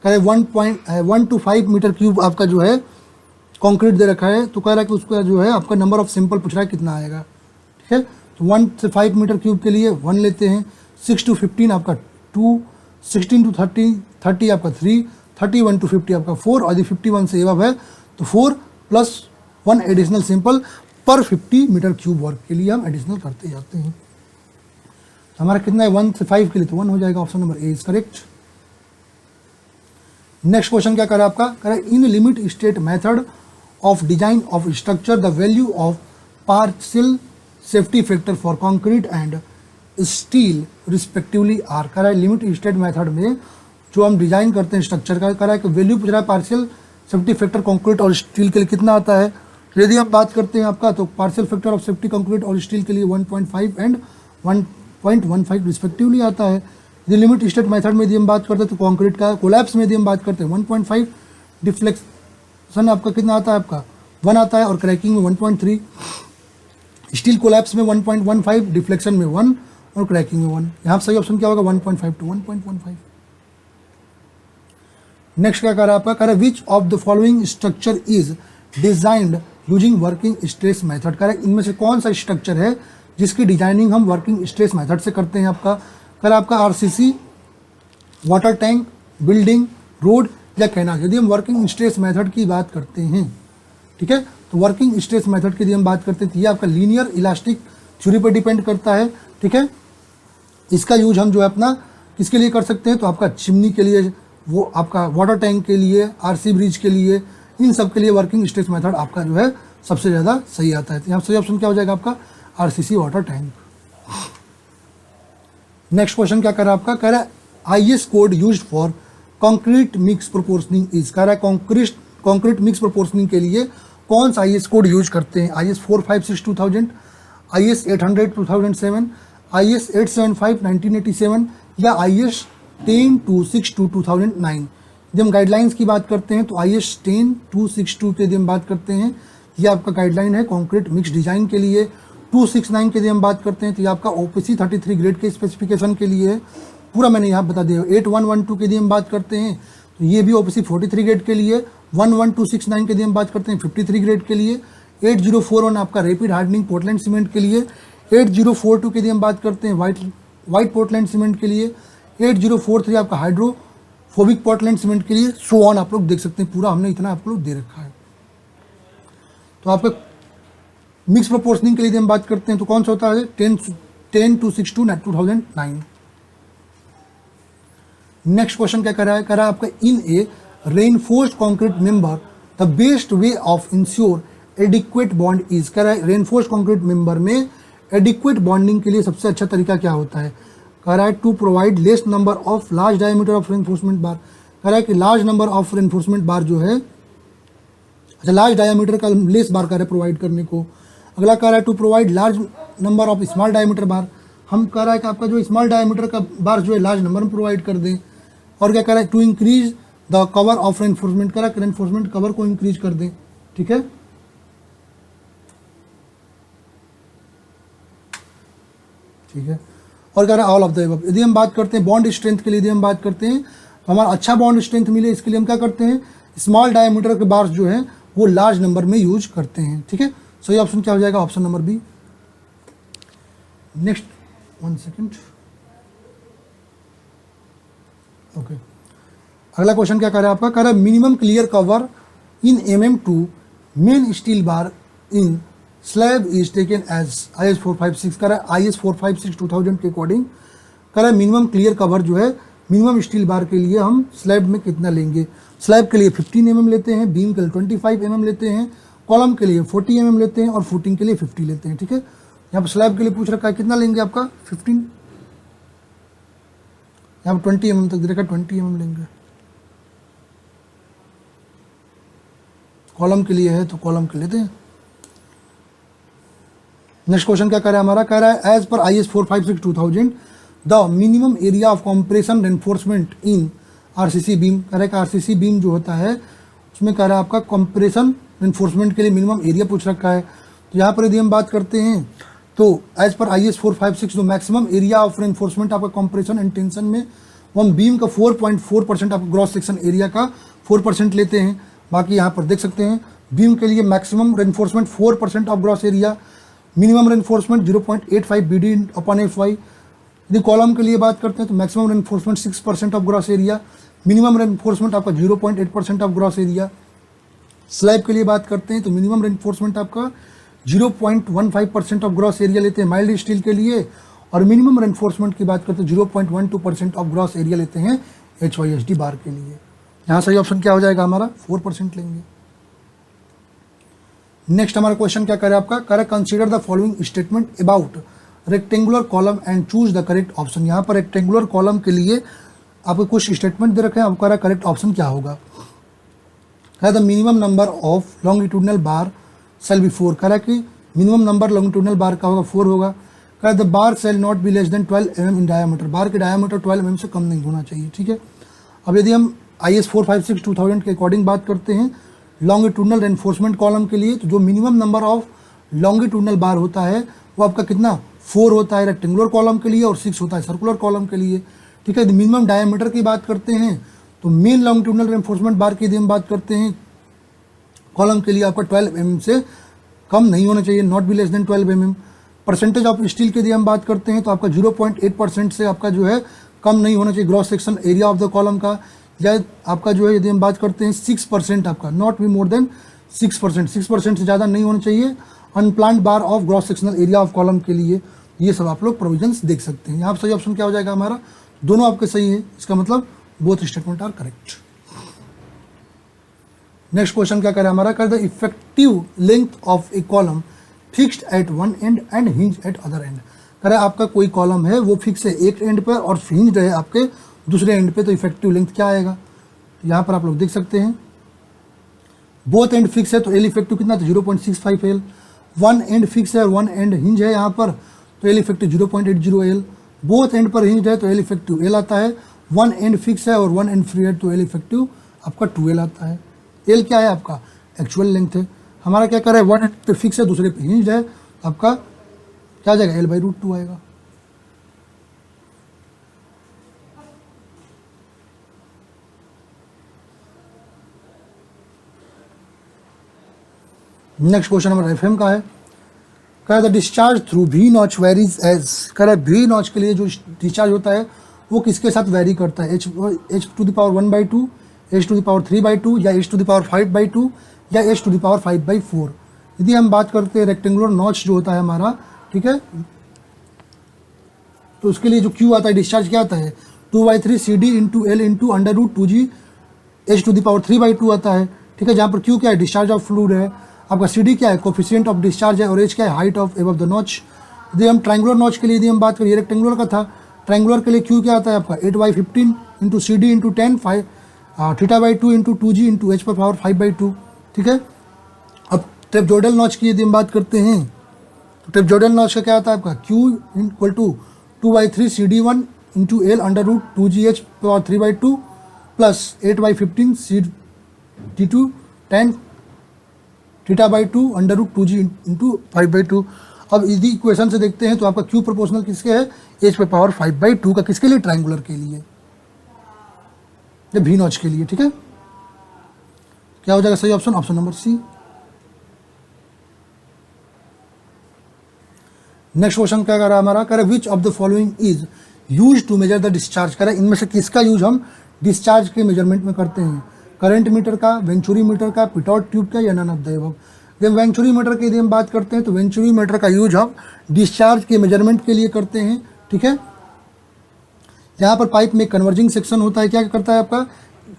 कह रहे 1 to 5 मीटर क्यूब आपका जो है कंक्रीट दे रखा है, तो कह रहा है कि उसका जो है आपका नंबर ऑफ सैंपल पूछ रहा है कितना आएगा। ठीक है, तो 1 से 5 मीटर क्यूब के लिए 1 लेते हैं, 6 to 15 आपका 2, 16 to 30 आपका 3, 31 to 50 आपका 4 और यदि 51 से एबव है तो 4 + 1 एडिशनल सैंपल पर 50 मीटर क्यूब वर्क के लिए हम एडिशनल करते जाते हैं। तो हमारा कितना है 1 से 5 के लिए तो 1 हो जाएगा। Option number A is correct. Next question क्या कर रहा है आपका, कह रहा है in limit state method of design of structure the value of partial safety factor for concrete and steel respectively are. कह रहा है लिमिट स्टेट मेथड में जो हम डिजाइन करते हैं स्ट्रक्चर का, कह रहा है कि वैल्यू पूछ रहा है पार्शियल सेफ्टी फैक्टर कंक्रीट और स्टील के लिए कितना आता है। यदि हम बात करते हैं आपका तो partial factor of safety concrete और स्टील के लिए 1.5 एंड 1.15 रिस्पेक्टिवली आता है। यदि लिमिट स्टेट मेथड में यदि हम बात करते हैं तो कंक्रीट का कोलैप्स में यदि हम बात करते हैं 1.5, डिफ्लेक्शन आपका कितना आता है आपका 1 आता है और क्रैकिंग में 1.3, स्टील कोलैप्स में 1.15, डिफ्लेक्शन में 1 और क्रैकिंग में 1। यहाँ सही ऑप्शन क्या होगा 1.5 to 1.15। नेक्स्ट क्या कर रहा है आपका, कह रहा है which of the following structure is designed using working stress method. कह रहा है इनमें से कौन सा स्ट्रक्चर है जिसकी डिजाइनिंग हम वर्किंग स्ट्रेस मेथड से करते हैं। आपका कह रहा है आपका RCC, water tank, building, road या कैनाल। यदि हम वर्किंग स्ट्रेस मेथड की बात करते हैं, ठीक है, तो वर्किंग स्ट्रेस मेथड की यदि हम बात करते हैं तो ये आपका लीनियर इलास्टिक थ्योरी पर डिपेंड करता है। ठीक है, इसका यूज हम जो है अपना किसके लिए कर सकते हैं तो आपका चिमनी के लिए, वो आपका वाटर टैंक के लिए, आरसी ब्रिज के लिए, इन सब के लिए वर्किंग स्ट्रेस मेथड आपका जो है सबसे ज़्यादा सही आता है। तो यहाँ सही ऑप्शन क्या हो जाएगा आपका RCC water tank. Next question क्या कर रहा है आपका, कह रहा है IS code used for concrete mix proportioning is. कह रहा है कंक्रीट मिक्स प्रोपोर्शनिंग के लिए कौन सा आईएस कोड यूज करते हैं। आईएस 456 2000, आईएस 800 2007, आईएस 875 1987 या आईएस 10262 2009। यदि हम गाइडलाइंस की बात करते हैं तो आईएस 10262 के यदि हम बात करते हैं ये आपका गाइडलाइन है कंक्रीट मिक्स डिजाइन के लिए। 269 के यदि हम बात करते हैं तो ये आपका ओपीसी 33 ग्रेड के स्पेसिफिकेशन के लिए है, पूरा मैंने यहाँ बता दिया। 8112 के यदि हम बात करते हैं तो ये भी ओपीसी 43 ग्रेड के लिए। 11269 के यदि हम बात करते हैं 53 ग्रेड के लिए। 8041 आपका रैपिड हार्डनिंग पोर्टलैंड सीमेंट के लिए। 8042 के यदि हम बात करते हैं वाइट पोर्टलैंड सीमेंट के लिए। 8043 आपका हाइड्रोफोबिक पोर्टलैंड सीमेंट के लिए। सो ऑन आप लोग देख सकते हैं, पूरा हमने इतना आप लोग दे रखा है। तो आपका मिक्स प्रोपोर्शनिंग के लिए यदि हम बात करते हैं तो कौन सा होता है 10262 2009। नेक्स्ट क्वेश्चन क्या कर रहा है, आपका in a reinforced concrete member the best way of insure adequate bond is. कह रहा है रेनफोर्स्ड कंक्रीट मेंबर में एडिक्वेट बॉन्डिंग के लिए सबसे अच्छा तरीका क्या होता है। कह रहा है to provide less number of large diameter of reinforcement bar. कह रहा है कि large number of reinforcement bar जो है, अच्छा लार्ज डायमीटर का लेस बार कह रहा है प्रोवाइड करने को। अगला कह रहा है to provide large number of small diameter bar. हम कह रहा है कि आपका जो स्मॉल डायमीटर का बार जो है लार्ज नंबर में प्रोवाइड कर दें। और क्या कह रहा है to increase the cover of reinforcement. कह रहा है रेनफोर्समेंट कवर को इंक्रीज कर दें। ठीक है, ठीक है, और कह रहा है ऑल ऑफ द अबव। यदि हम बात करते हैं बॉन्ड स्ट्रेंथ के लिए, यदि हम बात करते हैं तो हमारा अच्छा बॉन्ड स्ट्रेंथ मिले इसके लिए हम क्या करते हैं स्मॉल डायमीटर के बार्स जो है वो लार्ज नंबर में यूज करते हैं। ठीक है, सही ऑप्शन क्या हो जाएगा option number B. Next 1 second, okay, अगला क्वेश्चन क्या कर रहा है आपका, कह रहा है minimum clear cover in MM2 main steel bar in slab is taken as IS 456। कह रहा है IS 456 2000 के अकॉर्डिंग कह रहा है मिनिमम क्लियर कवर जो है मिनिमम स्टील बार के लिए हम स्लैब में कितना लेंगे। स्लैब के लिए 15 mm लेते हैं, बीम के लिए 25 mm लेते हैं, कॉलम के लिए 40 mm लेते हैं और फुटिंग के लिए 50 लेते हैं। ठीक है, यहाँ पर स्लैब के लिए पूछ रखा है कितना लेंगे आपका 15, यहाँ पर 20 mm तक दे रखा है, 20 mm लेंगे। कॉलम के लिए है तो कॉलम के लेते हैं। नेक्स्ट क्वेश्चन क्या कह रहा है हमारा, कह रहा है as per IS 456/2000 the minimum area of compression reinforcement in RCC beam. कह रहा है कि RCC बीम जो होता है उसमें कह रहा है आपका कॉम्प्रेशन रेनफोर्समेंट के लिए मिनिमम एरिया पूछ रखा है। तो यहाँ पर यदि हम बात करते हैं तो एज पर IS 456 जो मैक्सिमम एरिया ऑफ रेनफोर्समेंट आपका कॉम्प्रेशन एंड टेंशन में हम बीम का 4.4% आपका ग्रॉस सेक्शन एरिया का 4% लेते हैं। बाकी यहाँ पर देख सकते हैं बीम के लिए maximum reinforcement 4% of gross area, minimum reinforcement 0.85 BD/FY। यदि कॉलम के लिए बात करते हैं तो maximum reinforcement 6% of gross area, minimum reinforcement आपका 0.8% ऑफ ग्रॉस एरिया। स्लैब के लिए बात करते हैं तो मिनिमम रेनफोर्समेंट आपका 0.15% ऑफ ग्रॉस एरिया लेते हैं माइल्ड स्टील के लिए, और मिनिमम रेनफोर्समेंट की बात करते हैं 0.12% ऑफ ग्रॉस एरिया लेते हैं HYSD बार के लिए। यहाँ सही ऑप्शन क्या हो जाएगा हमारा, 4% लेंगे। नेक्स्ट हमारा क्वेश्चन क्या करे आपका, करे consider the following statement about rectangular column and choose the correct option. यहाँ पर रेक्टेंगुलर कॉलम के लिए आपको कुछ स्टेटमेंट दे रखे हैं, आपका करेक्ट ऑप्शन क्या होगा। कह the minimum number of longitudinal bar shall be 4। कह रहा है कि मिनिमम नंबर लॉन्गिट्यूडनल बार का होगा 4 होगा। कह the bar shall not be less than 12 mm in diameter. Bar के डायमीटर 12 mm से कम नहीं होना चाहिए, ठीक है। अब यदि हम IS 456/2000 के अकॉर्डिंग बात करते हैं लॉन्गिट्यूडनल रेनफोर्समेंट कॉलम के लिए, तो जो मिनिमम नंबर ऑफ लॉन्गिट्यूडनल बार होता है वो आपका कितना 4 होता है रेक्टेंगुलर कॉलम के लिए और 6 होता है सर्कुलर कॉलम के लिए, ठीक है। मिनिमम डायमीटर की बात करते हैं तो मेन लॉन्गिट्यूडनल रेनफोर्समेंट बार की यदि हम बात करते हैं कॉलम के लिए आपका 12 mm से कम नहीं होना चाहिए, not be less than 12 mm। Percentage of steel की यदि हम बात करते हैं तो आपका 0.8% से आपका जो है कम नहीं होना चाहिए gross section area of the column का, या आपका जो है यदि हम बात करते हैं 6% आपका नॉट बी मोर देन 6% से ज़्यादा नहीं होना चाहिए unplanned bar of gross sectional area of column के लिए। ये सब आप लोग प्रोविजंस देख सकते हैं। यहाँ पर सही ऑप्शन क्या हो जाएगा हमारा, दोनों आपके सही है, इसका मतलब both statement are correct. Next question क्या करे हमारा, कर the effective length of a column fixed at one end and hinge at other end. करे आपका कोई कॉलम है वो फिक्स है एक एंड पर और हिंज है आपके दूसरे एंड पे, तो इफेक्टिव लेंथ क्या आएगा। यहाँ पर आप लोग देख सकते हैं बोथ एंड फिक्स है तो एल इफेक्टिव कितना था 0.65 L, वन एंड फिक्स है और वन एंड हिंज है यहाँ पर तो L effective 0.80 L, both and पर हिंज है तो एल इफेक्टिव L आता है, वन एंड फिक्स है और वन एंड फ्री है तो एल इफेक्टिव आपका 2L आता है। एल क्या है आपका एक्चुअल लेंथ है, हमारा क्या कर रहा है वन एंड पे फिक्स है दूसरे पे हिंज है, आपका क्या जाएगा L/√2 आएगा। नेक्स्ट क्वेश्चन हमारा FM का है, कह रहा है discharge through V notch varies as. कह रहा है V नॉच के लिए जो डिस्चार्ज होता है वो किसके साथ वेरी करता है, H⁻1/2, H⁻3/2 या H⁵5/2 या H⁵5/4। यदि हम बात करते हैं रेक्टेंगुलर नॉच जो होता है हमारा, ठीक है, तो उसके लिए जो Q आता है डिस्चार्ज क्या आता है 2/3 CD × L × √2G H⁻3/2 आता है, ठीक है। जहाँ पर Q क्या है डिस्चार्ज ऑफ फ्लूइड है, आपका CD क्या है कोफिशिएंट ऑफ डिस्चार्ज है और H क्या है height of above the notch. यदि हम ट्रायंगुलर नॉच के लिए यदि हम बात करिए रेक्टेंगुलर का था, ट्रायंगुलर के लिए Q क्या आता है आपका 8/15 × CD × 10 θ/2 × 2G × H⁻5/2, ठीक है। अब ट्रेपजॉइडल नॉच की यदि हम बात करते हैं तो ट्रेपजॉइडल नॉच का क्या आता है आपका Q = 2/3 CD1 × L √2G H⁻3/2 plus 8/15 CD2 10 θ/2 √2G × 5/2। अब यदि इक्वेशन से देखते हैं तो आपका Q प्रोपोर्शनल किसके है H⁻5/2 का, किसके लिए ट्रायंगुलर के लिए या V नॉच के लिए, ठीक है। क्या हो जाएगा सही option, option number C। Next question क्या कर रहा है हमारा, कह रहा है which of the following is use to measure the discharge. कह रहा है इनमें से किसका यूज हम डिस्चार्ज के मेजरमेंट में करते हैं, करंट मीटर का, वेंचुरी मीटर का, पिटॉट ट्यूब का या नन ऑफ द अबव। जब वेंचुरी मीटर की यदि हम बात करते हैं तो वेंचुरी मीटर का यूज हम डिस्चार्ज के मेजरमेंट के लिए करते हैं, ठीक है। यहाँ पर पाइप में कन्वर्जिंग सेक्शन होता है, क्या करता है आपका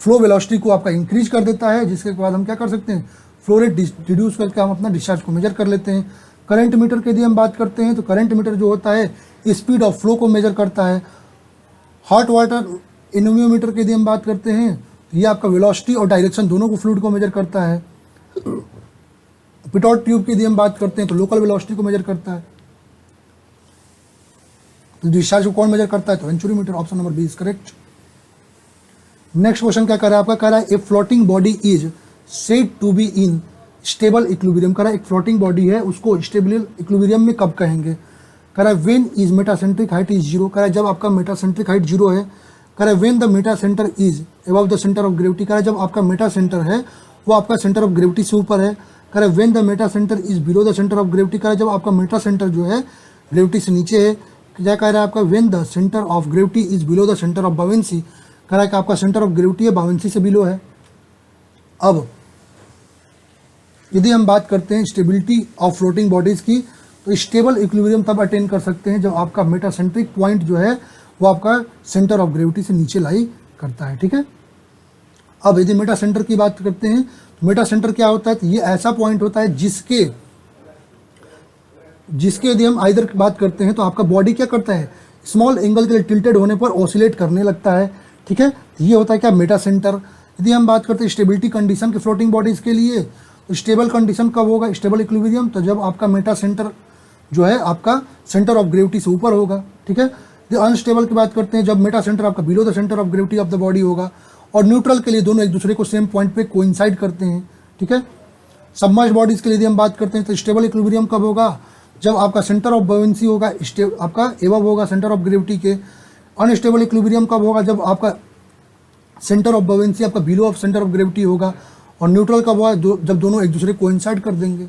फ्लो वेलोसिटी को आपका इंक्रीज कर देता है, जिसके बाद हम क्या कर सकते हैं फ्लो रेट रिड्यूस करके हम अपना डिस्चार्ज को मेजर कर लेते हैं। करंट मीटर की यदि हम बात करते हैं तो करंट मीटर जो होता है स्पीड ऑफ फ्लो को मेजर करता है, हॉट वाटर एनोमियोमीटर की यदि हम बात करते हैं तो ये आपका वेलोसिटी और डायरेक्शन दोनों को फ्लूइड को मेजर करता है। पिटॉट ट्यूब की यदि हम बात करते हैं तो लोकल वेलोसिटी को मेजर करता है। तो डिस्चार्ज को कौन मेजर करता है? तो venturimeter. Option number B is correct. Next question क्या कर रहा है आपका? कह रहा है a floating body is said to be in stable equilibrium. कह रहा है एक फ्लोटिंग बॉडी है उसको स्टेबल इक्विलिब्रियम में कब कहेंगे? कह रहा है when is metacentric height is zero. कह रहा है जब आपका मेटासेंट्रिक हाइट जीरो है। कह रहा है when the Meta centre is above the centre of gravity. कह रहा है जब आपका मेटा सेंटर है वो आपका सेंटर ऑफ ग्रेविटी से ऊपर है। कह रहा है when the Meta centre is below the centre of gravity. कह रहा है जब आपका मेटा सेंटर जो है ग्रेविटी से नीचे है। क्या कह रहा है आपका? When the centre of gravity is below the centre of buoyancy. कह रहा है कि आपका सेंटर ऑफ ग्रेविटी है बावेंसी से बिलो है। अब यदि हम बात करते हैं स्टेबिलिटी ऑफ फ्लोटिंग बॉडीज की तो स्टेबल इक्विलिब्रियम तब अटेन कर सकते हैं जब आपका मेटासेंट्रिक पॉइंट जो है वो आपका सेंटर ऑफ ग्रेविटी से नीचे लाई करता है। ठीक है। अब यदि मेटा सेंटर की बात करते हैं तो मेटा सेंटर क्या होता है? तो ये ऐसा पॉइंट होता है जिसके यदि हम आइदर की बात करते हैं तो आपका बॉडी क्या करता है? स्मॉल एंगल के लिए टिल्टेड होने पर ऑसिलेट करने लगता है। ठीक है। तो ये होता है क्या? Meta centre. यदि हम बात करते हैं स्टेबिलिटी कंडीशन के फ्लोटिंग बॉडीज के लिए तो स्टेबल कंडीशन कब होगा? स्टेबल इक्विलिब्रियम तो जब आपका मेटा सेंटर जो है आपका सेंटर ऑफ ग्रेविटी से ऊपर होगा। ठीक है। अनस्टेबल की बात करते हैं जब मेटा सेंटर आपका below the centre of gravity of the body होगा। और न्यूट्रल के लिए दोनों एक दूसरे को सेम पॉइंट पे कोइंसाइड करते हैं। ठीक है। सबमर्ज बॉडीज के लिए यदि हम बात करते हैं तो स्टेबल इक्विलिब्रियम कब होगा? जब आपका सेंटर ऑफ बावेंसी होगा आपका एबव होगा सेंटर ऑफ ग्रेविटी के। अनस्टेबल इक्विलिब्रियम कब होगा? जब आपका सेंटर ऑफ बावेंसी आपका below of centre of gravity होगा। और न्यूट्रल कब होगा? जब दोनों एक दूसरे को कोइंसाइड कर देंगे।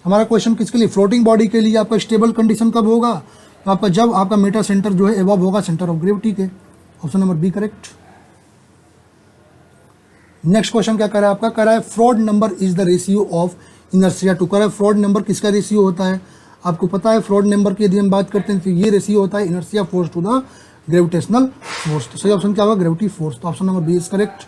हमारा क्वेश्चन किसके लिए? फ्लोटिंग बॉडी के लिए आपका स्टेबल कंडीशन कब होगा? तो आपका जब आपका मेटा सेंटर जो है एबव होगा सेंटर ऑफ ग्रेविटी के। Option number B correct. Next question क्या कर रहा है आपका? कह रहा है Froude number is the ratio of inertia to. कह रहा है फ्रॉड नंबर किसका रेशियो होता है? आपको पता है फ्रॉड नंबर की यदि हम बात करते हैं तो ये रेशियो होता है inertia force to the gravitational force. तो सही ऑप्शन क्या होगा? Gravity force. तो option number B is correct.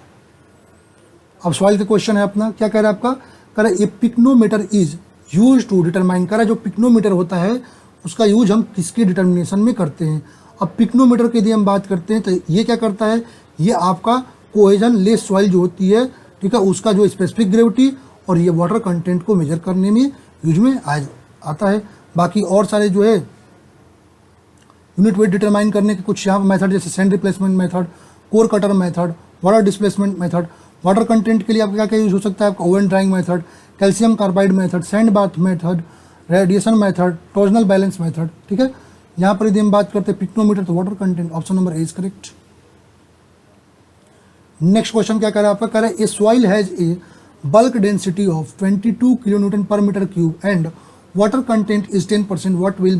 अब सवाल का क्वेश्चन है अपना, क्या कह रहा है आपका? कह रहा है a pycnometer is use to determine. कह रहा है जो पिक्नोमीटर होता है उसका यूज हम किसके डिटर्मिनेशन में करते हैं? अब पिक्नोमीटर की यदि हम बात करते हैं तो ये क्या करता है? ये आपका कोहेजन लेस सॉइल जो होती है, ठीक है, उसका जो स्पेसिफिक ग्रेविटी और ये वाटर कंटेंट को मेजर करने में यूज में आता है। बाकी और सारे जो है यूनिट वेट डिटरमाइन करने के कुछ यहाँ मेथड जैसे sand replacement method, core cutter method, water displacement method. Water content के लिए आपका क्या क्या यूज हो सकता है? आपका oven drawing method, calcium carbide method, sand bath method, radiation method, torsional balance method. ठीक है। यहाँ पर यदि हम बात करते हैं पिक्नोमीटर तो water content. Option number A is correct. Next question क्या कह रहा है आपका? कह रहा है a soil has a bulk density of 22 kilonewton per metre cube and water content is 10%। What will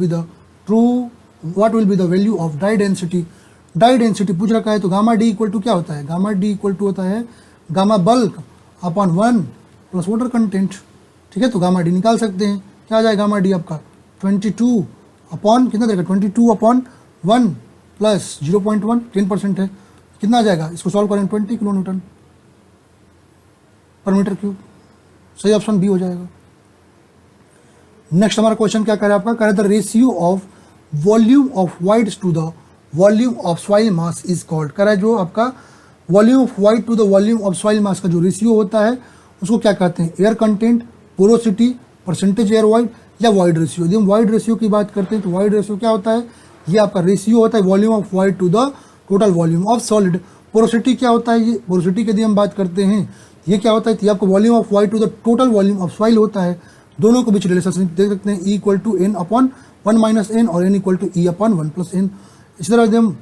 be the value of dry density? Dry density पूछ रखा है तो गामा डी इक्वल टू क्या होता है? गामा डी इक्वल टू होता है gamma bulk upon 1 plus water content. ठीक है। तो गामा डी निकाल सकते हैं। क्या आ जाएगा गामा डी आपका? 22 अपॉन कितना देगा? 22 अपॉन 1 प्लस 0.1 10% है। कितना आ जाएगा? इसको सॉल्व करें 20 kilo Newton per metre cube. सही ऑप्शन बी हो जाएगा। नेक्स्ट हमारा क्वेश्चन क्या कह रहा है आपका? कह रहा है the ratio of volume of voids to the volume of soil mass is called. कह रहा है जो आपका volume of void to the volume of soil mass का जो रेशियो होता है उसको क्या कहते हैं? Air content, porosity, percentage air void या वाइड रेशियो। यदि हम वाइड रेशियो की बात करते हैं तो वाइड रेशियो क्या होता है? ये आपका रेशियो होता है volume of void to the total volume of solid. Porosity क्या होता है? ये पोरोसिटी की यदि हम बात करते हैं ये क्या होता है? ये आपका volume of void to the total volume of soil होता है। दोनों के बीच रिलेशनशिप देख सकते हैं, E equal to N upon 1 minus N और N equal to E upon 1 plus N. इसी तरह यदि हम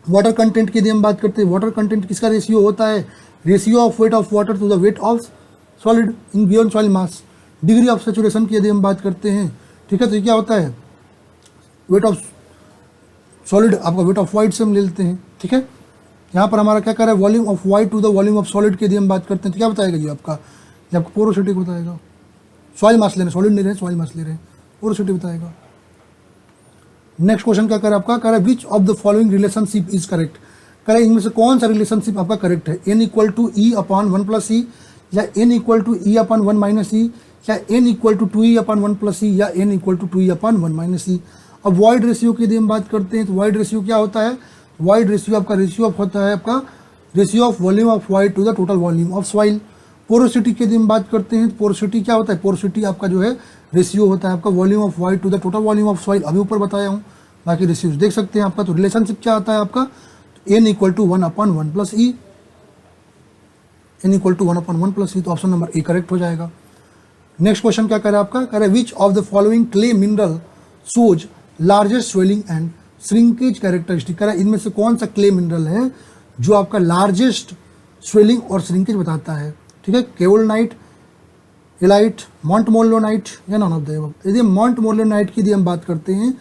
वाटर कंटेंट की यदि हम बात करते हैं, वाटर कंटेंट किसका रेशियो होता है? Ratio of weight of water to the weight of solid in beyond soil mass. Degree of saturation की यदि हम बात करते हैं, ठीक है, तो ये क्या होता है? वेट ऑफ सॉलिड आपका वेट ऑफ वाइड से हम ले लेते हैं। ठीक है। यहाँ पर हमारा क्या कर रहा है? Volume of void to the volume of solid की यदि हम बात करते हैं तो क्या बताएगा? ये आपका पोरोसिटी बताएगा। सॉइल मास ले रहे हैं, सॉलिड नहीं रहे, सॉइल मास ले रहे हैं, पोरोसिटी बताएगा। नेक्स्ट क्वेश्चन क्या कर रहा है आपका? कह रहा है which of the following relationship is correct. कह रहा है इनमें से कौन सा रिलेशनशिप आपका करेक्ट है? N equal to E upon 1 plus E, या N equal to E upon 1 minus E, या N equal to 2e upon 1 plus E, या N equal to 2e upon 1 minus E. अब वाइड रेशियो की यदि हम बात करते हैं तो वाइड रेशियो क्या होता है? वाइड रेशियो आपका रेशियो ऑफ होता है आपका ratio of volume of void to the total volume of soil. Porosity के यदि हम बात करते हैं, पोरोसिटी क्या होता है, पोरोसिटी आपका जो है रेशियो होता है आपका volume of void to the total volume of soil, अभी ऊपर बताया हूँ, बाकी रेशियोज देख सकते हैं आपका। तो रिलेशनशिप क्या आता है आपका, n equal to 1/1 plus E, n equal to 1/1 plus E, तो ऑप्शन नंबर ए करेक्ट हो जाएगा। नेक्स्ट क्वेश्चन क्या करे आपका, कह रहे विच of the following clay mineral shows largest swelling and shrinkage characteristic, कह रहा है इनमें से कौन सा क्ले मिनरल है जो आपका लार्जेस्ट स्वेलिंग और श्रिंकेज बताता है, ठीक है, केओलनाइट, एलाइट, मॉन्टमोर्लोनाइट या नॉन ऑफ द अबव। यदि हम मॉन्टमोर्लोनाइट की यदि हम बात करते हैं,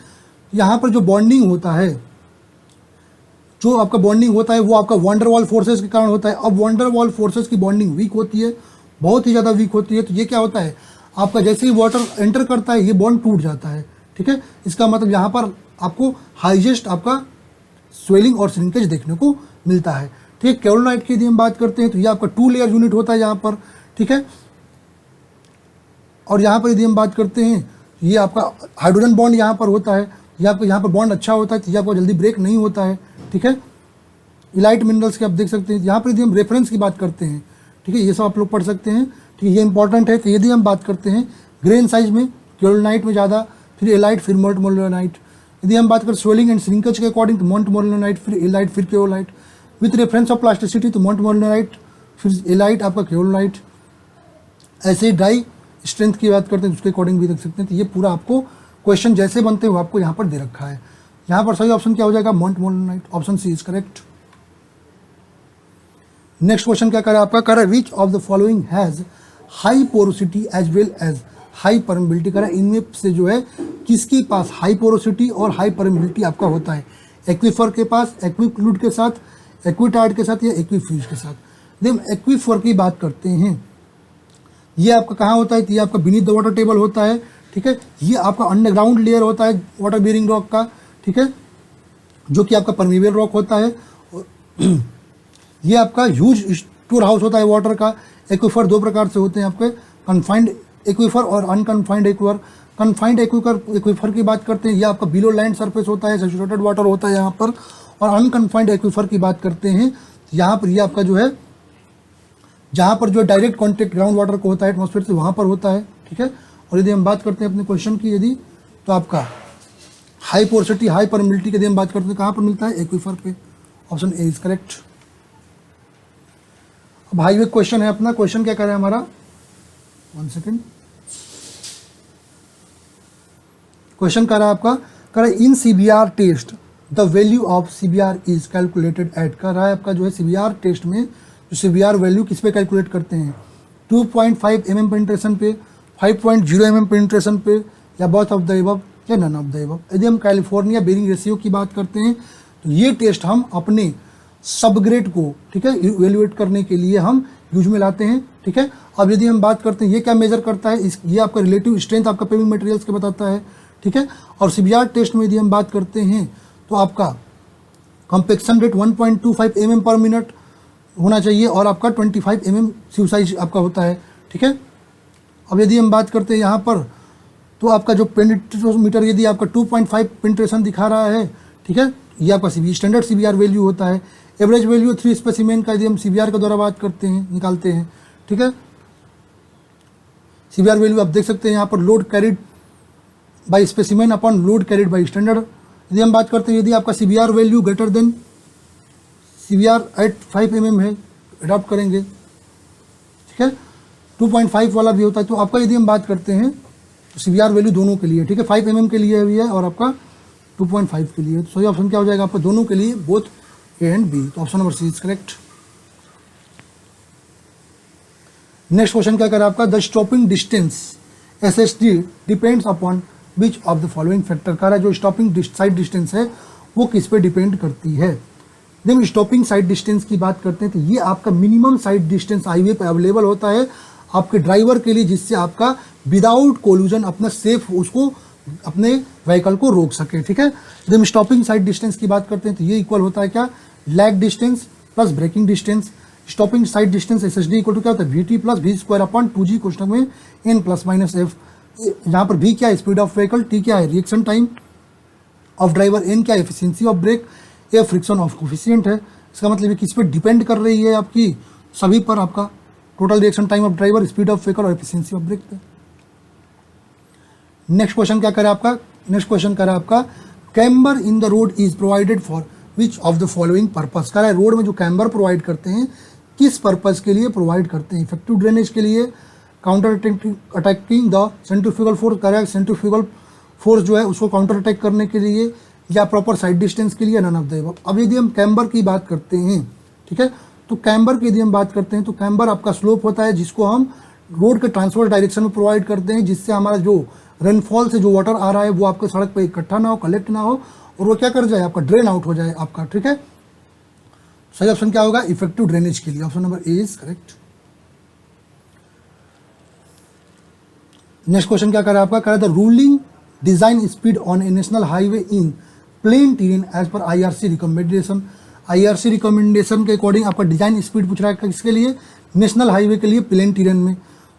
यहाँ पर जो बॉन्डिंग होता है, जो आपका बॉन्डिंग होता है वो आपका वंडरवॉल फोर्सेस के कारण होता है। अब वंडरवॉल फोर्सेस की बॉन्डिंग वीक होती है, बहुत ही ज़्यादा वीक होती है, तो ये क्या होता है आपका जैसे ही वाटर एंटर करता है ये बॉन्ड टूट जाता है, ठीक है। इसका मतलब यहाँ पर आपको हाईएस्ट आपका स्वेलिंग और श्रिंकेज देखने को मिलता है, ठीक है। केओलनाइट की यदि हम बात करते हैं तो ये आपका 2 लेयर यूनिट होता है यहाँ पर, ठीक है। और यहाँ पर यदि हम बात करते हैं ये आपका हाइड्रोजन बॉन्ड यहाँ पर होता है, ये आपको यहाँ पर बॉन्ड अच्छा होता है, तो ये आपको जल्दी ब्रेक नहीं होता है, ठीक है। इलाइट मिनरल्स के आप देख सकते हैं, यहाँ पर यदि हम रेफरेंस की बात करते हैं, ठीक है, ये सब आप लोग पढ़ सकते हैं, ठीक है, ये इंपॉर्टेंट है। तो यदि हम बात करते हैं ग्रेन साइज में केओलनाइट में ज़्यादा, फिर एलाइट, फिर मॉन्टमोर्लोनाइट। यदि हम बात करें स्वेलिंग एंड श्रिंकेज के अकॉर्डिंग तो मॉन्टमोर्लोनाइट, फिर एलाइट, फिर केओलाइट। विथ रेफरेंस ऑफ प्लास्टिसिटी तो मॉन्टमोर्लोनाइट, फिर एलाइट, आपका केओलाइट। ऐसे ड्राई स्ट्रेंथ की बात करते हैं उसके अकॉर्डिंग भी देख सकते हैं। तो ये पूरा आपको क्वेश्चन जैसे बनते हैं वो आपको यहाँ पर दे रखा है। यहाँ पर सही ऑप्शन क्या हो जाएगा, montmorillonite, option C is correct. Next question क्या करे आपका, करे which of the following has high porosity as well as high permeability, करे इनमें से जो है किसके पास हाई पोरोसिटी और हाई परमेबिलिटी आपका होता है, एक्वीफर के पास, एक्वीफ्लूइड के साथ, एक्वीटार्ड के साथ या एक्वीफ्यूज के साथ। जब हम एक्वीफर की बात करते हैं ये आपका कहाँ होता है, ये आपका बीनीथ द वाटर टेबल होता है, ठीक है। ये आपका अंडरग्राउंड लेयर होता है वाटर बेरिंग रॉक का, ठीक है, जो कि आपका परमेबल रॉक होता है। ये आपका ह्यूज स्टोर हाउस होता है वाटर का। एक्वीफर दो प्रकार से होते हैं आपके, कन्फाइंड एक्वीफर और अनकन्फाइंड एक्वीफर। कन्फाइंड एक्वीफर की बात करते हैं ये आपका बिलो लैंड सरफेस होता है, सैचुरेटेड वाटर होता है यहाँ पर। और अनकन्फाइंड एक्वीफर की बात करते हैं यहाँ पर ये आपका जो है जहाँ पर जो डायरेक्ट कॉन्टेक्ट ग्राउंड वाटर को होता है एटमॉस्फेयर से, वहाँ पर होता है, ठीक है। और यदि हम बात करते हैं अपने क्वेश्चन की यदि, तो आपका हाई पोरोसिटी हाई परमेबिलिटी की यदि हम बात करते हैं कहाँ पर मिलता है, एक्वीफर पे, ऑप्शन ए इज करेक्ट। अब हाईवे क्वेश्चन है अपना, क्वेश्चन क्या करें हमारा, 1 सेकेंड। क्वेश्चन कर रहा है आपका, करे in CBR test the value of CBR is calculated at, कर रहा है आपका जो है सीबीआर टेस्ट में जो सीबीआर वैल्यू किस पे कैलकुलेट करते हैं, 2.5 mm पेनिट्रेशन पे, 5.0 mm पेनिट्रेशन पे, या बोथ ऑफ द अबव या नन ऑफ द अबव। यदि हम कैलिफोर्निया बेरिंग रेशियो की बात करते हैं तो ये टेस्ट हम अपने सबग्रेड को, ठीक है, इवेल्युएट करने के लिए हम यूज में लाते हैं, ठीक है। अब यदि हम बात करते हैं ये क्या मेजर करता है, ये आपका रिलेटिव स्ट्रेंथ आपका पेविंग मटेरियल्स के बताता है, ठीक है। और सीबीआर टेस्ट में यदि हम बात करते हैं तो आपका कंपेक्शन रेट 1.25 mm पर मिनट होना चाहिए और आपका 25 mm सीव साइज आपका होता है, ठीक है। अब यदि हम बात करते हैं यहाँ पर तो आपका जो पेनिट्रोमीटर यदि आपका 2.5 पेनिट्रेशन दिखा रहा है, ठीक है, ये आपका स्टैंडर्ड सीबीआर वैल्यू होता है। एवरेज वैल्यू 3 स्पेसिमेन का यदि हम सीबीआर के द्वारा बात करते हैं निकालते हैं, ठीक है। सीबीआर वैल्यू आप देख सकते हैं यहाँ पर load carried by specimen upon load carried by standard. यदि हम बात करते हैं यदि आपका CBR value greater than CBR at 5 mm है, अडॉप्ट करेंगे, ठीक है। 2.5 वाला भी होता है। तो आपका यदि हम बात करते हैं तो सीबीआर वैल्यू दोनों के लिए, ठीक है, 5 mm के लिए भी है और आपका 2.5 के लिए। तो सही ऑप्शन क्या हो जाएगा आपका, दोनों के लिए, बोथ ए एंड बी। तो option number C is correct. Next question क्या कर रहा है आपका, the stopping distance SSD depends upon which of the following factor, कर रहा है जो स्टॉपिंग साइड डिस्टेंस है वो किस पे डिपेंड करती है। जब हम स्टॉपिंग साइड डिस्टेंस की बात करते हैं तो ये आपका मिनिमम साइड डिस्टेंस हाईवे पे अवेलेबल होता है आपके ड्राइवर के लिए, जिससे आपका विदाउट कोल्यूजन अपना सेफ उसको अपने व्हीकल को रोक सके, ठीक है। जब हम स्टॉपिंग साइड डिस्टेंस की बात करते हैं तो ये इक्वल होता है क्या, lag distance plus braking distance. Stopping sight distance SSD equal to क्या होता है, VT plus V² upon 2G question में N प्लस माइनस F। यहाँ पर V क्या है, स्पीड ऑफ व्हीकल, T क्या है, reaction time of driver, N क्या है, efficiency of brake, a friction of coefficient है, इसका मतलब ये किस पे डिपेंड कर रही है आपकी, सभी पर, आपका total reaction time of driver, speed of vehicle और एफिशिएंसी ऑफ ब्रेक पे। नेक्स्ट क्वेश्चन क्या करे आपका, नेक्स्ट क्वेश्चन करे आपका camber in the road is provided for which of the following purpose. कह रहा है रोड में जो कैम्बर प्रोवाइड करते हैं किस पर्पस के लिए प्रोवाइड करते हैं, इफेक्टिव ड्रेनेज के लिए, counter attacking the centrifugal force, कह रहा है सेंट्रीफ्यूगल फोर्स जो है उसको काउंटर अटैक करने के लिए, या प्रॉपर साइड डिस्टेंस के लिए, नन ऑफ द अबव। अब यदि हम कैम्बर की बात करते हैं, ठीक है, तो कैम्बर की यदि हम बात करते हैं तो कैम्बर आपका स्लोप होता है जिसको हम रोड के ट्रांसफर डायरेक्शन में प्रोवाइड करते हैं, जिससे हमारा जो रेनफॉल से जो वाटर आ रहा है वो आपके सड़क पे इकट्ठा ना हो, कलेक्ट ना हो, और वो क्या कर जाए आपका ड्रेन आउट हो जाए आपका, ठीक है। सही ऑप्शन क्या होगा, इफेक्टिव ड्रेनेज के लिए, option number A is correct. Next question क्या कर रहा है आपका, कह रहा है the ruling design speed on a national highway in plain terrain as per IRC recommendation. IRC recommendation के अकॉर्डिंग आपका डिजाइन स्पीड पूछ रहा है किसके लिए, नेशनल हाईवे के लिए प्लेन टेरेन में।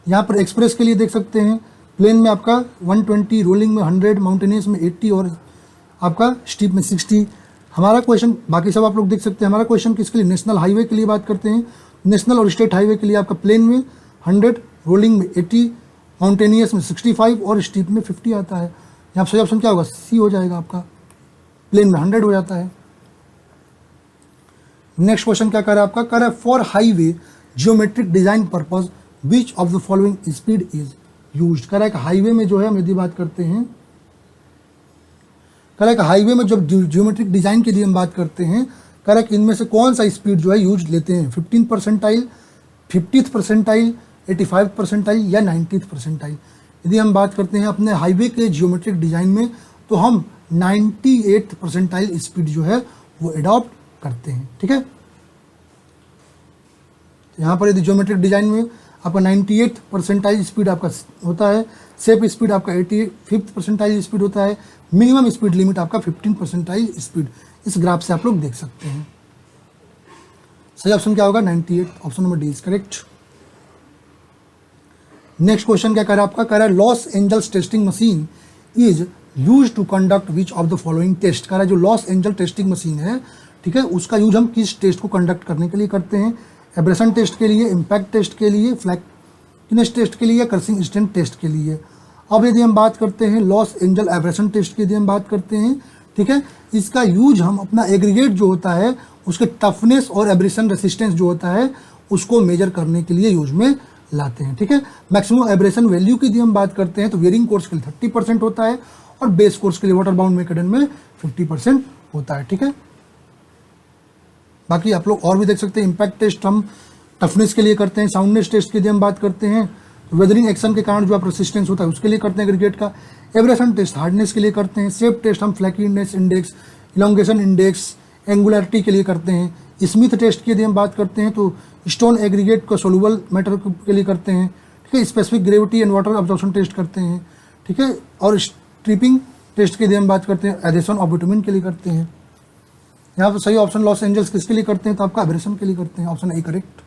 यहाँ पर एक्सप्रेस के लिए देख सकते हैं, प्लेन में आपका 120, रोलिंग में 100, माउंटेनियस में 80 और आपका स्टीप में 60। हमारा क्वेश्चन, बाकी सब आप लोग देख सकते हैं, हमारा क्वेश्चन किसके लिए, नेशनल हाईवे के लिए बात करते हैं। नेशनल और स्टेट हाईवे के लिए आपका प्लेन में 100, रोलिंग में 80, माउंटेनियस में 65 और स्टीप में 50 आता है। यहाँ सही ऑप्शन क्या होगा, सी हो जाएगा आपका, प्लेन में 100 हो जाता है। नेक्स्ट क्वेश्चन क्या कर रहा है आपका, कर रहा है for highway geometric design purpose which of the following speed is used. कर रहा है कि हाईवे में जो है हम यदि बात करते हैं, कर रहा है कि हाईवे में जब जियोमेट्रिक डिजाइन के लिए हम बात करते हैं, कर रहा है कि इनमें से कौन सा स्पीड जो है यूज लेते हैं, 15 percentile, 50th percentile, 85th percentile या 90th परसेंटाइल। यदि हम बात करते हैं अपने हाईवे के जियोमेट्रिक डिजाइन में तो हम 98th परसेंटाइल स्पीड जो है वो एडॉप्ट करते हैं, ठीक है। यहाँ पर यदि जियोमेट्रिक डिजाइन में आपका 98th परसेंटाइल स्पीड आपका होता है, सेफ स्पीड आपका 85th परसेंटाइल स्पीड होता है, मिनिमम स्पीड लिमिट आपका 15 परसेंटाइल स्पीड। इस ग्राफ से आप लोग देख सकते हैं। सही ऑप्शन क्या होगा, 98, option number D is correct. Next question क्या कर रहा है आपका, कह रहा है Los Angeles testing machine is use to conduct which of the following test. कह रहा है जो लॉस एंजल टेस्टिंग मशीन है, ठीक है, उसका यूज हम किस टेस्ट को कंडक्ट करने के लिए करते हैं, एब्रेशन टेस्ट के लिए, इम्पैक्ट टेस्ट के लिए, फ्लैक्नेस टेस्ट के लिए, क्रशिंग इंस्टेंट टेस्ट के लिए। अब यदि हम बात करते हैं लॉस एंजल एब्रेशन टेस्ट की यदि हम बात करते हैं, ठीक है, इसका यूज हम अपना एग्रीगेट जो होता है उसके टफनेस और एब्रेशन रेसिस्टेंस जो होता है उसको मेजर करने के लिए यूज में लाते हैं, ठीक है। मैक्सिमम एब्रेशन वैल्यू की यदि हम बात करते हैं तो वेयरिंग कोर्स के लिए 30% होता है और बेस कोर्स के लिए वाटर बाउंड मैकेडन में 50% होता है, ठीक है। बाकी आप लोग और भी देख सकते हैं, इम्पैक्ट टेस्ट हम टफनेस के लिए करते हैं, साउंडनेस टेस्ट की यदि हम बात करते हैं तो वेदरिंग एक्शन के कारण जो आप रेसिस्टेंस होता है उसके लिए करते हैं एग्रीगेट का, एब्रेशन टेस्ट हार्डनेस के लिए करते हैं, सेफ टेस्ट हम फ्लैकीनेस इंडेक्स, इलोंगेशन इंडेक्स, एंगुलरिटी के लिए करते हैं, स्मिथ टेस्ट की यदि हम बात करते हैं तो स्टोन एग्रीगेट को सोल्यूबल मैटर के लिए करते हैं, ठीक है, specific gravity and water absorption test करते हैं, ठीक है, और स्ट्रिपिंग टेस्ट की यदि हम बात करते हैं एडिशन ऑफ विटामिन के लिए करते हैं। यहाँ पर सही ऑप्शन लॉस एंजल्स किसके लिए करते हैं तो आपका एब्रेशन के लिए करते हैं, option A correct.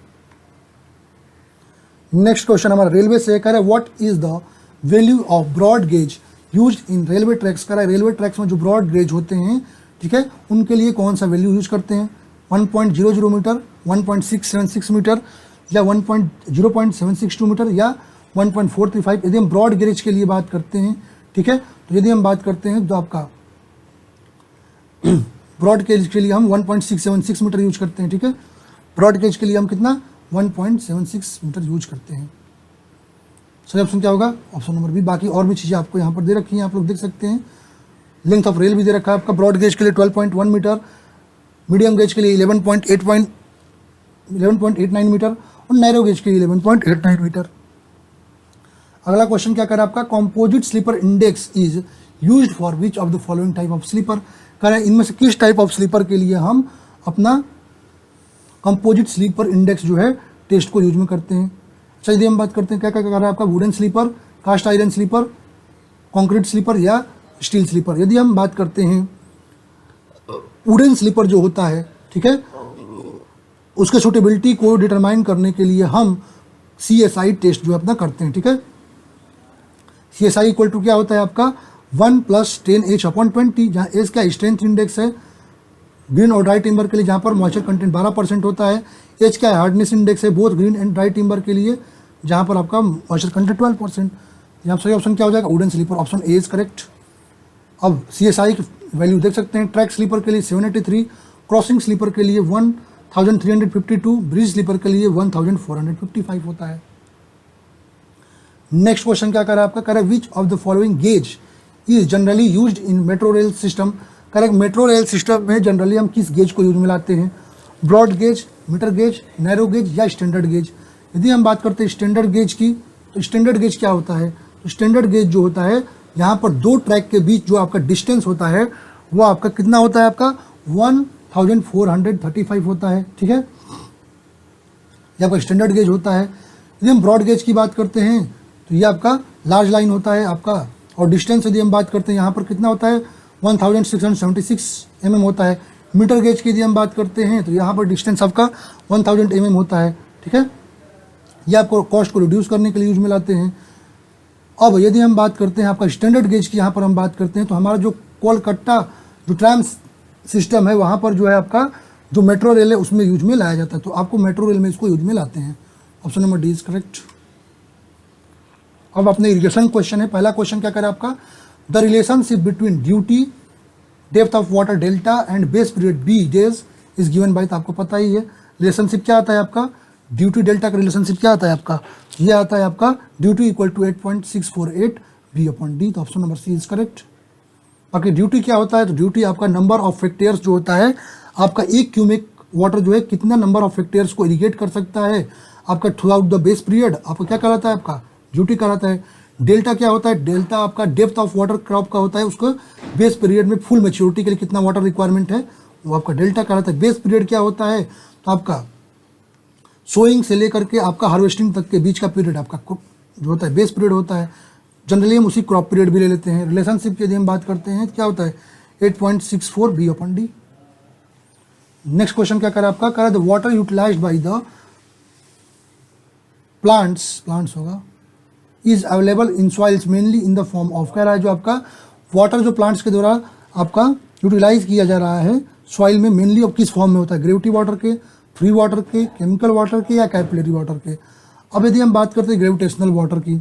Next question हमारा रेलवे से कह रहा है what is the value of broad gauge used in railway tracks. कह रहा है रेलवे ट्रैक्स में जो ब्रॉड गेज होते हैं, ठीक है, उनके लिए कौन सा वैल्यू यूज करते हैं, 1.00 मीटर, 1.676 मीटर या 0.762 मीटर या 1.435। यदि हम ब्रॉड गेज के लिए बात करते हैं, ठीक है, तो यदि हम बात करते हैं तो आपका ब्रॉड गेज के लिए हम 1.676 मीटर यूज करते हैं, ठीक है। ब्रॉड गेज के लिए हम कितना 1.76 मीटर यूज करते हैं। सही ऑप्शन क्या होगा, ऑप्शन नंबर बी। बाकी और भी चीज़ें आपको यहाँ पर दे रखी हैं, आप लोग देख सकते हैं। लेंथ ऑफ रेल भी दे रखा है आपका, ब्रॉड गेज के लिए 12.1 मीटर, मीडियम गेज के लिए 11.89 मीटर और नैरो गेज के लिए 11.89 मीटर। अगला क्वेश्चन क्या कर रहा है आपका, composite sleeper index is used for which of the following type of sleeper. कह रहा है इनमें से किस टाइप ऑफ स्लीपर के लिए हम अपना कंपोजिट स्लीपर इंडेक्स जो है टेस्ट को यूज में करते हैं। अच्छा यदि हम बात करते हैं क्या क्या कर रहा है आपका, wooden sleeper, cast iron sleeper, concrete sleeper या स्टील स्लीपर। यदि हम बात करते हैं वुडन स्लीपर जो होता है, ठीक है, उसके सूटेबिलिटी को डिटरमाइन करने के लिए हम CSI टेस्ट जो है अपना करते हैं, ठीक है। CSI इक्वल टू क्या होता है आपका 1 + 10H/20, जहाँ H क्या स्ट्रेंथ इंडेक्स है, ग्रीन और ड्राई टिम्बर के लिए जहाँ पर मॉइस्चर कंटेंट 12% होता है। एच क्या है, हार्डनेस इंडेक्स है both green and dry timber के लिए, जहाँ पर आपका मॉइस्चर कंटेंट 12%। यहाँ सही ऑप्शन क्या हो जाएगा, wooden sleeper, option A is correct. अब CSI की वैल्यू देख सकते हैं, ट्रैक स्लीपर के लिए 783, क्रॉसिंग स्लीपर के लिए 1352, ब्रिज स्लीपर के लिए 1455 होता है। नेक्स्ट क्वेश्चन क्या कर रहा है आपका, correct which of the following gauge is generally used in metro rail system. Correct, metro rail system में जनरली हम किस गेज को यूज में लाते हैं, broad gauge, metre gauge, narrow gauge या स्टैंडर्ड गेज। यदि हम बात करते हैं स्टैंडर्ड गेज की, तो स्टैंडर्ड गेज क्या होता है, तो स्टैंडर्ड गेज जो होता है, यहाँ पर दो ट्रैक के बीच जो आपका डिस्टेंस होता है वो आपका कितना होता है, आपका 1435 होता है। ठीक है, ये आपका स्टैंडर्ड गेज होता है। यदि हम ब्रॉड गेज की बात करते हैं तो ये आपका लार्ज लाइन होता है आपका, और डिस्टेंस यदि हम बात करते हैं यहाँ पर कितना होता है 1676 mm होता है। मीटर गेज की यदि हम बात करते हैं तो यहाँ पर डिस्टेंस आपका 1000 mm होता है। ठीक है, ये आपको कॉस्ट को रिड्यूस करने के लिए यूज में लाते हैं। अब यदि हम बात करते हैं आपका स्टैंडर्ड गेज की, यहाँ पर हम बात करते हैं तो हमारा जो कोलकाता जो ट्राम सिस्टम है वहाँ पर जो है आपका जो मेट्रो रेल है उसमें यूज में लाया जाता है, तो आपको मेट्रो रेल में इसको यूज में लाते हैं। Option number D is correct. अब अपने इरिगेशन क्वेश्चन है, पहला क्वेश्चन क्या करें आपका, the relationship between duty depth of water delta and base period be days is given by, तो आपको पता ही है रिलेशनशिप क्या आता है आपका, ड्यूटी डेल्टा का रिलेशनशिप क्या आता है आपका, ये आता है आपका duty equal to 8.648 B upon D, तो option number C is correct. बाकी ड्यूटी क्या होता है, तो ड्यूटी आपका नंबर ऑफ हेक्टेयर्स जो होता है, आपका एक क्यूबिक वाटर जो है कितना नंबर ऑफ हेक्टेयर्स को इरिगेट कर सकता है आपका through out the base period, आपको क्या कहलाता है, आपका ड्यूटी कहलाता है। डेल्टा क्या होता है, डेल्टा आपका डेप्थ ऑफ वाटर क्रॉप का होता है, उसको बेस पीरियड में फुल मैच्योरिटी के लिए कितना वाटर रिक्वायरमेंट है वो आपका डेल्टा कहलाता है। बेस पीरियड क्या होता है, तो आपका सोइंग से लेकर के आपका हार्वेस्टिंग तक के बीच का पीरियड आपका जो होता है बेस पीरियड होता है। जनरली हम उसी क्रॉप पीरियड भी ले लेते हैं। रिलेशनशिप की यदि हम बात करते हैं क्या होता है 8.64 B upon D. Next question क्या करा आपका, करा the water utilized by the plants होगा is available in soils mainly in the form of, कह रहा है जो आपका वाटर जो प्लांट्स के द्वारा आपका यूटिलाइज किया जा रहा है सॉइल में मेनली अब किस फॉर्म में होता है, ग्रेविटी वाटर के, फ्री वाटर के, केमिकल वाटर के या कैपिलरी वाटर के। अब यदि हम बात करते हैं ग्रेविटेशनल वाटर की,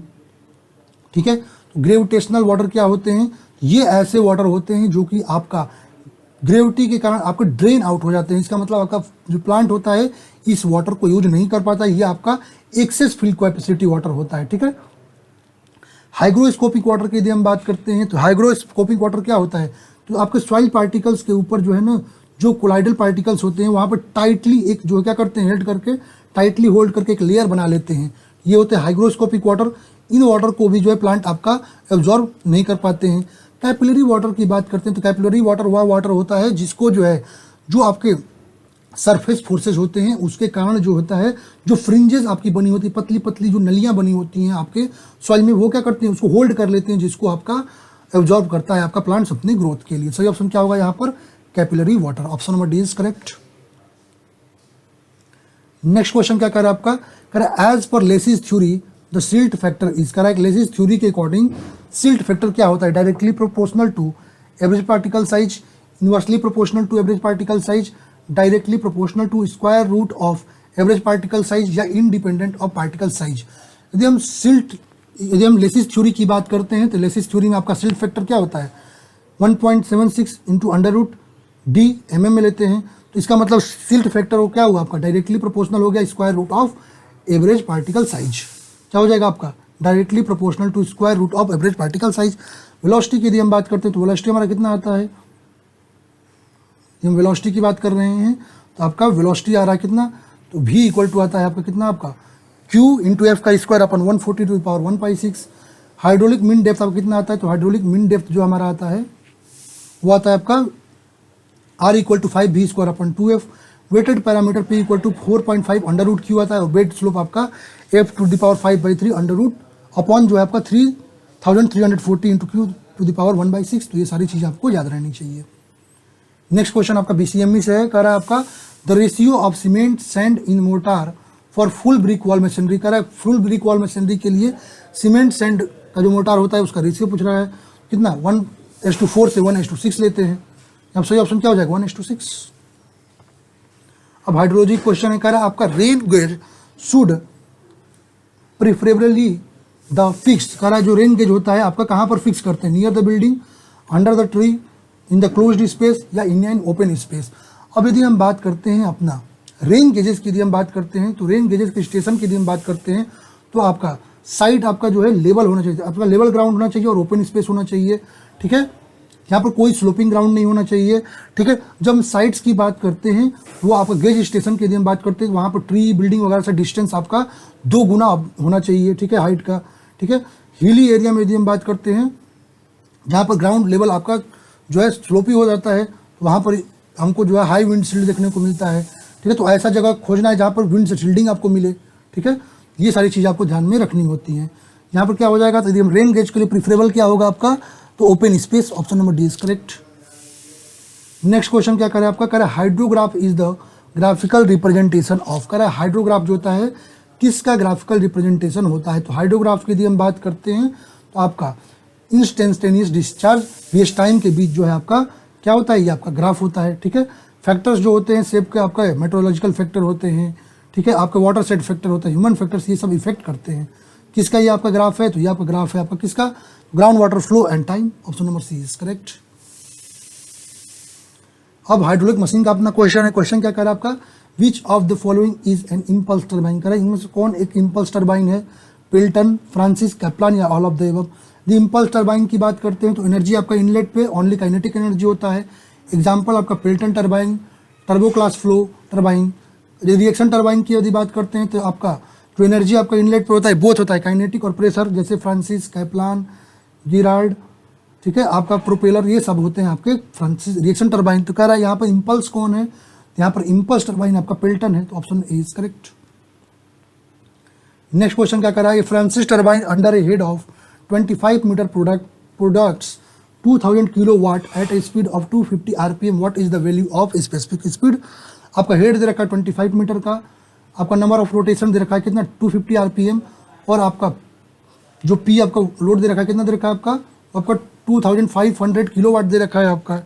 ठीक है, तो ग्रेविटेशनल वाटर क्या होते हैं, ये ऐसे वाटर होते हैं जो कि आपका ग्रेविटी के कारण आपके ड्रेन आउट हो जाते हैं। इसका मतलब आपका जो प्लांट होता है इस वाटर को यूज नहीं कर पाता, ये आपका एक्सेस फिल कैपेसिटी वाटर होता है। ठीक है, हाइग्रोस्कोपिक वाटर की यदि हम बात करते हैं तो हाइग्रोस्कोपिक वाटर क्या होता है, तो आपके सॉइल पार्टिकल्स के ऊपर जो है ना जो कोलाइडल पार्टिकल्स होते हैं वहाँ पर टाइटली एक जो क्या करते हैं हेल्ड करके टाइटली होल्ड करके एक लेयर बना लेते हैं, ये होते हैं हाइग्रोस्कोपिक वाटर। इन वाटर को भी जो है प्लांट आपका एब्जॉर्ब नहीं कर पाते हैं। कैपिलरी वाटर की बात करते हैं तो कैपिलरी वाटर वह वाटर होता है जिसको जो है जो आपके सरफेस फोर्सेज होते हैं उसके कारण जो होता है जो फ्रिंजेस आपकी बनी होती है, पतली पतली जो नलियाँ बनी होती हैं आपके सॉइल में, वो क्या करते हैं उसको होल्ड कर लेते हैं, जिसको आपका एब्जॉर्ब करता है आपका प्लांट्स अपनी ग्रोथ के लिए। सही ऑप्शन क्या होगा यहाँ पर, capillary water, option number D is correct. Next question क्या कर रहा है आपका, कह as per Lacey's theory the silt factor is, कह रहा है लेसिस थ्योरी के अकॉर्डिंग सिल्ट फैक्टर क्या होता है, directly proportional to average particle size, inversely proportional to average particle size, directly proportional to square root of average particle size या इंडिपेंडेंट ऑफ पार्टिकल साइज। यदि हम लेसिस थ्योरी की बात करते हैं तो लेसिस थ्योरी में आपका सिल्ट फैक्टर क्या होता है 1.76 into under root D mm में लेते हैं, तो इसका मतलब सिल्ट फैक्टर वो क्या हुआ आपका डायरेक्टली प्रोपोर्शनल हो गया square root of average particle size. क्या हो जाएगा आपका directly proportional to square root of average particle size. Velocity की यदि हम बात करते हैं तो वेलोसिटी हमारा कितना आता है, हम वेलोसिटी की बात कर रहे हैं तो आपका वेलोसिटी आ रहा है कितना, तो v इक्वल टू आता है आपका कितना आपका q इंटू एफ का square upon 140 to power 1/6। Hydraulic mean depth आपका कितना आता है, तो हाइड्रोलिक मीन डेप्थ जो हमारा आता है वो आता है आपका r equal to 5v square upon 2f। Weighted parameter p equal to 4.5 under root q आता है, और बेड स्लोप आपका f to the power 5/3 under root upon जो है आपका 3340 into q to the power 1/6। तो ये सारी चीज़ें आपको याद रहनी चाहिए। नेक्स्ट क्वेश्चन आपका BCME से है, कह रहा है आपका the ratio of cement sand in motor for full brick wall machinery, कह रहा है फुल ब्रिक वॉल मशीनरी के लिए सीमेंट सैंड का जो मोटार होता है उसका रेशियो पूछ रहा है कितना 1:4 से 1:6 लेते हैं। अब सही ऑप्शन क्या हो जाएगा 1:6। अब हाइड्रोलॉजी क्वेश्चन है, कह रहा है आपका rain gauge should preferably the fix, कह रहा है जो रेन गेज होता है आपका कहाँ पर फिक्स करते हैं, near the building, under the tree, in the closed space या इन एन ओपन स्पेस। अब यदि हम बात करते हैं अपना रेन गेजेस की यदि हम बात करते हैं तो रेन गेजेस के स्टेशन की यदि हम बात करते हैं तो आपका साइट आपका जो है लेवल होना चाहिए, आपका लेवल ग्राउंड होना चाहिए और ओपन स्पेस होना चाहिए, ठीक है। यहाँ पर कोई स्लोपिंग ग्राउंड नहीं होना चाहिए, ठीक है। जब हम साइट्स की बात करते हैं वो आपका गेज स्टेशन की यदि हम बात करते हैं वहाँ पर ट्री बिल्डिंग वगैरह से डिस्टेंस आपका 2 गुना होना चाहिए, ठीक है, हाइट का, ठीक है। हिली एरिया में यदि हम बात करते हैं जहाँ पर ग्राउंड लेवल आपका जो है स्लोपी हो जाता है वहाँ पर हमको जो है हाई विंड शील्ड देखने को मिलता है, ठीक है। तो ऐसा जगह खोजना है जहाँ पर विंड शील्डिंग आपको मिले, ठीक है। ये सारी चीज़ें आपको ध्यान में रखनी होती हैं। यहाँ पर क्या हो जाएगा, तो यदि हम रेन गेज के लिए प्रिफरेबल क्या होगा आपका, तो open space, option number D is correct. Next question क्या करे आपका, करे hydrograph is the graphical representation of, करे हाइड्रोग्राफ जो होता है किसका ग्राफिकल रिप्रेजेंटेशन होता है। तो हाइड्रोग्राफ की यदि हम बात करते हैं तो आपका इंस्टेंटेनियस डिस्चार्ज वेस्ट टाइम के बीच जो है आपका क्या होता है, ये आपका ग्राफ होता है, ठीक है। फैक्टर्स जो होते हैं सेप के आपका मेट्रोलॉजिकल फैक्टर होते हैं, ठीक है, आपका वाटर सेट फैक्टर होता है, ह्यूमन फैक्टर्स, ये सब इफेक्ट करते हैं। किसका ये आपका ग्राफ है, तो ये आपका ग्राफ है आपका किसका, ground water flow and time, option number C is correct. अब हाइड्रोलिक मशीन का अपना क्वेश्चन है, क्वेश्चन क्या कर रहा है आपका, which of the following is an impulse turbine, करें इनमें से कौन एक इम्पल्स टर्बाइन है, पिल्टन, फ्रांसिस, कैप्लान या all of the above. The impulse turbine की बात करते हैं तो एनर्जी आपका इनलेट पे ओनली काइनेटिक एनर्जी होता है। एग्जाम्पल आपका Pelton turbine, Turgo cross flow turbine. Reaction turbine की यदि बात करते हैं तो आपका जो एनर्जी आपका इनलेट पे होता है बोथ होता है काइनेटिक और प्रेशर, जैसे फ्रांसिस, कैप्लान, गिरार्ड, ठीक है, आपका प्रोपेलर, ये सब होते हैं आपके फ्रांसिस रिएक्शन टर्बाइन। तो कह रहा है यहाँ पर इम्पल्स कौन है, यहाँ पर इम्पल्स टर्बाइन आपका पिल्टन है, तो option A is correct. Next question क्या कर रहा है, Francis turbine under a head of 25 metre products 2000 kilowatt at a speed of 250 RPM, what is the value of specific speed. आपका हेड दे रखा है 25 मीटर का, आपका नंबर ऑफ रोटेशन दे रखा है कितना 250 आरपीएम, और आपका जो पी आपका लोड दे रखा है कितना दे रखा है आपका 2500 किलोवाट दे रखा है आपका,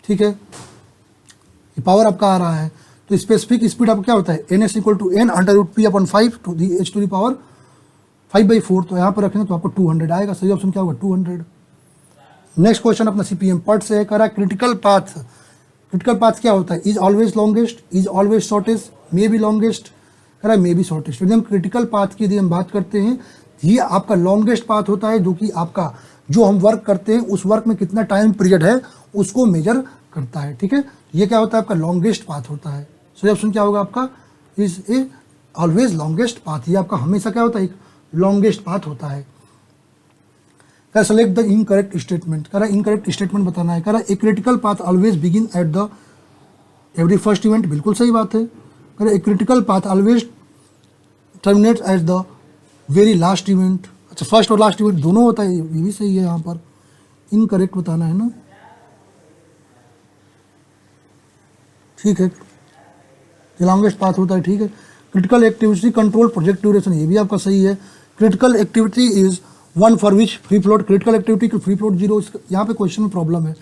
ठीक है, ये पावर आपका आ रहा है। तो स्पेसिफिक स्पीड आपका क्या होता है, N S equal to N under root P upon 5 to the H to the power 5/4, तो यहाँ पर रखेंगे तो आपको 200 आएगा, सही ऑप्शन क्या होगा 200। नेक्स्ट क्वेश्चन अपना सीपीएम पार्ट से है, करा क्रिटिकल पाथ, क्रिटिकल पाथ क्या होता है, is always longest, is always shortest, may be longest, करा मे बी शॉर्टेस्ट। यदि हम क्रिटिकल पाथ की यदि हम बात करते हैं ये आपका लॉन्गेस्ट पाथ होता है, जो कि आपका जो हम वर्क करते हैं उस वर्क में कितना टाइम पीरियड है उसको मेजर करता है, ठीक है। ये क्या होता है आपका लॉन्गेस्ट पाथ होता है, सही ऑप्शन क्या होगा आपका is a always longest path, ये आपका हमेशा क्या होता है एक लॉन्गेस्ट पाथ होता है। कह सेलेक्ट द इनकरेक्ट स्टेटमेंट, कह रहा इनकरेक्ट स्टेटमेंट बताना है, कह रहा a critical path always begin at the every first event, बिल्कुल सही बात है। कह रहा a critical path always terminate at the very last event, अच्छा फर्स्ट और लास्ट इवेंट दोनों होता है, ये भी सही है, यहाँ पर इनकरेक्ट बताना है ना, ठीक है, लॉन्गेस्ट पाथ होता है, ठीक है। Critical activity control project duration, ये भी आपका सही है। Critical activity is one for which free float, critical activity की फ्री फ्लोट 0, यहाँ पे क्वेश्चन में प्रॉब्लम है,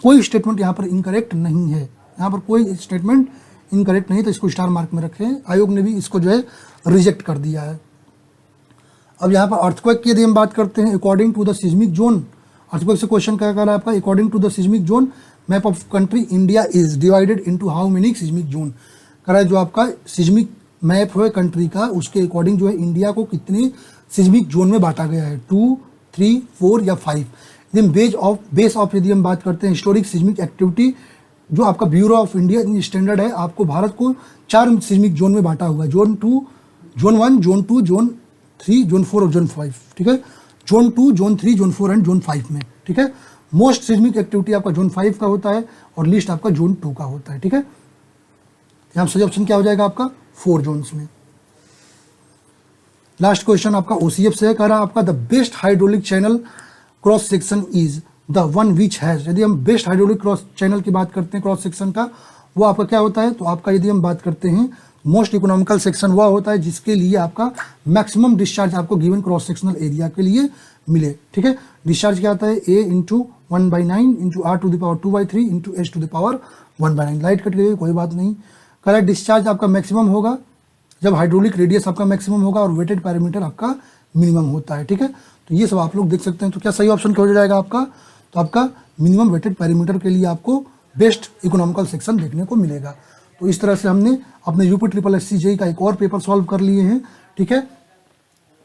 कोई स्टेटमेंट यहाँ पर इनकरेक्ट नहीं है, यहाँ पर कोई स्टेटमेंट इनकरेक्ट नहीं, तो इसको स्टार मार्क में रखें, आयोग ने भी इसको जो है रिजेक्ट कर दिया है। अब यहाँ पर अर्थक्वेक की यदि हम बात करते हैं, according to the seismic zone, earthquake से क्वेश्चन क्या कर रहा है आपका, according to the seismic zone map of country India is divided into how many seismic zone, कह रहा है जो आपका सिस्मिक मैप है कंट्री का उसके अकॉर्डिंग जो है इंडिया को कितने सिस्मिक जोन में बांटा गया है, 2, 3, 4 या 5। देन बेस ऑफ यदि हम बात करते हैं हिस्टोरिक सिस्मिक एक्टिविटी, जो आपका ब्यूरो ऑफ इंडियन स्टैंडर्ड है, आपको भारत को 4 सिस्मिक जोन में बांटा हुआ है, zone 2, zone 1, zone 2, zone 3, zone 4 और जोन 5, ठीक है, zone 2, zone 3, zone 4 and zone 5 में, ठीक है। मोस्ट सिस्मिक एक्टिविटी आपका जोन 5 का होता है और लिस्ट आपका जोन 2 का होता है, ठीक है। यहाँ सही ऑप्शन क्या हो जाएगा आपका 4 जोन्स में। लास्ट क्वेश्चन आपका ओसीएफ से है, कह रहा है आपका the best hydraulic channel cross section is the one which has, यदि हम बेस्ट हाइड्रोलिक क्रॉस चैनल की बात करते हैं क्रॉस सेक्शन का, वो आपका क्या होता है, तो आपका यदि हम बात करते हैं मोस्ट इकोनॉमिकल सेक्शन वह होता है जिसके लिए आपका मैक्सिमम डिस्चार्ज आपको गिवन क्रॉस सेक्शनल एरिया के लिए मिले। ठीक है, डिस्चार्ज क्या आता है, a into 1/9 into r to the power 2/3 into h to the power 1/9। Light cut गई, कोई बात नहीं। करेक्ट डिस्चार्ज आपका मैक्सिमम होगा जब हाइड्रोलिक रेडियस आपका मैक्सिमम होगा और वेटेड पैरामीटर आपका मिनिमम होता है। ठीक है, तो ये सब आप लोग देख सकते हैं। तो क्या सही ऑप्शन क्या हो जाएगा आपका, तो आपका मिनिमम वेटेड पैरामीटर के लिए आपको बेस्ट इकोनॉमिकल सेक्शन देखने को मिलेगा। तो इस तरह से हमने अपने यूपी SSC जेईई का एक और पेपर सॉल्व कर लिए हैं। ठीक है,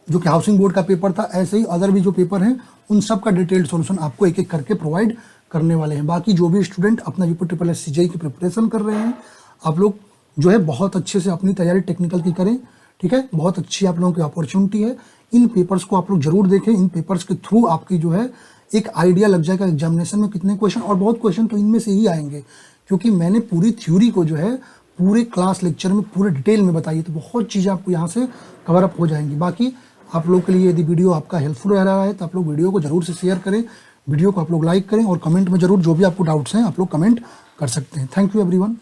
जो कि हाउसिंग बोर्ड का पेपर था। ऐसे ही अदर भी जो पेपर हैं उन सब का डिटेल्ड सॉल्यूशन आपको एक एक करके प्रोवाइड करने वाले हैं। बाकी जो भी स्टूडेंट अपना यूपी SSC जेईई की प्रिपरेशन कर रहे हैं, आप लोग जो है बहुत अच्छे से अपनी तैयारी टेक्निकल की करें। ठीक है, बहुत अच्छी आप लोगों की अपॉर्चुनिटी है। इन पेपर्स को आप लोग जरूर देखें। इन पेपर्स के थ्रू आपकी जो है एक आइडिया लग जाएगा एग्जामिनेशन में कितने क्वेश्चन, और बहुत क्वेश्चन तो इनमें से ही आएंगे, क्योंकि मैंने पूरी थ्योरी को जो है पूरे क्लास लेक्चर में पूरे डिटेल में बताई है। तो बहुत चीज़ें आपको यहाँ से कवर अप हो जाएंगी। बाकी आप लोग के लिए यदि वीडियो आपका हेल्पफुल रह रहा है तो आप लोग वीडियो को जरूर से शेयर करें, वीडियो को आप लोग लाइक करें, और कमेंट में जरूर जो भी आपको डाउट्स हैं आप लोग कमेंट कर सकते हैं। Thank you everyone.